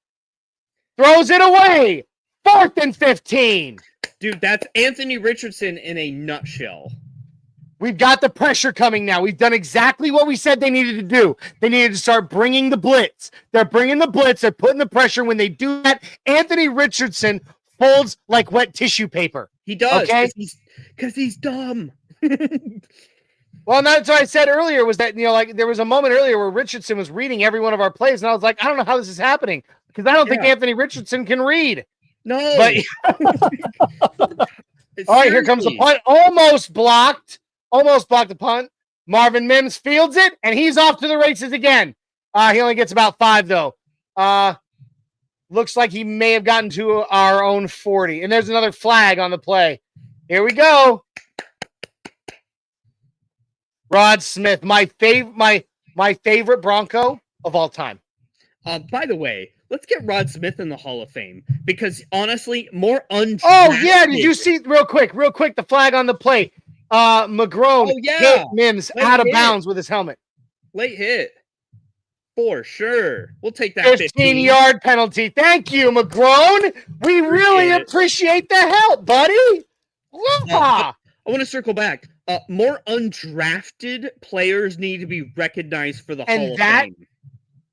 throws it away. 4th and 15. Dude, that's Anthony Richardson in a nutshell. We've got the pressure coming now. We've done exactly what we said they needed to do. They needed to start bringing the blitz. They're bringing the blitz. They're putting the pressure. When they do that, Anthony Richardson folds like wet tissue paper. He does. Okay? Because he's dumb. Well, that's what I said earlier was that, there was a moment earlier where Richardson was reading every one of our plays, and I was like, I don't know how this is happening because I don't think Anthony Richardson can read. No. But all right, here comes the punt. Almost blocked the punt. Marvin Mims fields it, and he's off to the races again. He only gets about 5, though. Looks like he may have gotten to our own 40. And there's another flag on the play. Here we go. Rod Smith, my favorite Bronco of all time. By the way, let's get Rod Smith in the Hall of Fame because honestly, more undrafted. Oh yeah, did you see real quick the flag on the play? McGrone hit Mims out of bounds with his helmet. Late hit. For sure. We'll take that 15-yard penalty. Thank you, McGrone. We really appreciate the help, buddy. I want to circle back. More undrafted players need to be recognized for the Hall of Fame.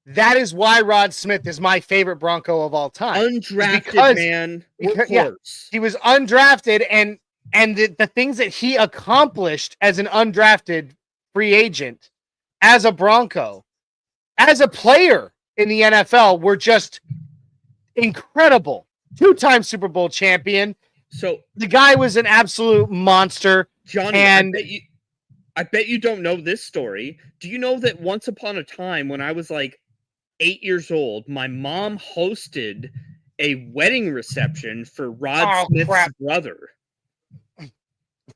That is why Rod Smith is my favorite Bronco of all time. Undrafted, man. Because, he was undrafted, and and the things that he accomplished as an undrafted free agent, as a Bronco, as a player in the NFL were just incredible. 2-time Super Bowl champion. So the guy was an absolute monster. Johnny, and I bet you don't know this story. Do you know that once upon a time when I was like 8 years old, my mom hosted a wedding reception for Rod Smith's brother?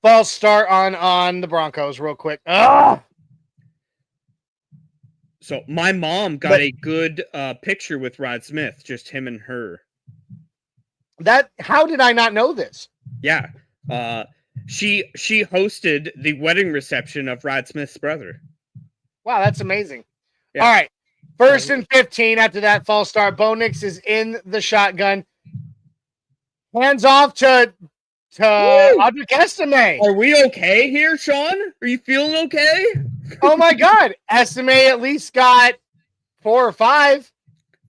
False start on the Broncos real quick. Ugh! So my mom got a good picture with Rod Smith, just him and her. How did I not know this? Yeah. She hosted the wedding reception of Rod Smith's brother. Wow, that's amazing. Yeah. All right. 1st and 15 after that false start. Bo Nix is in the shotgun. Hands off to Audric Estime. Are we okay here, Sean? Are you feeling okay? Oh my God. Estime at least got 4 or 5.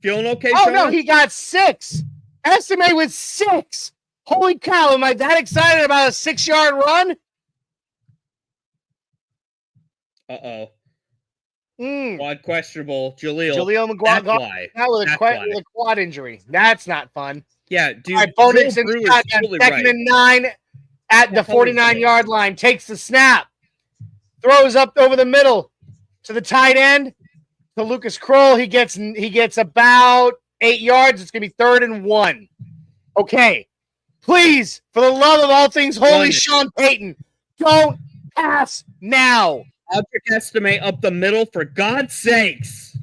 Feeling okay, Oh Sean? no, he got 6. Estime with 6. Holy cow, am I that excited about a 6-yard run? Uh-oh. Quad questionable. Jaleel McGuire got with a quad injury. That's not fun. Yeah, dude. All right, Bo Nix in the totally 2nd and 9 at the 49-yard line. Takes the snap. Throws up over the middle to the tight end. To Lucas Kroll. He gets about 8 yards. It's going to be 3rd and 1. Okay. Please, for the love of all things holy, Sean Payton, don't pass now. Audric Estime up the middle, for God's sakes.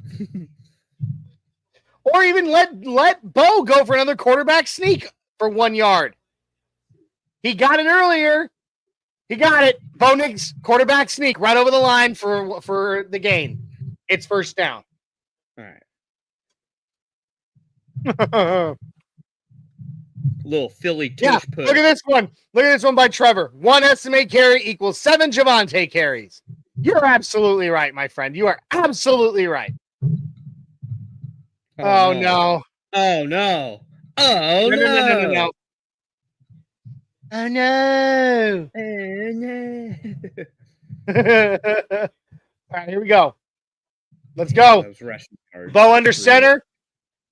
Or even let Bo go for another quarterback sneak for 1 yard. He got it earlier. He got it. Bo Nix, quarterback sneak right over the line for the gain. It's 1st down. All right. Little Philly push. Look at this one. Look at this one by Trevor. 1 Estime carry equals 7 Javonte carries. You're absolutely right, my friend. You are absolutely right. Oh no. Oh no. Oh no. Oh no. All right, here we go. Let's go. Bo under center.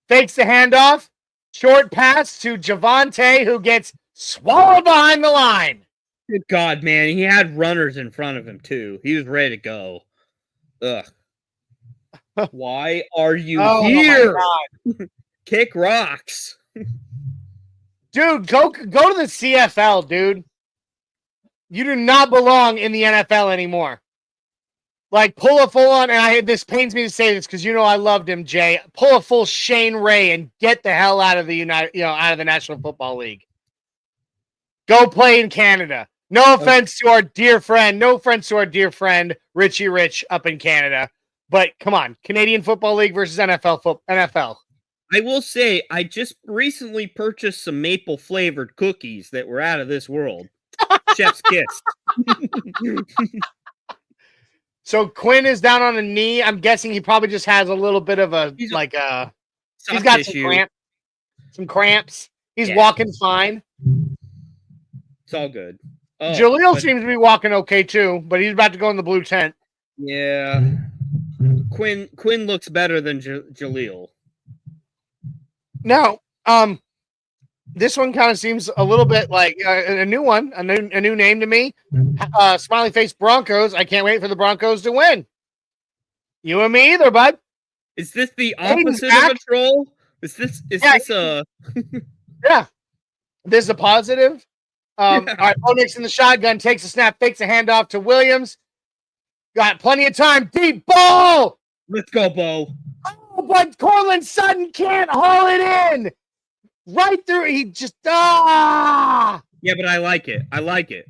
Fakes the handoff. Short pass to Javonte, who gets swallowed behind the line. Good God, man. He had runners in front of him, too. He was ready to go. Ugh. Why are you here? Kick rocks. Dude, go to the CFL, dude. You do not belong in the NFL anymore. Like, pull a full on, and this pains me to say this because you know I loved him, Jay. Pull a full Shane Ray and get the hell out of the out of the National Football League. Go play in Canada. No offense to our dear friend, Richie Rich up in Canada. But come on, Canadian Football League versus NFL. I will say, I just recently purchased some maple flavored cookies that were out of this world. Chef's kiss. So Quinn is down on a knee. I'm guessing he probably just has a little bit of he's got some cramps. He's walking fine. It's all good. Jaleel seems to be walking okay too, but he's about to go in the blue tent. Yeah. Quinn looks better than Jaleel. Now, this one kind of seems a little bit like a new one, a new name to me. Smiley Face Broncos. I can't wait for the Broncos to win. You and me either, bud. Is this the opposite of a troll? Is this a Yeah. This is a positive. All right, Bo Nix in the shotgun, takes a snap, fakes a handoff to Williams. Got plenty of time. Deep ball. Let's go, Bo. Oh, but Cortland Sutton can't haul it in. Right through. He just Yeah, but I like it. I like it.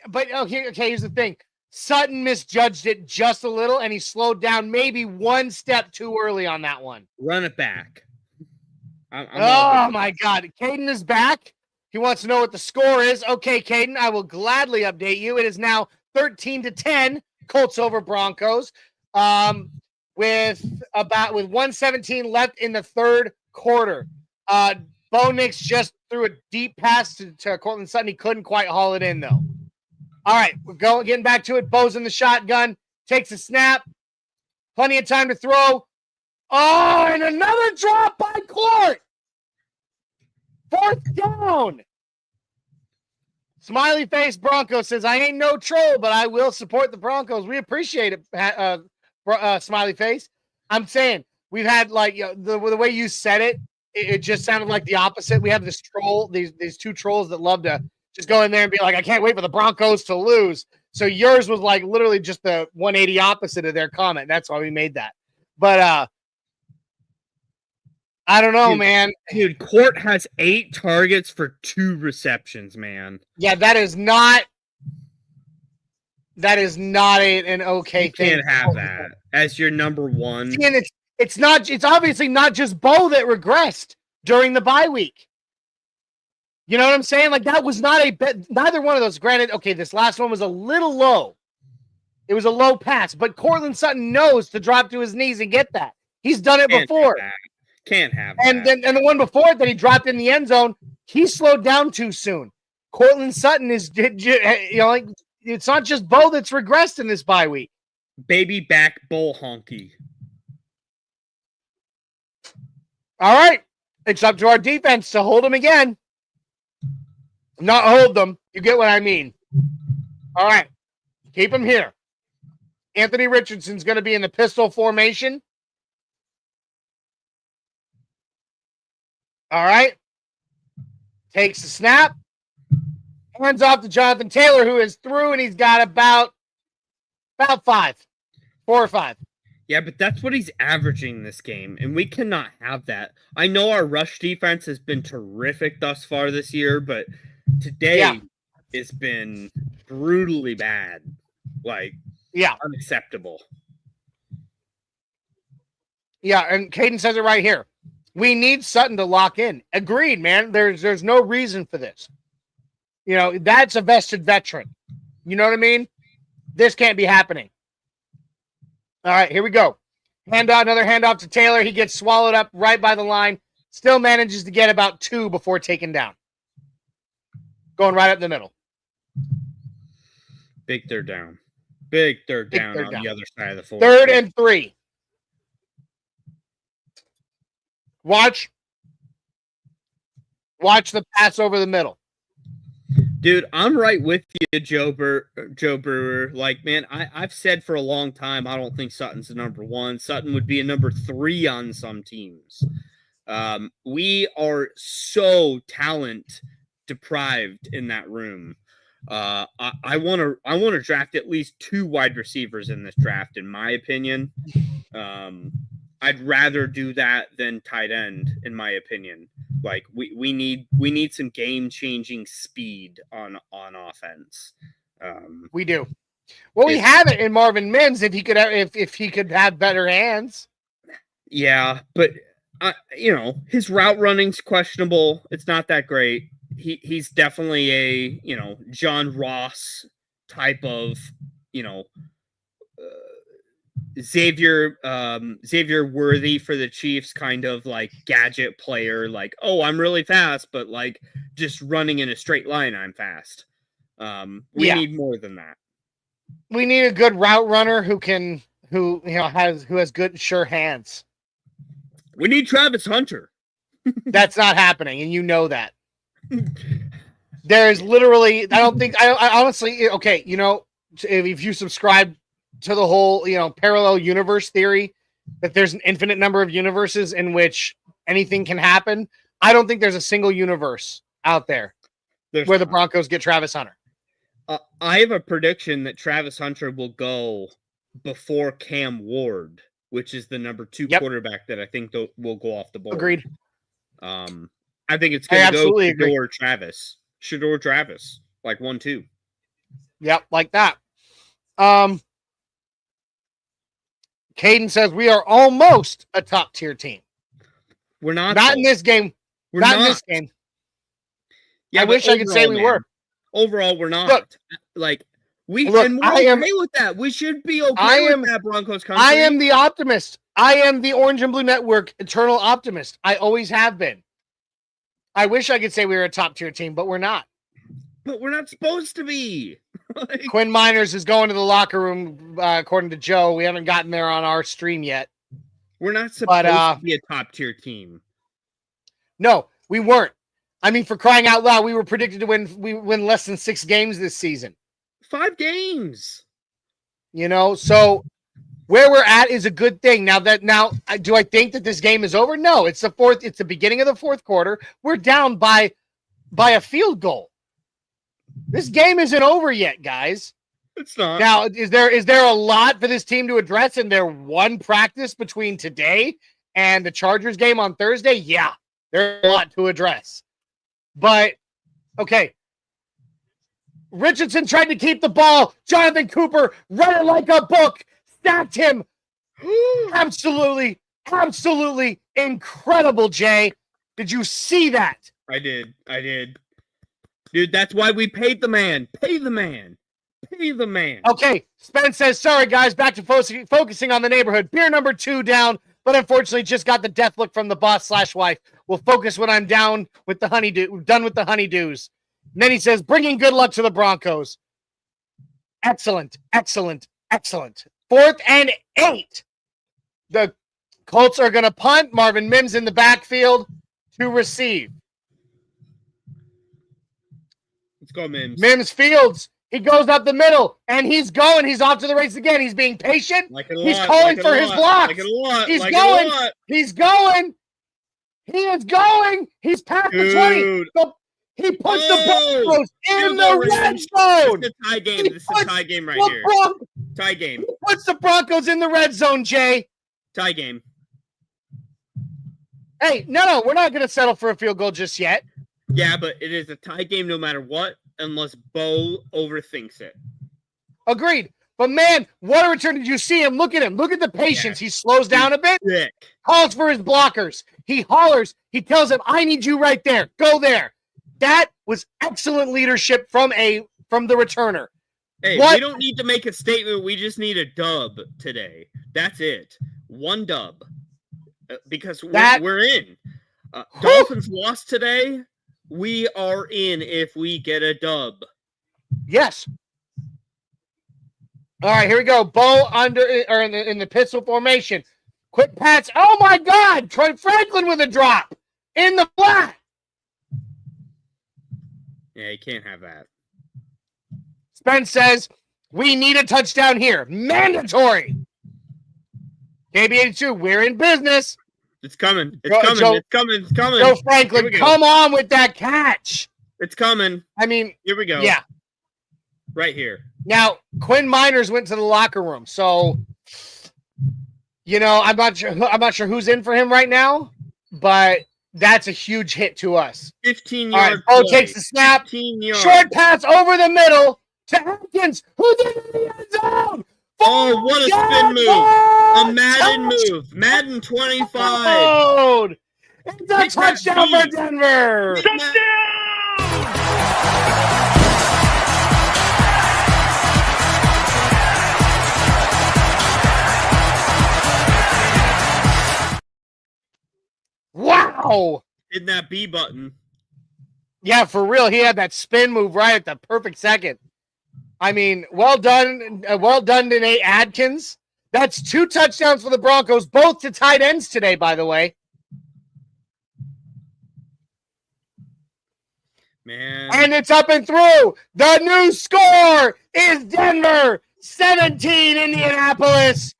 But okay, here's the thing. Sutton misjudged it just a little, and he slowed down maybe one step too early on that one. Run it back. Oh my God. Caden is back. He wants to know what the score is. Okay, Caden, I will gladly update you. It is now 13-10, Colts over Broncos. With 1:17 left in the third quarter. Bo Nix just threw a deep pass to Cortland Sutton. He couldn't quite haul it in, though. All right, getting back to it. Bo's in the shotgun. Takes a snap. Plenty of time to throw. Oh, and another drop by Court. 4th down. Smiley face Bronco says, I ain't no troll, but I will support the Broncos. We appreciate it, Smiley face. I'm saying, we've had, like, the way you said it, it just sounded like the opposite. We have this troll, these two trolls that love to just go in there and be like, I can't wait for the Broncos to lose. So yours was like literally just the 180 opposite of their comment. That's why we made that. But I don't know, man. Dude, Court has 8 targets for 2 receptions, man. Yeah, that is not an okay thing. You can't have that as your number one. And it's obviously not just Bo that regressed during the bye week. You know what I'm saying? Like, that was not neither one of those. Granted, okay, this last one was a little low. It was a low pass, but Cortland Sutton knows to drop to his knees and get that. He's done it before. Can't have and that. And the one before it that he dropped in the end zone, he slowed down too soon. Cortland Sutton is, like, it's not just Bo that's regressed in this bye week. Baby back bull honky. All right. It's up to our defense to hold him again. Not hold them. You get what I mean. All right. Keep him here. Anthony Richardson's going to be in the pistol formation. All right. Takes the snap. Hands off to Jonathan Taylor, who is through, and he's got about 5. 4 or 5. Yeah, but that's what he's averaging this game, and we cannot have that. I know our rush defense has been terrific thus far this year, but today it's been brutally bad. Like, unacceptable. Yeah, and Caden says it right here. We need Sutton to lock in. Agreed, man. There's no reason for this. You know, that's a vested veteran. You know what I mean? This can't be happening. All right, here we go. Another handoff to Taylor. He gets swallowed up right by the line. Still manages to get about 2 before taken down. Going right up the middle. Big third down. Big third down on the other side of the field. 3rd and 3. Watch the pass over the middle. Dude, I'm right with you, Joe Brewer. Like, man, I've said for a long time, I don't think Sutton's the number 1. Sutton would be a number 3 on some teams. We are so talent deprived in that room. I want to draft at least 2 wide receivers in this draft, in my opinion. I'd rather do that than tight end, in my opinion. Like, we need some game-changing speed on offense. We do. Well, we have it in Marvin Mims if he could have better hands. Yeah, but his route running's questionable. It's not that great. He's definitely a John Ross type of Xavier Worthy for the Chiefs kind of like gadget player, like, oh, I'm really fast, but like just running in a straight line, I'm fast. We need more than that. We need a good route runner who has good sure hands. We need Travis Hunter. That's not happening, and you know that. There's literally, I honestly, okay, if you subscribe to the whole, parallel universe theory, that there's an infinite number of universes in which anything can happen. I don't think there's a single universe out there where the Broncos get Travis Hunter. I have a prediction that Travis Hunter will go before Cam Ward, which is the number 2 quarterback that I think will go off the board. Agreed. I think it's going to go Shador Travis, like 1-2. Yep, like that. Caden says we are almost a top tier team. We're not. Not in this game. We're not in this game. Yeah, I wish I could say we were. Overall, we're not. Look, we're okay with that. We should be okay with that, Broncos country. I am the optimist. I am the Orange and Blue Network eternal optimist. I always have been. I wish I could say we were a top-tier team, but we're not. But we're not supposed to be. Quinn Miners is going to the locker room, according to Joe. We haven't gotten there on our stream yet. We're not supposed to be a top-tier team. No, we weren't. I mean, for crying out loud, we were predicted to win less than 6 games this season. 5 games. You know, so where we're at is a good thing. Now, do I think that this game is over? No, it's the beginning of the fourth quarter. We're down by a field goal. This game isn't over yet, guys. It's not. Now, is there a lot for this team to address in their one practice between today and the Chargers game on Thursday? Yeah, there's a lot to address. But, okay. Richardson tried to keep the ball. Jonathan Cooper read it like a book. Stacked him. Absolutely incredible, Jay. Did you see that? I did. Dude, that's why we paid the man. Pay the man. Okay, Spence says, sorry, guys, back to focusing on the neighborhood. Beer number 2 down, but unfortunately just got the death look from the boss/wife. We'll focus when I'm done with the honeydews. And then he says, bringing good luck to the Broncos. Excellent. 4th and 8. The Colts are going to punt. Marvin Mims in the backfield to receive. Let's go, Mims. Mims fields. He goes up the middle, and he's going. He's off to the race again. He's being patient. He's calling for his blocks. He's going. He is going. He's past the 20. He puts the Broncos in the red zone. This is a tie game. This is a tie game right here. Tie game. He puts the Broncos in the red zone, Jay. Tie game. Hey, no, we're not going to settle for a field goal just yet. Yeah, but it is a tie game no matter what, unless Bo overthinks it. Agreed. But, man, what a return. Did you see him? Look at him. Look at the patience. Yeah. He slows down a bit. Sick. Calls for his blockers. He hollers. He tells him, I need you right there. Go there. That was excellent leadership from the returner. Hey, we don't need to make a statement. We just need a dub today. That's it. One dub. Because we're in. Dolphins lost today. We are in if we get a dub. Yes. All right, here we go. Bo in the pistol formation. Quick pass. Oh, my God. Troy Franklin with a drop in the flat. Yeah, you can't have that. Spence says, we need a touchdown here. Mandatory. KB82, we're in business. It's coming. It's coming. Joe Franklin, come on with that catch. It's coming. I mean, here we go. Yeah. Right here. Now, Quinn Miners went to the locker room. So, you know, I'm not sure who's in for him right now, but that's a huge hit to us. 15-yard play. Takes the snap. Short pass over the middle to Hankins, who's in the end zone. Oh, what a spin move. A Madden move. Madden 25. It's a touchdown for Denver. Wow. Hit that B button. Yeah, for real. He had that spin move right at the perfect second. I mean, well done to Nate Adkins. That's 2 touchdowns for the Broncos, both to tight ends today, by the way. Man. And it's up and through. The new score is Denver 17, Indianapolis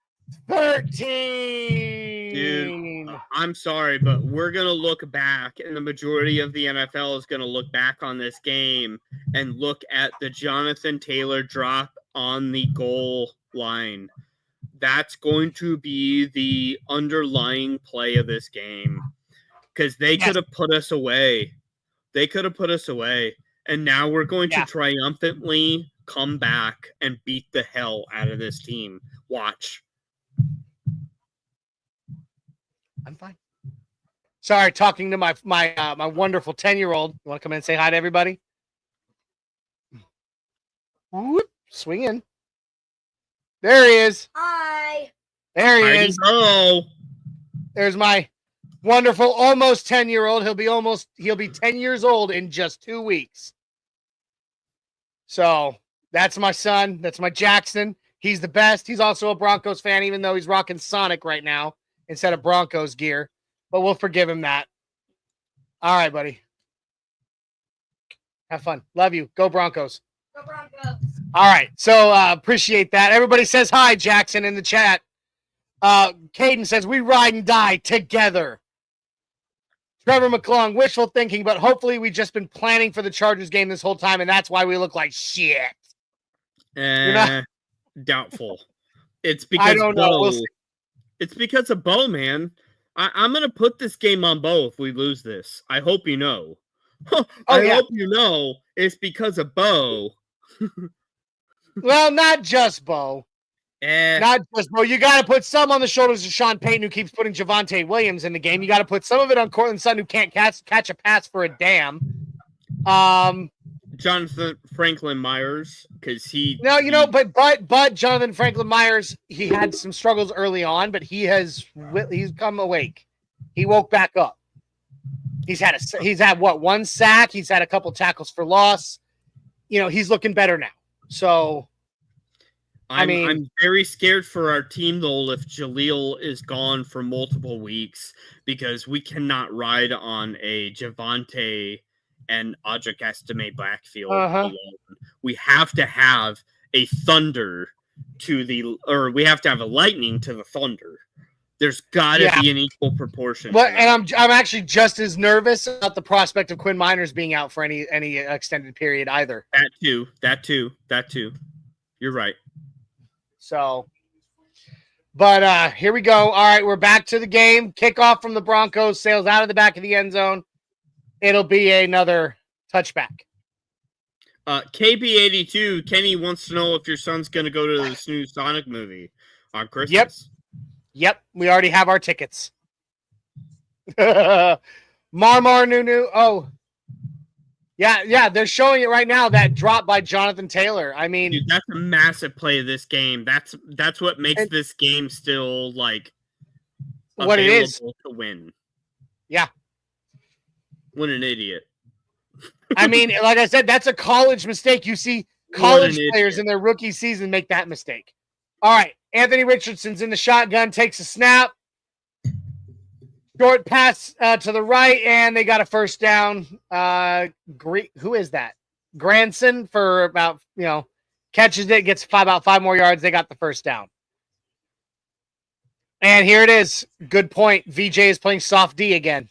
13. Dude, I'm sorry, but we're going to look back, and the majority of the NFL is going to look back on this game and look at the Jonathan Taylor drop on the goal line. That's going to be the underlying play of this game, because they could have put us away. And now we're going to triumphantly come back and beat the hell out of this team. Watch. I'm fine. Sorry, talking to my wonderful 10-year-old. You want to come in and say hi to everybody? Whoop, swing in. There he is. Hi. There he is. Hello. There's my Wonderful, almost 10-year-old. He'll be 10 years old in just 2 weeks. So that's my son. That's my Jackson. He's the best. He's also a Broncos fan, even though he's rocking Sonic right now instead of Broncos gear. But we'll forgive him that. All right, buddy. Have fun. Love you. Go Broncos. Go Broncos. All right. So appreciate that. Everybody says hi, Jackson, in the chat. Caden says, we ride and die together. Trevor McClung, wishful thinking, but hopefully we've just been planning for the Chargers game this whole time, and that's why we look like shit. Doubtful. It's because I don't know. We'll see. It's because of Bo, man. I'm going to put this game on Bo if we lose this. I hope you know. I hope you know it's because of Bo. Well, not just Bo. Not just Bo. You got to put some on the shoulders of Sean Payton, who keeps putting Javonte Williams in the game. You got to put some of it on Cortland Sutton, who can't catch a pass for a damn. Jonathan Franklin Myers, because but Jonathan Franklin Myers, he had some struggles early on, but he's come awake. He woke back up. He's had what, 1 sack? He's had a couple tackles for loss. He's looking better now. So, I'm very scared for our team, though, if Jaleel is gone for multiple weeks, because we cannot ride on a Javonte and Audric Estime backfield alone. We have to have a thunder we have to have a lightning to the thunder. There's got to be an equal proportion. But and I'm actually just as nervous about the prospect of Quinn Miners being out for any extended period either. That too. You're right. So, but here we go. All right, we're back to the game. Kickoff from the Broncos, sails out of the back of the end zone. It'll be another touchback. KB82, Kenny wants to know if your son's going to go to this new Sonic movie on Christmas. Yep, we already have our tickets. Marmar Nunu. Oh, yeah, they're showing it right now. That drop by Jonathan Taylor. I mean, dude, that's a massive play of this game. That's what makes this game still like what it is to win. Yeah, what an idiot. I mean, like I said, that's a college mistake. You see college players in their rookie season make that mistake. All right, Anthony Richardson's in the shotgun, takes a snap. Short pass to the right, and they got a first down. Who is that? Granson for about, catches it, gets about 5 more yards. They got the first down. And here it is. Good point. VJ is playing soft D again.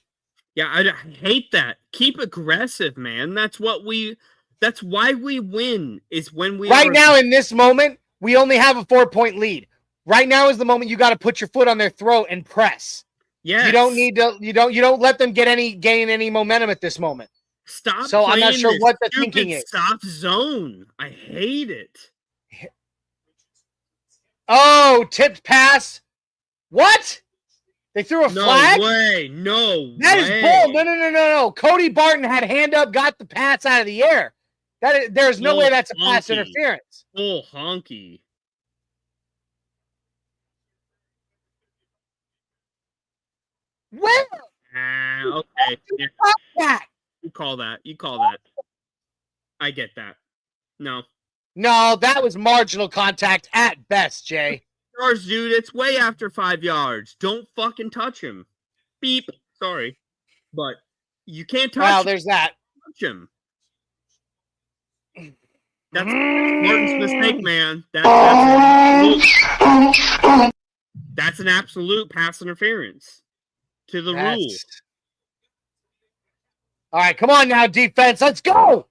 Yeah, I hate that. Keep aggressive, man. That's why we win, is when we right now in this moment, we only have a 4-point lead. Right now is the moment you got to put your foot on their throat and press. Yes. You don't need to. You don't let them gain any momentum at this moment. Stop. So I'm not sure what the thinking is. Soft zone. I hate it. Oh, tipped pass. What? They threw a flag? No way. No. That is bull. No. Cody Barton had hand up, got the pass out of the air. There's no way that's a pass interference. Full honky. Well, okay. You call that. I get that. No, that was marginal contact at best, Jay. Yards, dude. It's way after 5 yards. Don't fucking touch him. Beep. Sorry, but you can't touch. Well, there's that. Touch him. That's Martin's mistake, man. That's an absolute pass interference to the rule. All right, come on now, defense. Let's go.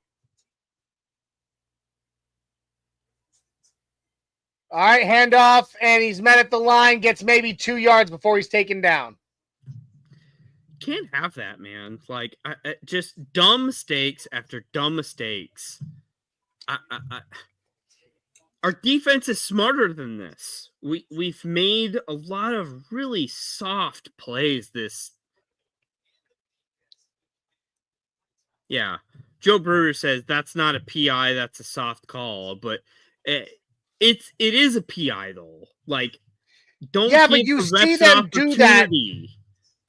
All right, handoff, and he's met at the line, gets maybe 2 yards before he's taken down. Can't have that, man. Like, just dumb mistakes after dumb mistakes. Our defense is smarter than this. We've made a lot of really soft plays this. Yeah. Joe Brewer says that's not a PI, that's a soft call, but it is a PI though. Like, don't. Yeah, but you see them do that.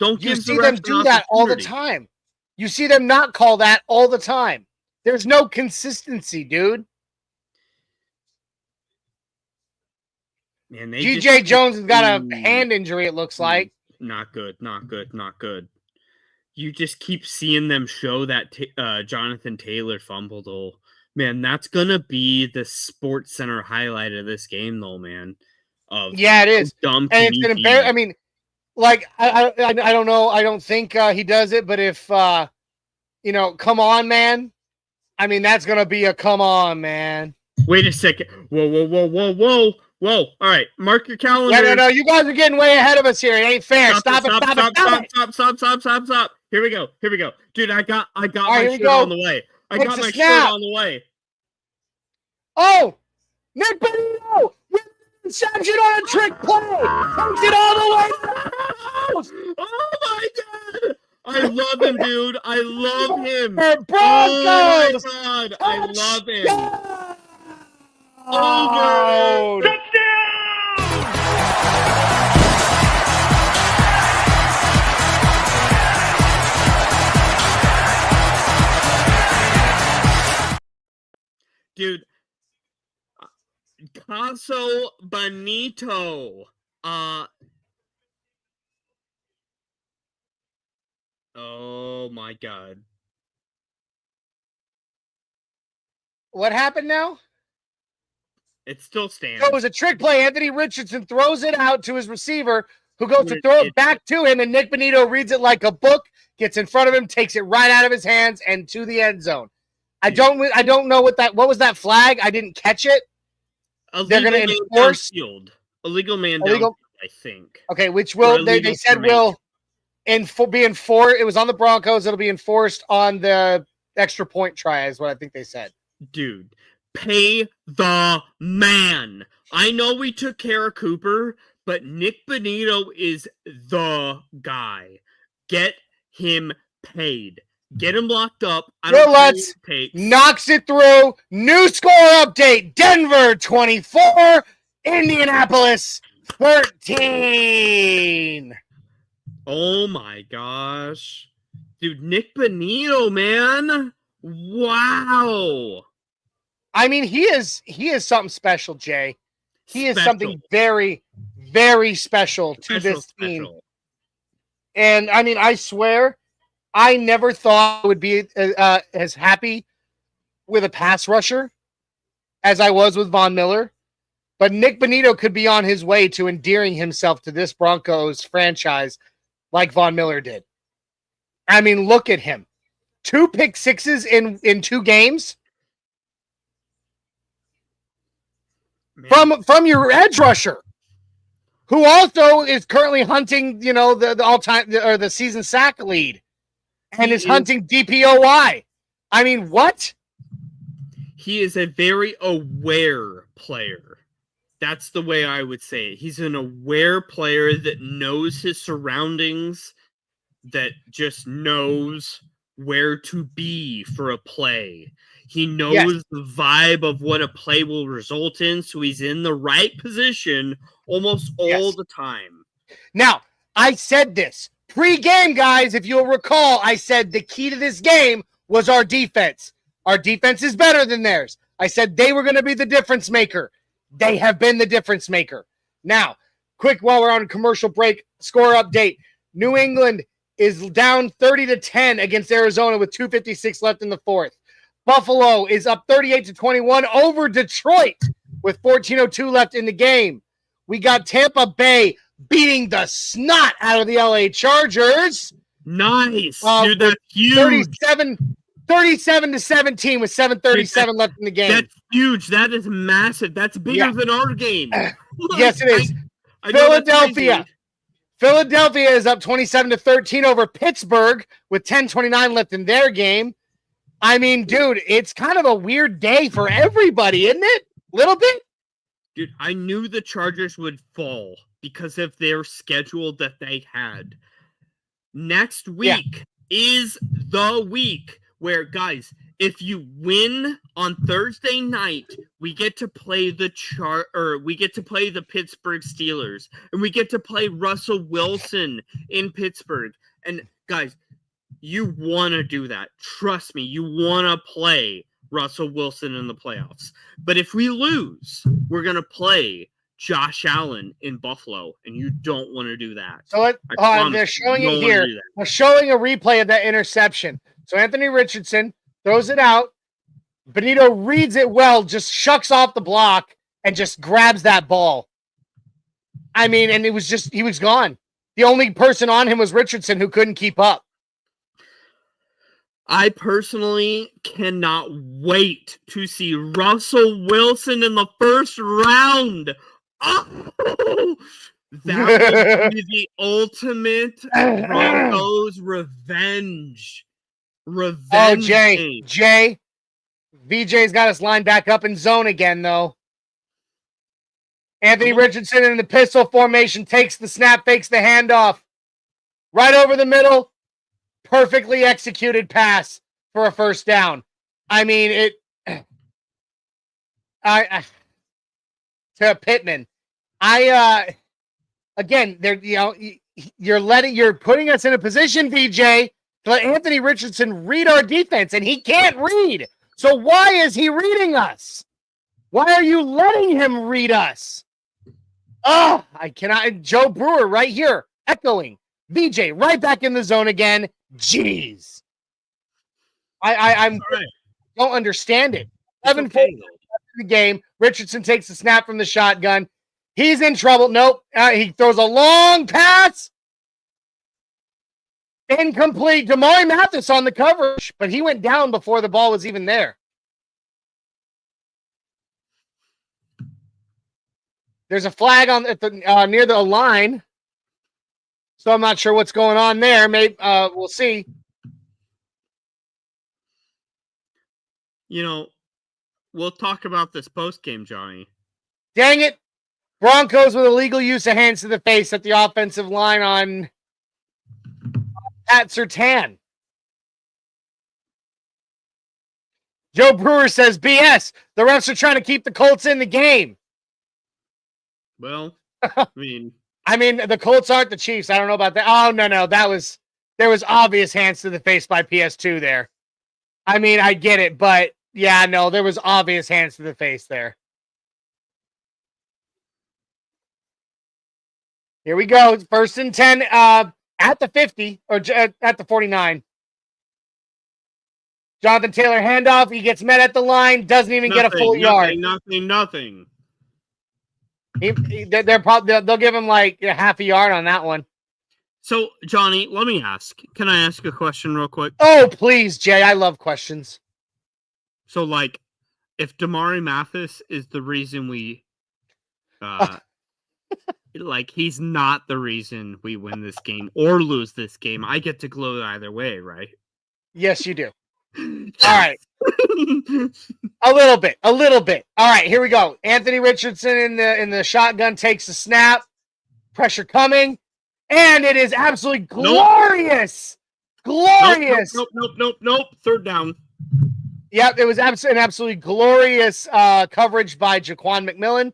Don't You give see the them refs do an that all the opportunity. time. You see them not call that all the time. There's no consistency, dude. Man, DJ Jones has got a hand injury, it looks like. Not good. You just keep seeing them show that Jonathan Taylor fumble, though. Man, that's going to be the Sports Center highlight of this game, though, man. Yeah, it is. Dumb and it's an embarrassment. I mean, like, I don't know. I don't think he does it, but if, come on, man. I mean, that's going to be a come on, man. Wait a second. Whoa. All right. Mark your calendar. No. You guys are getting way ahead of us here. It ain't fair. Stop it. Here we go. Dude, I got my shirt on the way. I got my shirt on the way. Oh, Nick Benito! Interception on a trick play! Takes it all the way down! Oh my god! I love him, dude. I love him. Broncos! Oh my god! I love him. Oh, dude, Caso Bonito. Oh my god. What happened now? It still stands. So it was a trick play. Anthony Richardson throws it out to his receiver, who goes to throw it back to him, and Nick Benito reads it like a book, gets in front of him, takes it right out of his hands and to the end zone. I don't know what was that flag? I didn't catch it. They're going to enforce illegal man downfield, I think. Okay, which will they said will be enforced. It was on the Broncos. It'll be enforced on the extra point try, is what I think they said. Dude, pay the man. I know we took care of Cooper, but Nick Benito is the guy. Get him paid. Get him locked up. Knocks it through. New score update. Denver 24, Indianapolis 13. Oh my gosh. Dude, Nick Benito, man. Wow. I mean, he is something special, Jay. He is something very, very special to this team. And I mean, I swear, I never thought I would be as happy with a pass rusher as I was with Von Miller. But Nick Benito could be on his way to endearing himself to this Broncos franchise like Von Miller did. I mean, look at him. 2 pick sixes in 2 games. Man. From your edge rusher, who also is currently hunting, the all-time or the season sack lead, and is hunting DPOY. I mean, what? He is a very aware player. That's the way I would say it. He's an aware player that knows his surroundings, that just knows where to be for a play. He knows the vibe of what a play will result in, so he's in the right position almost all the time. Now, I said this pre-game, guys. If you'll recall, I said the key to this game was our defense. Our defense is better than theirs. I said they were going to be the difference maker. They have been the difference maker. Now, quick, while we're on commercial break, score update. New England is down 30-10 against Arizona with 2:56 left in the fourth. Buffalo is up 38-21 over Detroit with 14:02 left in the game. We got Tampa Bay beating the snot out of the LA Chargers. Nice. Dude, that's huge. 37-17 with 7:37 left in the game. That's huge. That is massive. That's bigger than our game. Yes, it is. Philadelphia is up 27-13 over Pittsburgh with 10:29 left in their game. I mean, dude, it's kind of a weird day for everybody, isn't it? Little bit? Dude, I knew the Chargers would fall because of their schedule that they had. Next week is the week where, guys, if you win on Thursday night, we get to play the Pittsburgh Steelers, and we get to play Russell Wilson in Pittsburgh. And guys, you want to do that. Trust me, you want to play Russell Wilson in the playoffs. But if we lose, we're going to play Josh Allen in Buffalo, and you don't want to do that. So they're showing it here. They're showing a replay of that interception. So Anthony Richardson throws it out. Benito reads it well, just shucks off the block, and just grabs that ball. I mean, and he was gone. The only person on him was Richardson, who couldn't keep up. I personally cannot wait to see Russell Wilson in the first round. Oh, that would be the ultimate Broncos revenge. Oh, Jay, VJ's got us lined back up in zone again, though. Anthony Richardson in the pistol formation takes the snap, fakes the handoff. Right over the middle. Perfectly executed pass for a first down. I mean, to Pittman. Again, you're putting us in a position, VJ, to let Anthony Richardson read our defense, and he can't read. So why is he reading us? Why are you letting him read us? Oh, I cannot. Joe Brewer right here, echoing. VJ right back in the zone again. Jeez. I don't understand it. 7-4 in the game. Richardson takes the snap from the shotgun. He's in trouble. Nope. He throws a long pass. Incomplete. Damari Mathis on the coverage, but he went down before the ball was even there. There's a flag on near the line. So I'm not sure what's going on there. Maybe we'll see. We'll talk about this post-game, Johnny. Dang it. Broncos with illegal use of hands to the face at the offensive line on Pat Surtain. Joe Brewer says, BS. The refs are trying to keep the Colts in the game. Well, I mean, the Colts aren't the Chiefs. I don't know about that. Oh, no. There was obvious hands to the face by PS2 there. I mean, I get it, but yeah, no, there was obvious hands to the face there. Here we go. 1st and 10 at the 50 or at the 49. Jonathan Taylor handoff. He gets met at the line. Doesn't even get a full yard. Nothing. They'll give him like half a yard on that one. So, Johnny, let me ask. Can I ask a question real quick? Oh, please, Jay. I love questions. So, if Damari Mathis is the reason we, he's not the reason we win this game or lose this game, I get to gloat either way, right? Yes, you do. All right. A little bit. All right, here we go. Anthony Richardson in the shotgun takes the snap. Pressure coming. And it is absolutely glorious. Glorious. Nope. 3rd down. Yep, it was an absolutely glorious coverage by Jaquan McMillan.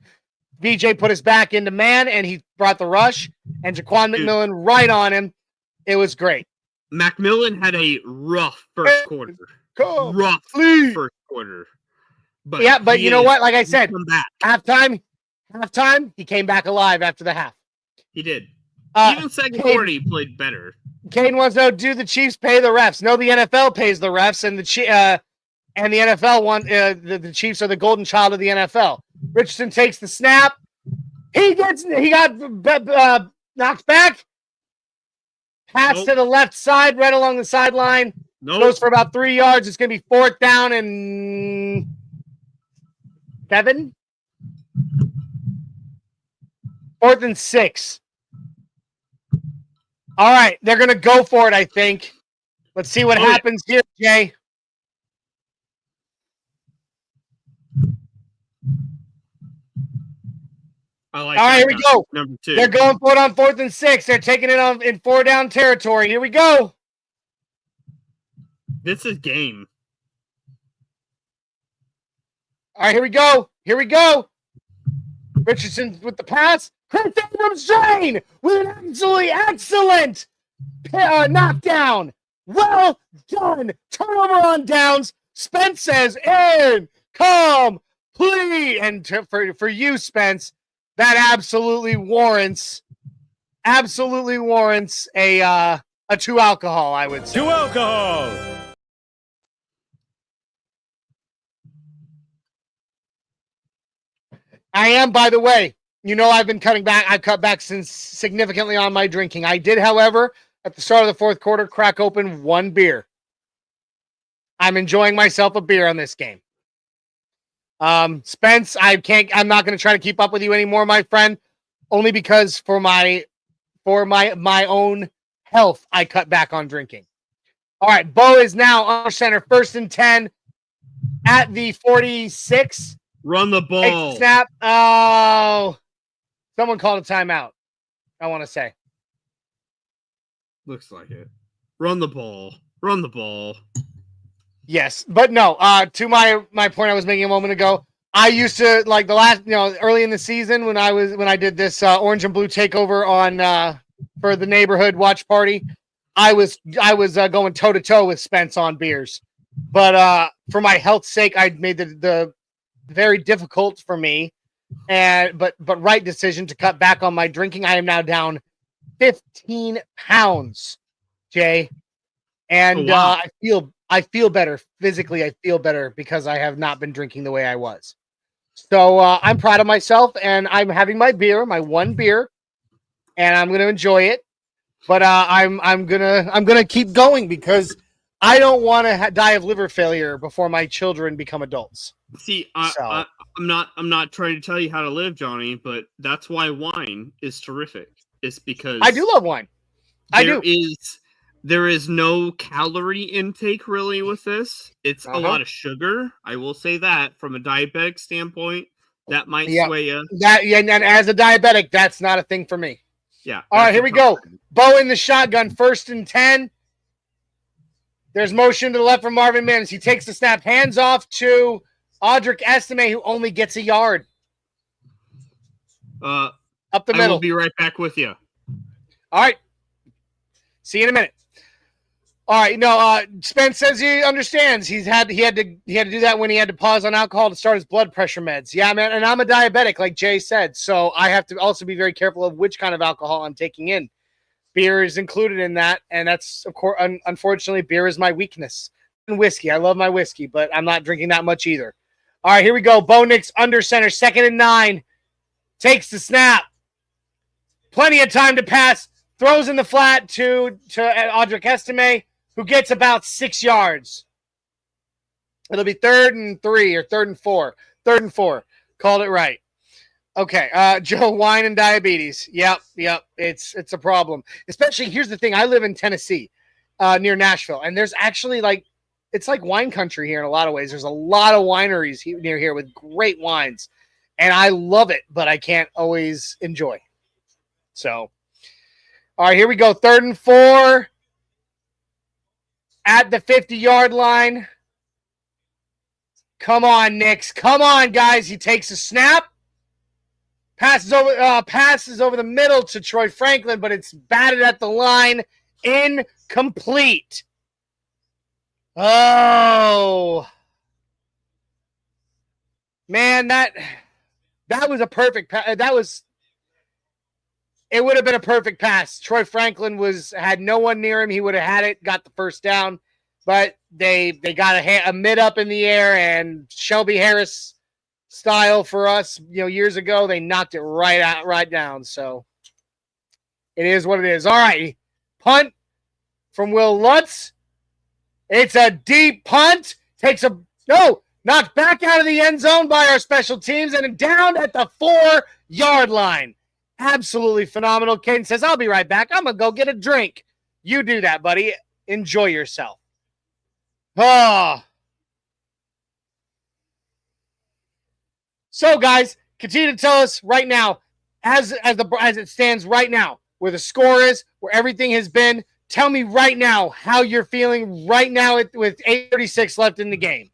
VJ put his back into man, and he brought the rush. And Jaquan McMillan right on him. It was great. McMillan had a rough first quarter. First quarter. But you know what? Like I said, halftime, he came back alive after the half. He did. Even second quarter, he played better. Caden wants to know, do the Chiefs pay the refs? No, the NFL pays the refs, and the NFL the Chiefs are the golden child of the NFL. Richardson takes the snap. He got knocked back. Pass to the left side, right along the sideline. Goes for about 3 yards. It's going to be 4th down and 7. 4th and 6. All right, they're going to go for it, I think. Let's see what happens here, Jay. All right, here we go. Number 2. They're going for it on 4th and 6. They're taking it on in 4-down territory. Here we go. This is game. All right, here we go. Here we go. Richardson with the pass. Chris Abrams Drain with an absolutely excellent knockdown. Well done. Turnover on downs. Spence says, incomplete. And for you, Spence, that absolutely warrants a 2 alcohol, I would say. 2 alcohol. I am, by the way, I've been cutting back. I've cut back significantly on my drinking. I did, however, at the start of the fourth quarter, crack open 1 beer. I'm enjoying myself a beer on this game. Spence, I'm not going to try to keep up with you anymore, my friend, only because for my own health, I cut back on drinking. All right, Bo is now under center, 1st and 10 at the 46. Run the ball. Snap. Oh, someone called a timeout. I want to say. Looks like it. Run the ball. Run the ball. Yes, but no. To my point I was making a moment ago, I used to like the last, early in the season when I did this orange and blue takeover on for the neighborhood watch party. I was going toe to toe with Spence on beers, but for my health's sake, I made the very difficult for me, but right decision to cut back on my drinking. I am now down 15 pounds, Jay, and wow. I feel better physically. I feel better because I have not been drinking the way I was. So I'm proud of myself, and I'm having my 1 beer, and I'm going to enjoy it. But I'm gonna keep going because I don't want to die of liver failure before my children become adults. See, I'm not trying to tell you how to live, Johnny, but that's why wine is terrific. It's because I do love wine. There is no calorie intake really with this. It's a lot of sugar. I will say that from a diabetic standpoint, that might sway you. And as a diabetic, that's not a thing for me. Yeah. All right, here we go. Bo in the shotgun, 1st and 10. There's motion to the left from Marvin Mims. He takes the snap, hands off to Audric Estime, who only gets a yard. Up the middle. I will be right back with you. All right. See you in a minute. All right. Spence says he understands. He had to do that when he had to pause on alcohol to start his blood pressure meds. Yeah, man. And I'm a diabetic, like Jay said. So I have to also be very careful of which kind of alcohol I'm taking in. Beer is included in that. And that's, of course, unfortunately, beer is my weakness. And whiskey. I love my whiskey, but I'm not drinking that much either. All right, here we go. Bo Nix under center, 2nd and 9. Takes the snap. Plenty of time to pass. Throws in the flat to Audric Estime, who gets about 6 yards. It'll be 3rd and 3 or 3rd and 4. 3rd and 4. Called it right. Okay. Joe, wine and diabetes. Yep. It's a problem. Especially, here's the thing. I live in Tennessee, near Nashville, and there's actually it's like wine country here in a lot of ways. There's a lot of wineries near here with great wines, and I love it, but I can't always enjoy. So, all right, here we go. 3rd and 4 at the 50-yard line. Come on, Nix. Come on, guys. He takes a snap. Passes over the middle to Troy Franklin, but it's batted at the line. Incomplete. Oh. Man, that was a perfect pass. It would have been a perfect pass. Troy Franklin had no one near him. He would have had it, got the 1st down. But they got a mid up in the air, and Shelby Harris style for us, years ago, they knocked it right down. So it is what it is. All right. Punt from Will Lutz. It's a deep punt. Knocked back out of the end zone by our special teams and down at the 4-yard line. Absolutely phenomenal. Caden says, I'll be right back. I'm going to go get a drink. You do that, buddy. Enjoy yourself. Oh. So, guys, continue to tell us right now, as it stands right now, where the score is, where everything has been. Tell me right now how you're feeling right now with 8:36 left in the game.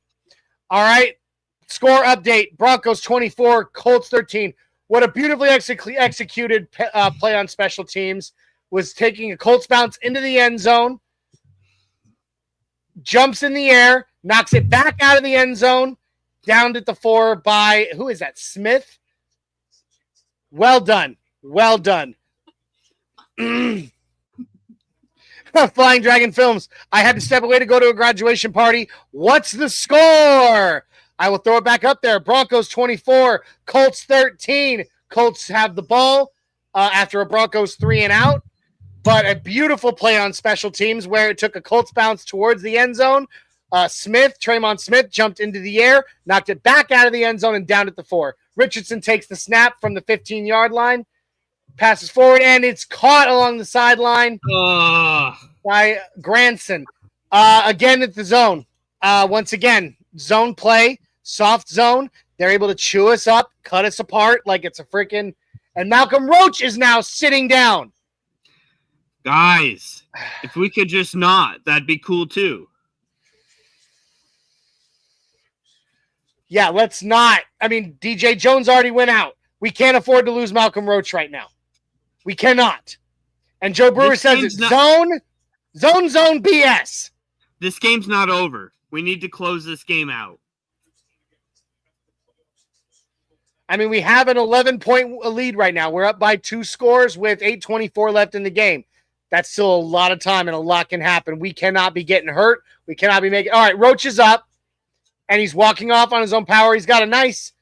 All right? Score update, Broncos 24, Colts 13. What a beautifully executed play on special teams was taking a Colts bounce into the end zone, jumps in the air, knocks it back out of the end zone, downed at the 4 by, who is that, Smith? Well done. Well done. Flying Dragon Films. I had to step away to go to a graduation party. What's the score? I will throw it back up there. Broncos 24, Colts 13. Colts have the ball after a Broncos 3 and out, but a play on special teams where it took a Colts bounce towards the end zone. Tremont Smith jumped into the air, knocked it back out of the end zone and down at the 4. Richardson takes the snap from the 15-yard line, passes forward, and it's caught along the sideline by Granson. Again at the zone. Once again, zone play. Soft zone. They're able to chew us up, cut us apart like it's a freaking... And Malcolm Roach is now sitting down. Guys, if we could just not, that'd be cool too. Yeah, let's not. I mean, DJ Jones already went out. We can't afford to lose Malcolm Roach right now. We cannot. And Joe Brewer says it's zone BS. This game's not over. We need to close this game out. I mean, we have an 11-point lead right now. We're up by 2 scores with 8:24 left in the game. That's still a lot of time, and a lot can happen. We cannot be getting hurt. We cannot be making... All right, Roach is up, and he's walking off on his own power. He's got a nice,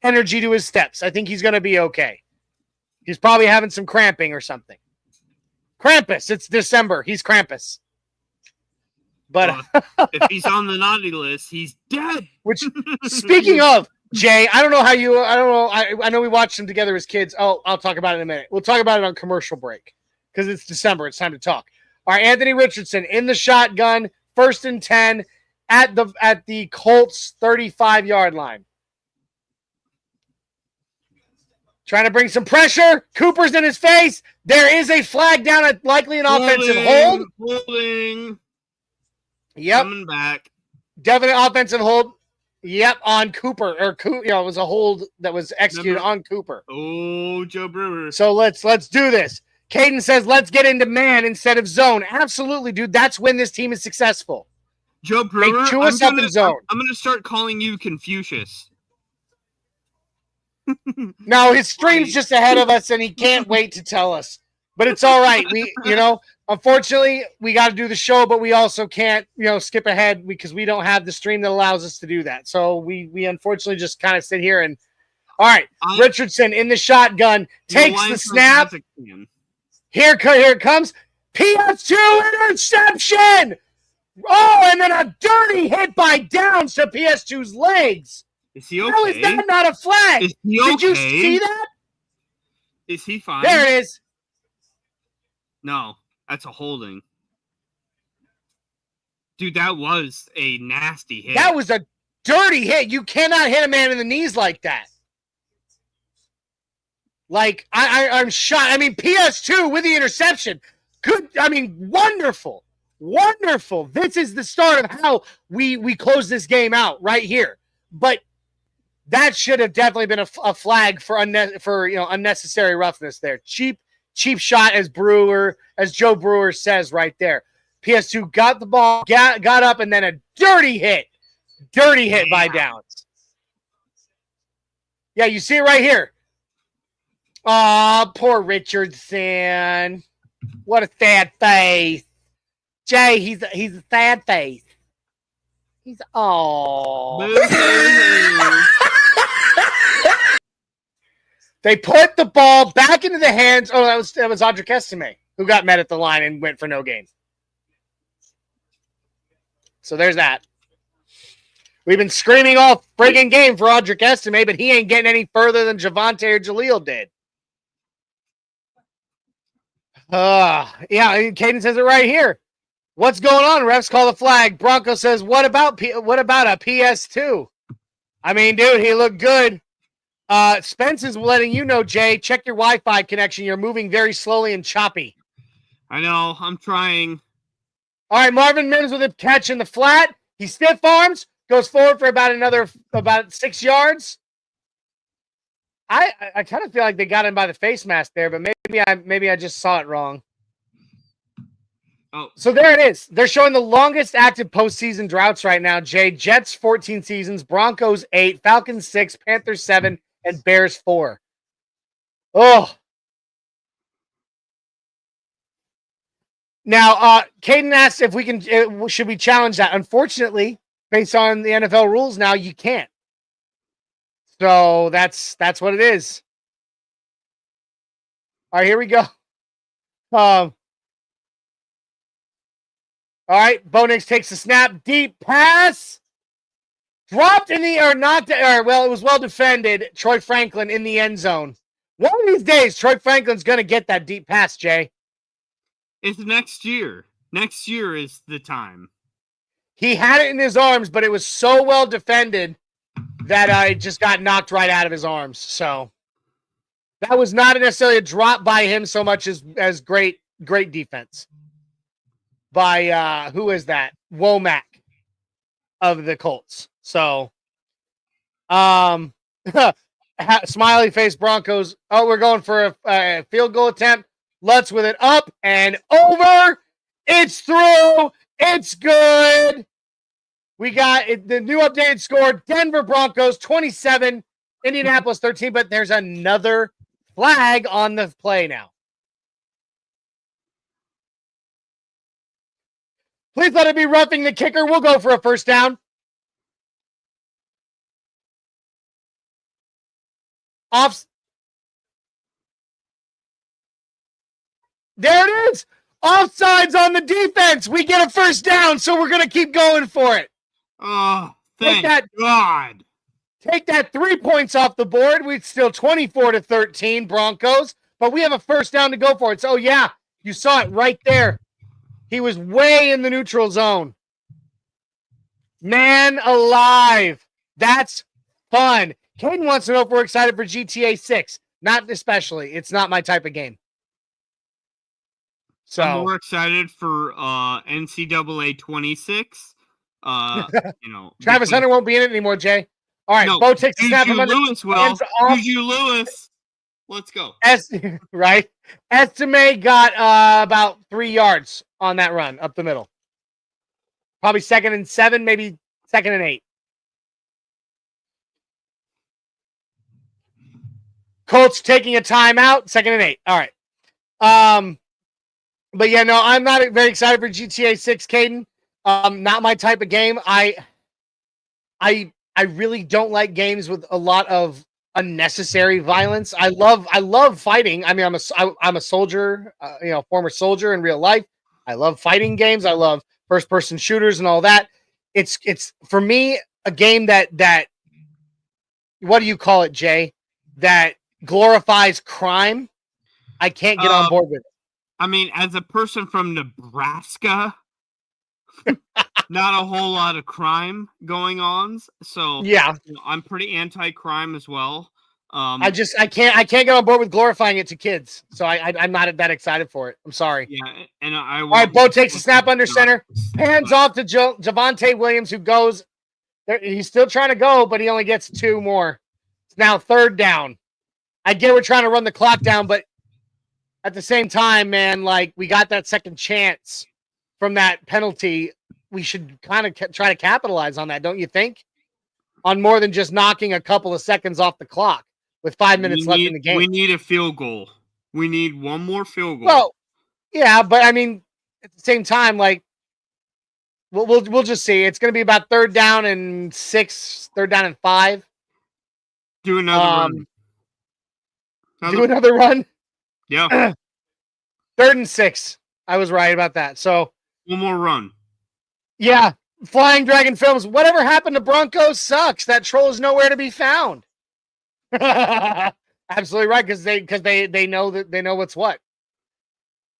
energy to his steps. I think he's going to be okay. He's probably having some cramping or something. Krampus. It's December. He's Krampus. But if he's on the naughty list, he's dead. Which, speaking of, Jay, I don't know. I know we watched him together as kids. Oh, I'll talk about it in a minute. We'll talk about it on commercial break because it's December. It's time to talk. All right, Anthony Richardson in the shotgun, 1st and 10 at the Colts 35-yard line. Trying to bring some pressure. Cooper's in his face. There is a flag down at likely an offensive hold. Holding. Yep. Coming back. Definite offensive hold. Yep, on Cooper. It was a hold that was executed on Cooper. Oh, Joe Brewer. So let's do this. Caden says, let's get into man instead of zone. Absolutely, dude. That's when this team is successful. Joe Brewer, chew us up in zone. I'm going to start calling you Confucius. No, his stream's just ahead of us, and he can't wait to tell us. But it's all right. Unfortunately, we got to do the show, but we also can't, skip ahead because we don't have the stream that allows us to do that. So we unfortunately just kind of sit here and, all right, Richardson in the shotgun takes the snap. Here it comes. PS2 interception. Oh, and then a dirty hit by Downs to PS2's legs. Is he okay? How is that not a flag? Is he okay? Did you see that? Is he fine? There it is. No, that's a holding. Dude, that was a nasty hit. That was a dirty hit. You cannot hit a man in the knees like that. Like, I'm shocked. I mean, PS2 with the interception. Good. I mean, wonderful. Wonderful. This is the start of how we close this game out right here. But that should have definitely been a flag for unnecessary roughness there. Cheap shot, as Joe Brewer says right there. PS2 got the ball, got up, and then a dirty hit by Downs. Yeah, you see it right here. Oh, poor Richardson. What a sad face. Jay, he's a sad face. He's They put the ball back into the hands. Oh, that was Audric Estime, who got met at the line and went for no gain. So there's that. We've been screaming all friggin' game for Audric Estime, but he ain't getting any further than Javonte or Jaleel did. Yeah, Caden says it right here. What's going on? Refs call the flag. Bronco says, what about a PS2? I mean, dude, he looked good. Spence is letting you know, Jay, check your Wi-Fi connection. You're moving very slowly and choppy. I know. I'm trying. All right, Marvin Mims with a catch in the flat. He stiff arms, goes forward for about 6 yards. I kind of feel like they got him by the face mask there, but maybe I just saw it wrong. Oh, so there it is. They're showing the longest active postseason droughts right now. Jay, Jets 14 seasons, Broncos 8, Falcons 6, Panthers 7, and Bears 4. Oh. Now, Caden asked if we can, should we challenge that? Unfortunately, based on the NFL rules now, you can't. So that's what it is. All right, here we go. All right, Bo Nix takes the snap, deep pass, dropped in the air, well, it was well defended. Troy Franklin in the end zone. One of these days, Troy Franklin's going to get that deep pass, Jay. It's next year. Next year is the time. He had it in his arms, but it was so well defended that it just got knocked right out of his arms. So that was not necessarily a drop by him so much as great defense by who is that? Womack of the Colts. So smiley face Broncos. Oh, we're going for a field goal attempt. Lutz with it up and over. It's through. It's good. We got the new updated score. Denver Broncos 27, Indianapolis 13, but there's another flag on the play now. Please let it be roughing the kicker. We'll go for a first down. There it is. Offsides on the defense. We get a first down, so we're going to keep going for it. Oh, thank God. Take that 3 points off the board. We're still 24-13 Broncos, but we have a first down to go for it. So, yeah, you saw it right there. He was way in the neutral zone. Man alive. That's fun. Caden wants to know if we're excited for GTA 6. Not especially. It's not my type of game. So I'm more excited for NCAA 26. Travis Hunter won't be in it anymore, Jay. All right, Bo takes the snap from under. Juju Lewis. Let's go. Right. Estime got about 3 yards on that run up the middle. Probably 2nd and 7, maybe 2nd and 8. Colts taking a timeout, 2nd and 8. All right. But yeah, no, I'm not very excited for GTA 6, Caden. Not my type of game. I really don't like games with a lot of unnecessary violence. I love fighting. I mean, I'm a soldier, former soldier in real life. I love fighting games. I love first-person shooters and all that. It's for me a game that what do you call it, Jay? That glorifies crime. I can't get on board with it. I mean, as a person from Nebraska, not a whole lot of crime going on. So yeah, I'm pretty anti-crime as well. I can't get on board with glorifying it to kids. So I'm not that excited for it. I'm sorry. Yeah, and all right, Bo takes a snap under center, hands off to Javonte Williams, who goes. He's still trying to go, but he only gets 2 more. It's now 3rd down. I get we're trying to run the clock down, but at the same time, man, like we got that second chance from that penalty. We should kind of try to capitalize on that, don't you think? On more than just knocking a couple of seconds off the clock with 5 minutes left in the game. We need a field goal. We need one more field goal. Well, yeah, but I mean, at the same time, like we'll just see. It's going to be about 3rd down and 6, 3rd down and 5. Do another run. Do another run. Yeah. 3rd and 6. I was right about that. So one more run. Yeah. Flying Dragon Films. Whatever happened to Broncos sucks. That troll is nowhere to be found. Absolutely right, because they know that they know what's what.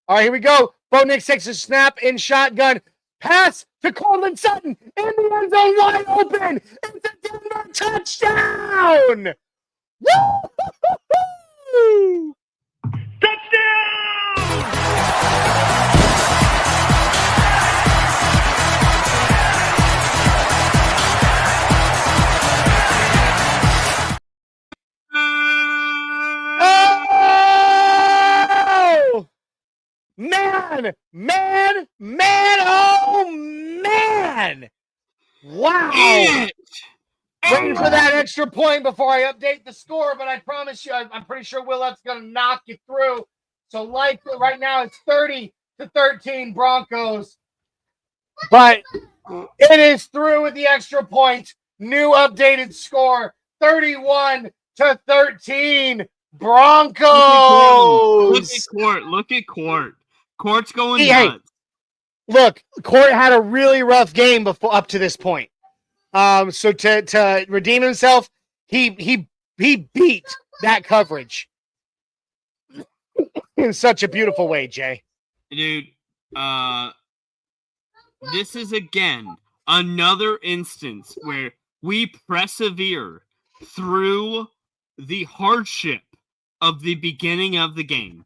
All right, here we go. Bo Nix takes a snap in shotgun. Pass to Cortland Sutton in the end zone, wide open. It's a Denver touchdown. Woo! Wow. Waiting for that extra point before I update the score, but I promise you, I'm pretty sure Willette's going to knock you through. So right now it's 30-13 Broncos. But it is through with the extra point. New updated score, 31-13 Broncos. Look at Court. Court's going nuts. Look, Court had a really rough game up to this point. So to redeem himself, he beat that coverage in such a beautiful way, Jay. Dude, this is again another instance where we persevere through the hardship of the beginning of the game.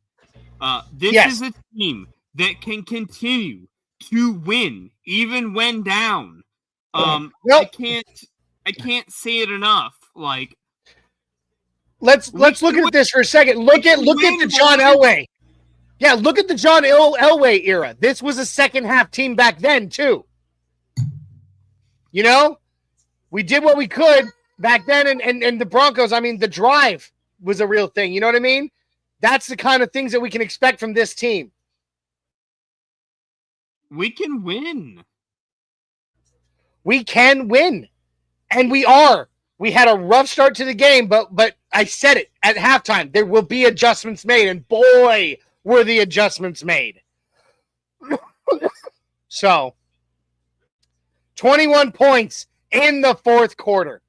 This is a team that can continue to win even when down. I can't say it enough. Like, let's look at this for a second. Look at the John Elway. Yeah, look at the John Elway era. This was a second half team back then too. You know, we did what we could back then, and the Broncos. I mean, the drive was a real thing. You know what I mean? That's the kind of things that we can expect from this team. We can win. We can win, and we are. We had a rough start to the game, but I said it at halftime. There will be adjustments made, and boy, were the adjustments made. So, 21 points in the fourth quarter.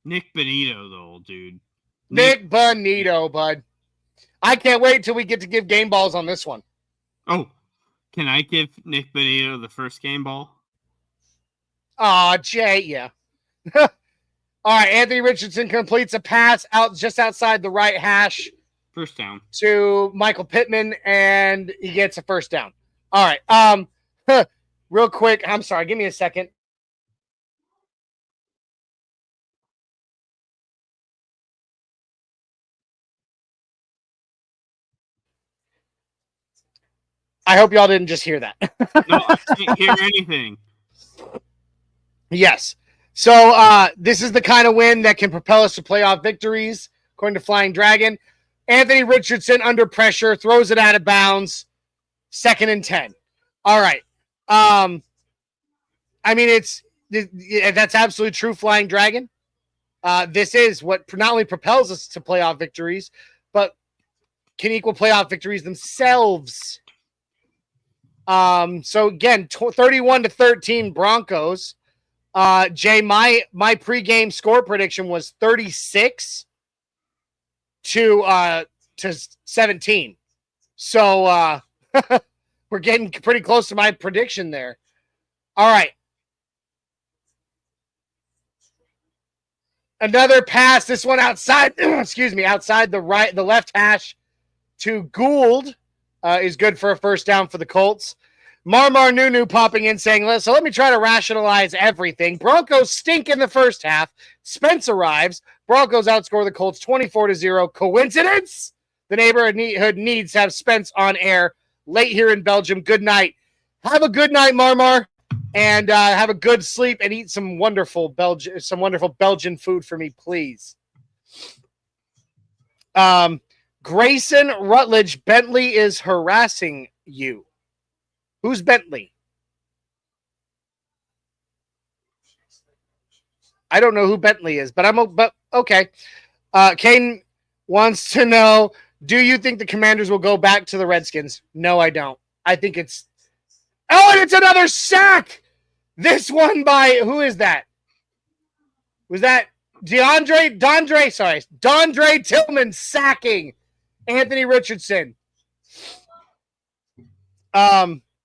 Nick Bonito, though, dude. Nick Bonito, bud. I can't wait till we get to give game balls on this one. Oh, can I give Nick Bonito the first game ball? Aw, Jay, yeah. All right, Anthony Richardson completes a pass just outside the right hash. First down. To Michael Pittman, and he gets a first down. All right. Real quick, I'm sorry, give me a second. I hope y'all didn't just hear that. No, I can't hear anything. Yes. So this is the kind of win that can propel us to playoff victories, according to Flying Dragon. Anthony Richardson under pressure, throws it out of bounds, 2nd and 10. All right. I mean, that's absolutely true, Flying Dragon. This is what not only propels us to playoff victories, but can equal playoff victories themselves. So again, 31-13 Broncos. Jay, my pregame score prediction was 36 to 17. So we're getting pretty close to my prediction there. All right. Another pass, this one outside, outside the left hash to Gould is good for a first down for the Colts. Marmar Nunu popping in saying, so let me try to rationalize everything. Broncos stink in the first half. Spence arrives. Broncos outscore the Colts 24-0. Coincidence? The neighborhood needs to have Spence on air late here in Belgium. Good night. Have a good night, Marmar, and have a good sleep and eat some wonderful Belgian food for me, please. Grayson Rutledge, Bentley is harassing you. Who's Bentley? I don't know who Bentley is, but okay. Caden wants to know, do you think the Commanders will go back to the Redskins? No, I don't. I think it's... Oh, and it's another sack! This one by... Who is that? Was that Dondre Tillman sacking Anthony Richardson.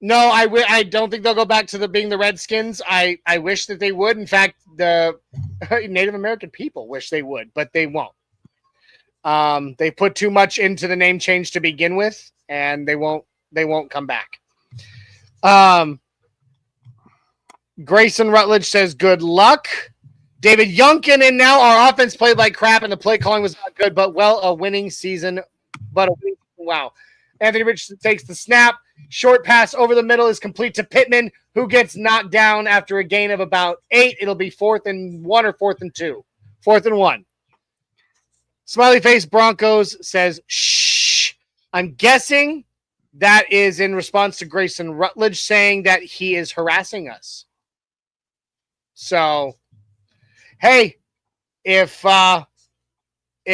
No, I don't think they'll go back to being the Redskins. I wish that they would. In fact, the Native American people wish they would, but they won't. They put too much into the name change to begin with, and they won't come back. Grayson Rutledge says, good luck. David Youngkin, and now our offense played like crap, and the play calling was not good, but a winning season. Wow. Anthony Richardson takes the snap. Short pass over the middle is complete to Pittman, who gets knocked down after a gain of about 8. It'll be 4th and 1 or 4th and 2. 4th and 1. Smiley face Broncos says, shh. I'm guessing that is in response to Grayson Rutledge saying that he is harassing us. So, hey, if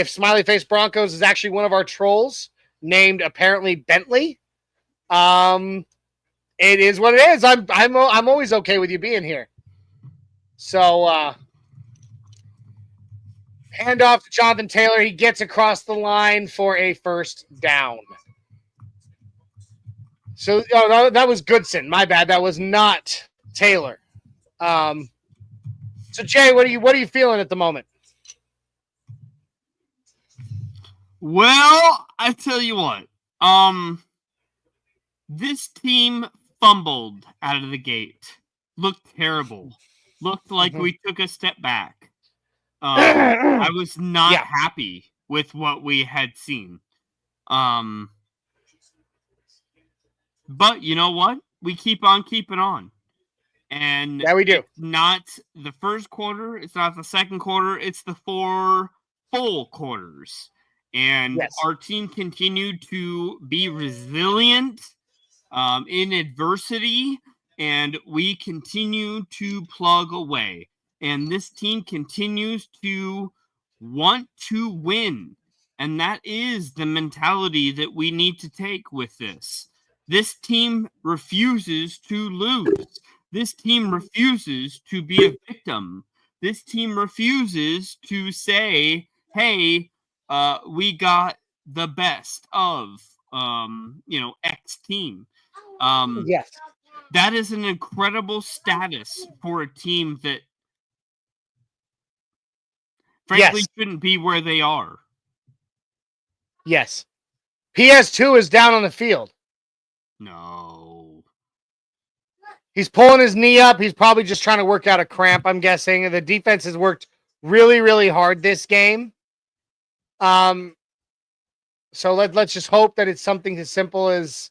Smiley face Broncos is actually one of our trolls named apparently Bentley, it is what it is. I'm always okay with you being here. So, hand off to Jonathan Taylor. He gets across the line for a first down. So, that was Goodson. My bad. That was not Taylor. So, Jay, what are you feeling at the moment? Well, I tell you what. This team fumbled out of the gate. Looked terrible. Looked like we took a step back. I was not happy with what we had seen. But you know what? We keep on keeping on. And yeah, we do. It's not the first quarter. It's not the second quarter. It's the 4 full quarters. And our team continued to be resilient in adversity. And we continue to plug away. And this team continues to want to win. And that is the mentality that we need to take with this. This team refuses to lose. This team refuses to be a victim. This team refuses to say, hey, we got the best of, X team. Yes. That is an incredible status for a team that frankly shouldn't be where they are. Yes. PS2 is down on the field. No. He's pulling his knee up. He's probably just trying to work out a cramp, I'm guessing. The defense has worked really, really hard this game. So let's just hope that it's something as simple as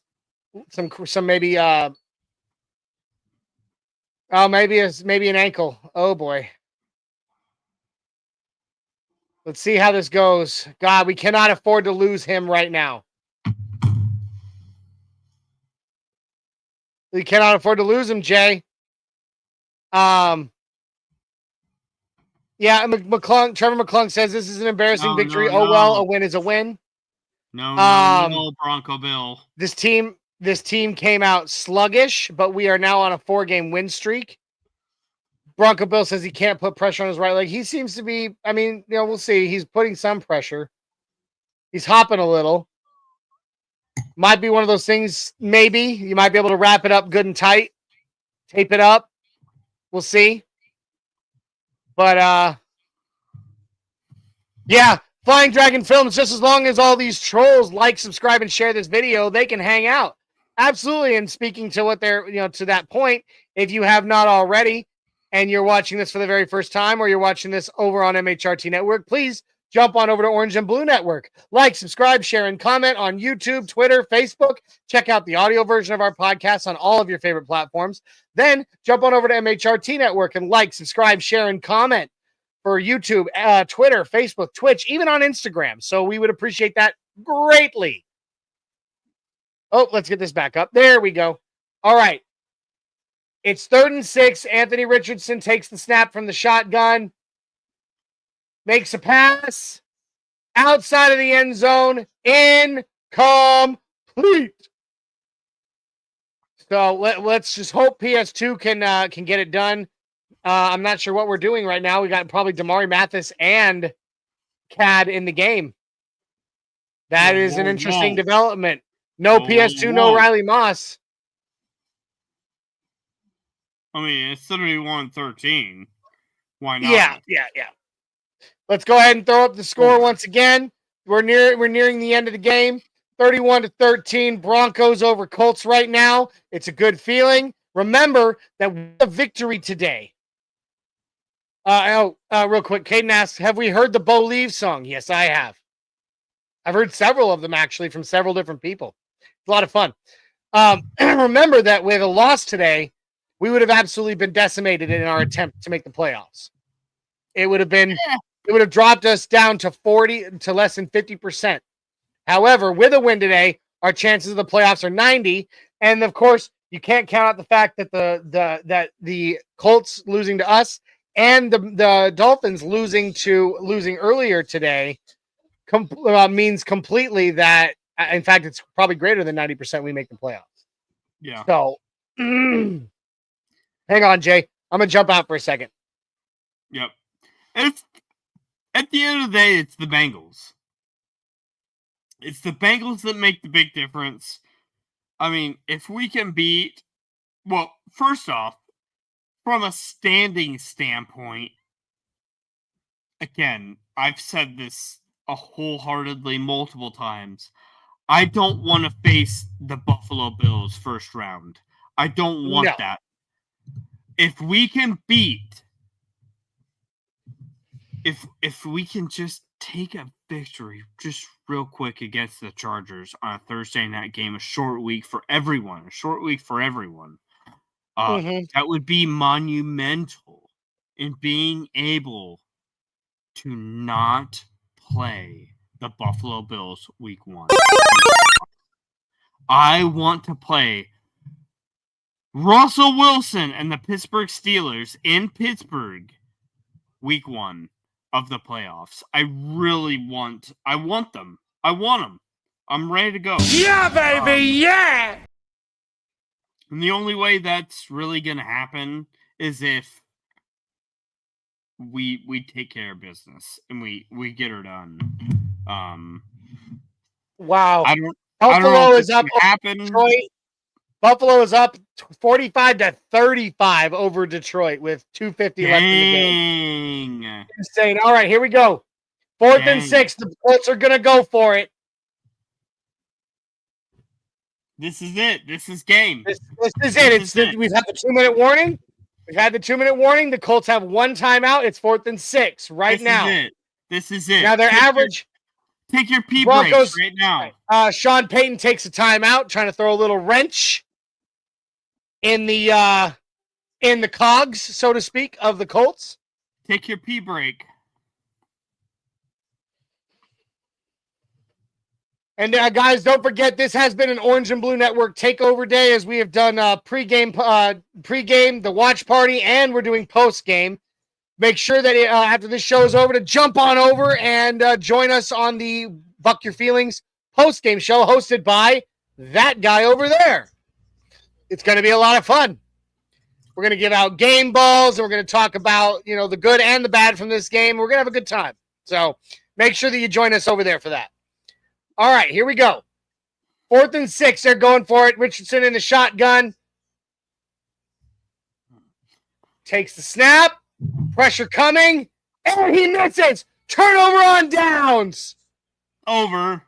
some maybe maybe an ankle. Oh boy. Let's see how this goes. God, we cannot afford to lose him right now. We cannot afford to lose him, Jay. Yeah, Trevor McClung says this is an embarrassing victory. No. Oh well, a win is a win. No, Bronco Bill. This team came out sluggish, but we are now on a 4-game win streak. Bronco Bill says he can't put pressure on his right leg. He seems to be, we'll see. He's putting some pressure. He's hopping a little. Might be one of those things, maybe. You might be able to wrap it up good and tight. Tape it up. We'll see. But, yeah, Flying Dragon Films, just as long as all these trolls like, subscribe, and share this video, they can hang out. Absolutely. And speaking to what they're, to that point, if you have not already, and you're watching this for the very first time, or you're watching this over on MHRT Network, please jump on over to Orange and Blue Network. Like, subscribe, share, and comment on YouTube, Twitter, Facebook. Check out the audio version of our podcast on all of your favorite platforms. Then jump on over to MHRT Network and like, subscribe, share, and comment for YouTube, Twitter, Facebook, Twitch, even on Instagram. So we would appreciate that greatly. Oh, let's get this back up. There we go. All right. It's 3rd and 6. Anthony Richardson takes the snap from the shotgun. Makes a pass. Outside of the end zone. Incomplete. So let's just hope PS2 can get it done. I'm not sure what we're doing right now. We got probably Damari Mathis and CAD in the game. That is an interesting development. No PS2, no Riley Moss. I mean, it's 31-13. Why not? Yeah. Let's go ahead and throw up the score once again. We're nearing the end of the game. 31-13, Broncos over Colts right now. It's a good feeling. Remember that we have a victory today. Real quick, Caden asks, have we heard the Bo Leave song? Yes, I have. I've heard several of them, actually, from several different people. a lot of fun. Remember that with a loss today, we would have absolutely been decimated in our attempt to make the playoffs. It would have dropped us down to 40 to less than 50%. However, with a win today, our chances of the playoffs are 90. And of course, you can't count out the fact that the Colts losing to us and the Dolphins losing earlier today means completely that, in fact, it's probably greater than 90% we make the playoffs. Yeah. So, hang on, Jay. I'm going to jump out for a second. Yep. It's at the end of the day, it's the Bengals. It's the Bengals that make the big difference. I mean, if we can beat, well, first off, from a standing standpoint, again, I've said this wholeheartedly multiple times. I don't want to face the Buffalo Bills first round. I don't want that. If we can beat, if we can just take a victory just real quick against the Chargers on a Thursday night game, a short week for everyone, that would be monumental in being able to not play the Buffalo Bills week 1. I want to play Russell Wilson and the Pittsburgh Steelers in Pittsburgh week 1 of the playoffs. I want them. I'm ready to go. Yeah, baby, yeah! And the only way that's really going to happen is if we take care of business and we get her done. Wow. Buffalo is up. Detroit. Buffalo is up 45-35 over Detroit with 2:50 left in the game. Insane. All right, here we go. 4th and 6. The Colts are going to go for it. This is it. This is game. This is it. We've had the 2-minute warning. The Colts have one timeout. It's 4th and 6 now. This is it. Now their average. Take your pee breaks right now. Sean Payton takes a timeout, trying to throw a little wrench in the cogs, so to speak, of the Colts. Take your pee break. And guys, don't forget, this has been an Orange and Blue Network takeover day, as we have done pregame, the watch party, and we're doing postgame. Make sure that after this show is over, to jump on over and join us on the Buck Your Feelings postgame show hosted by that guy over there. It's going to be a lot of fun. We're going to give out game balls, and we're going to talk about, the good and the bad from this game. We're going to have a good time. So make sure that you join us over there for that. All right, here we go. 4th and 6, they're going for it. Richardson in the shotgun. Takes the snap. Pressure coming. And he misses. Turnover on downs. Over.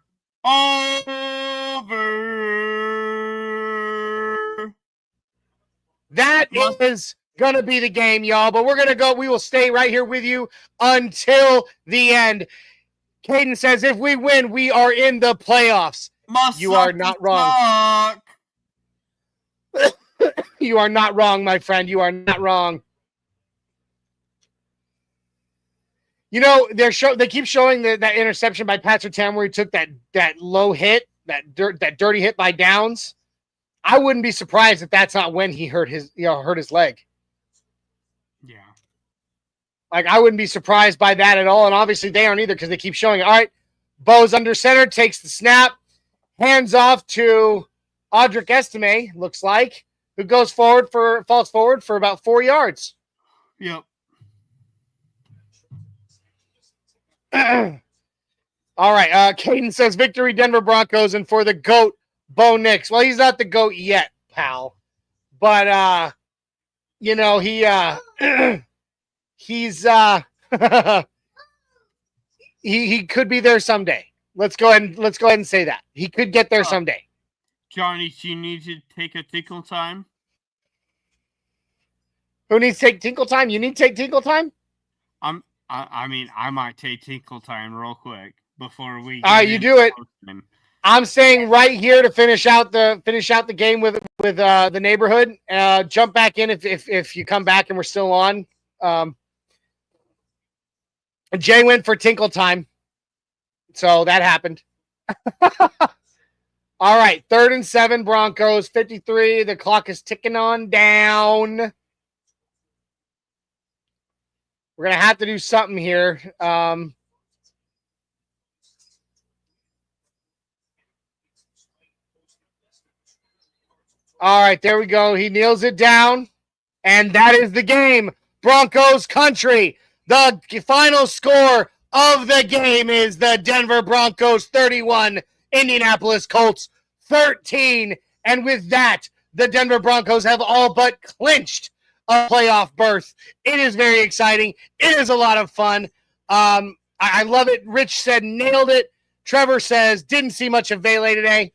That is going to be the game, y'all. But we're going to go. We will stay right here with you until the end. Caden says, if we win, we are in the playoffs. You are not wrong. You are not wrong, my friend. You are not wrong. They keep showing that interception by Pat Surtain where he took that low hit, that dirty hit by Downs. I wouldn't be surprised if that's not when he hurt his leg. Yeah. Like, I wouldn't be surprised by that at all, and obviously they aren't either because they keep showing it. All right, Bo's under center, takes the snap, hands off to Audric Estime, looks like, who falls forward for about 4 yards. Yep. All right, Caden says, victory Denver Broncos, and for the GOAT, Bo Nix. Well, he's not the GOAT yet, pal. But, he's he could be there someday. Let's go ahead and say that. He could get there someday. Johnny, do you need to take a tinkle time? Who needs to take tinkle time? You need to take tinkle time? I might take tinkle time real quick before we. All right, you do it. I'm saying right here to finish out the game with the neighborhood. Jump back in if you come back and we're still on. Jay went for tinkle time, so that happened. All right, 3rd and 7, Broncos, 53. The clock is ticking on down. We're gonna have to do something here. All right, there we go. He kneels it down, and that is the game. Broncos country. The final score of the game is the Denver Broncos 31, Indianapolis Colts 13. And with that, the Denver Broncos have all but clinched a playoff berth. It is very exciting. It is a lot of fun. I love it. Rich said nailed it. Trevor says didn't see much of Vele today.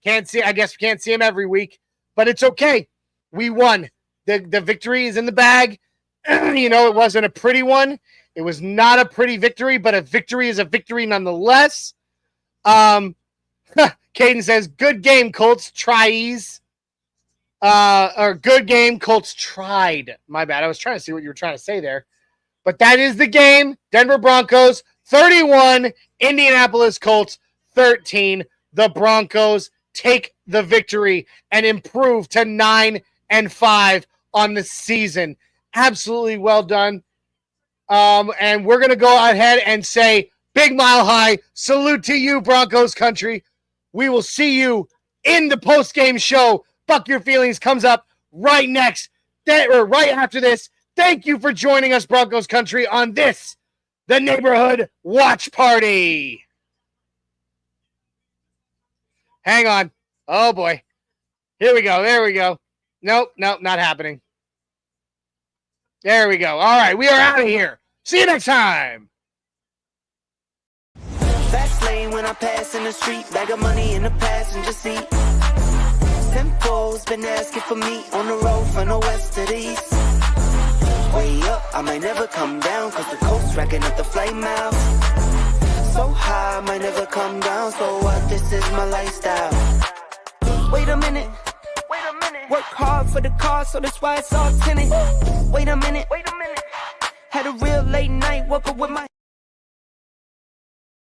I guess we can't see him every week, but it's okay. We won. The victory is in the bag. It wasn't a pretty one. It was not a pretty victory, but a victory is a victory nonetheless. Caden says, good game, Colts. Tries. Or good game, Colts tried. My bad. I was trying to see what you were trying to say there. But that is the game. Denver Broncos 31, Indianapolis Colts 13. The Broncos take the victory and improve to 9-5 on the season. Absolutely well done. And we're going to go ahead and say, big mile high, salute to you, Broncos country. We will see you in the post-game show. Buck Your Feelings comes up right next, or right after this. Thank you for joining us, Broncos country, on this, the Neighborhood Watch Party. Hang on. Oh, boy. Here we go. There we go. Nope, not happening. There we go. All right, we are out of here. See you next time. Fast lane when I pass in the street, bag of money in the passenger seat. Simcoe's been asking for me on the road from the west to the east. Way up, I might never come down, cause the coast racking up the flight miles. So high, I might never come down, so what, this is my lifestyle. Wait a minute. Work hard for the car, so that's why it's all tinted. Wait a minute. Had a real late night, woke up with my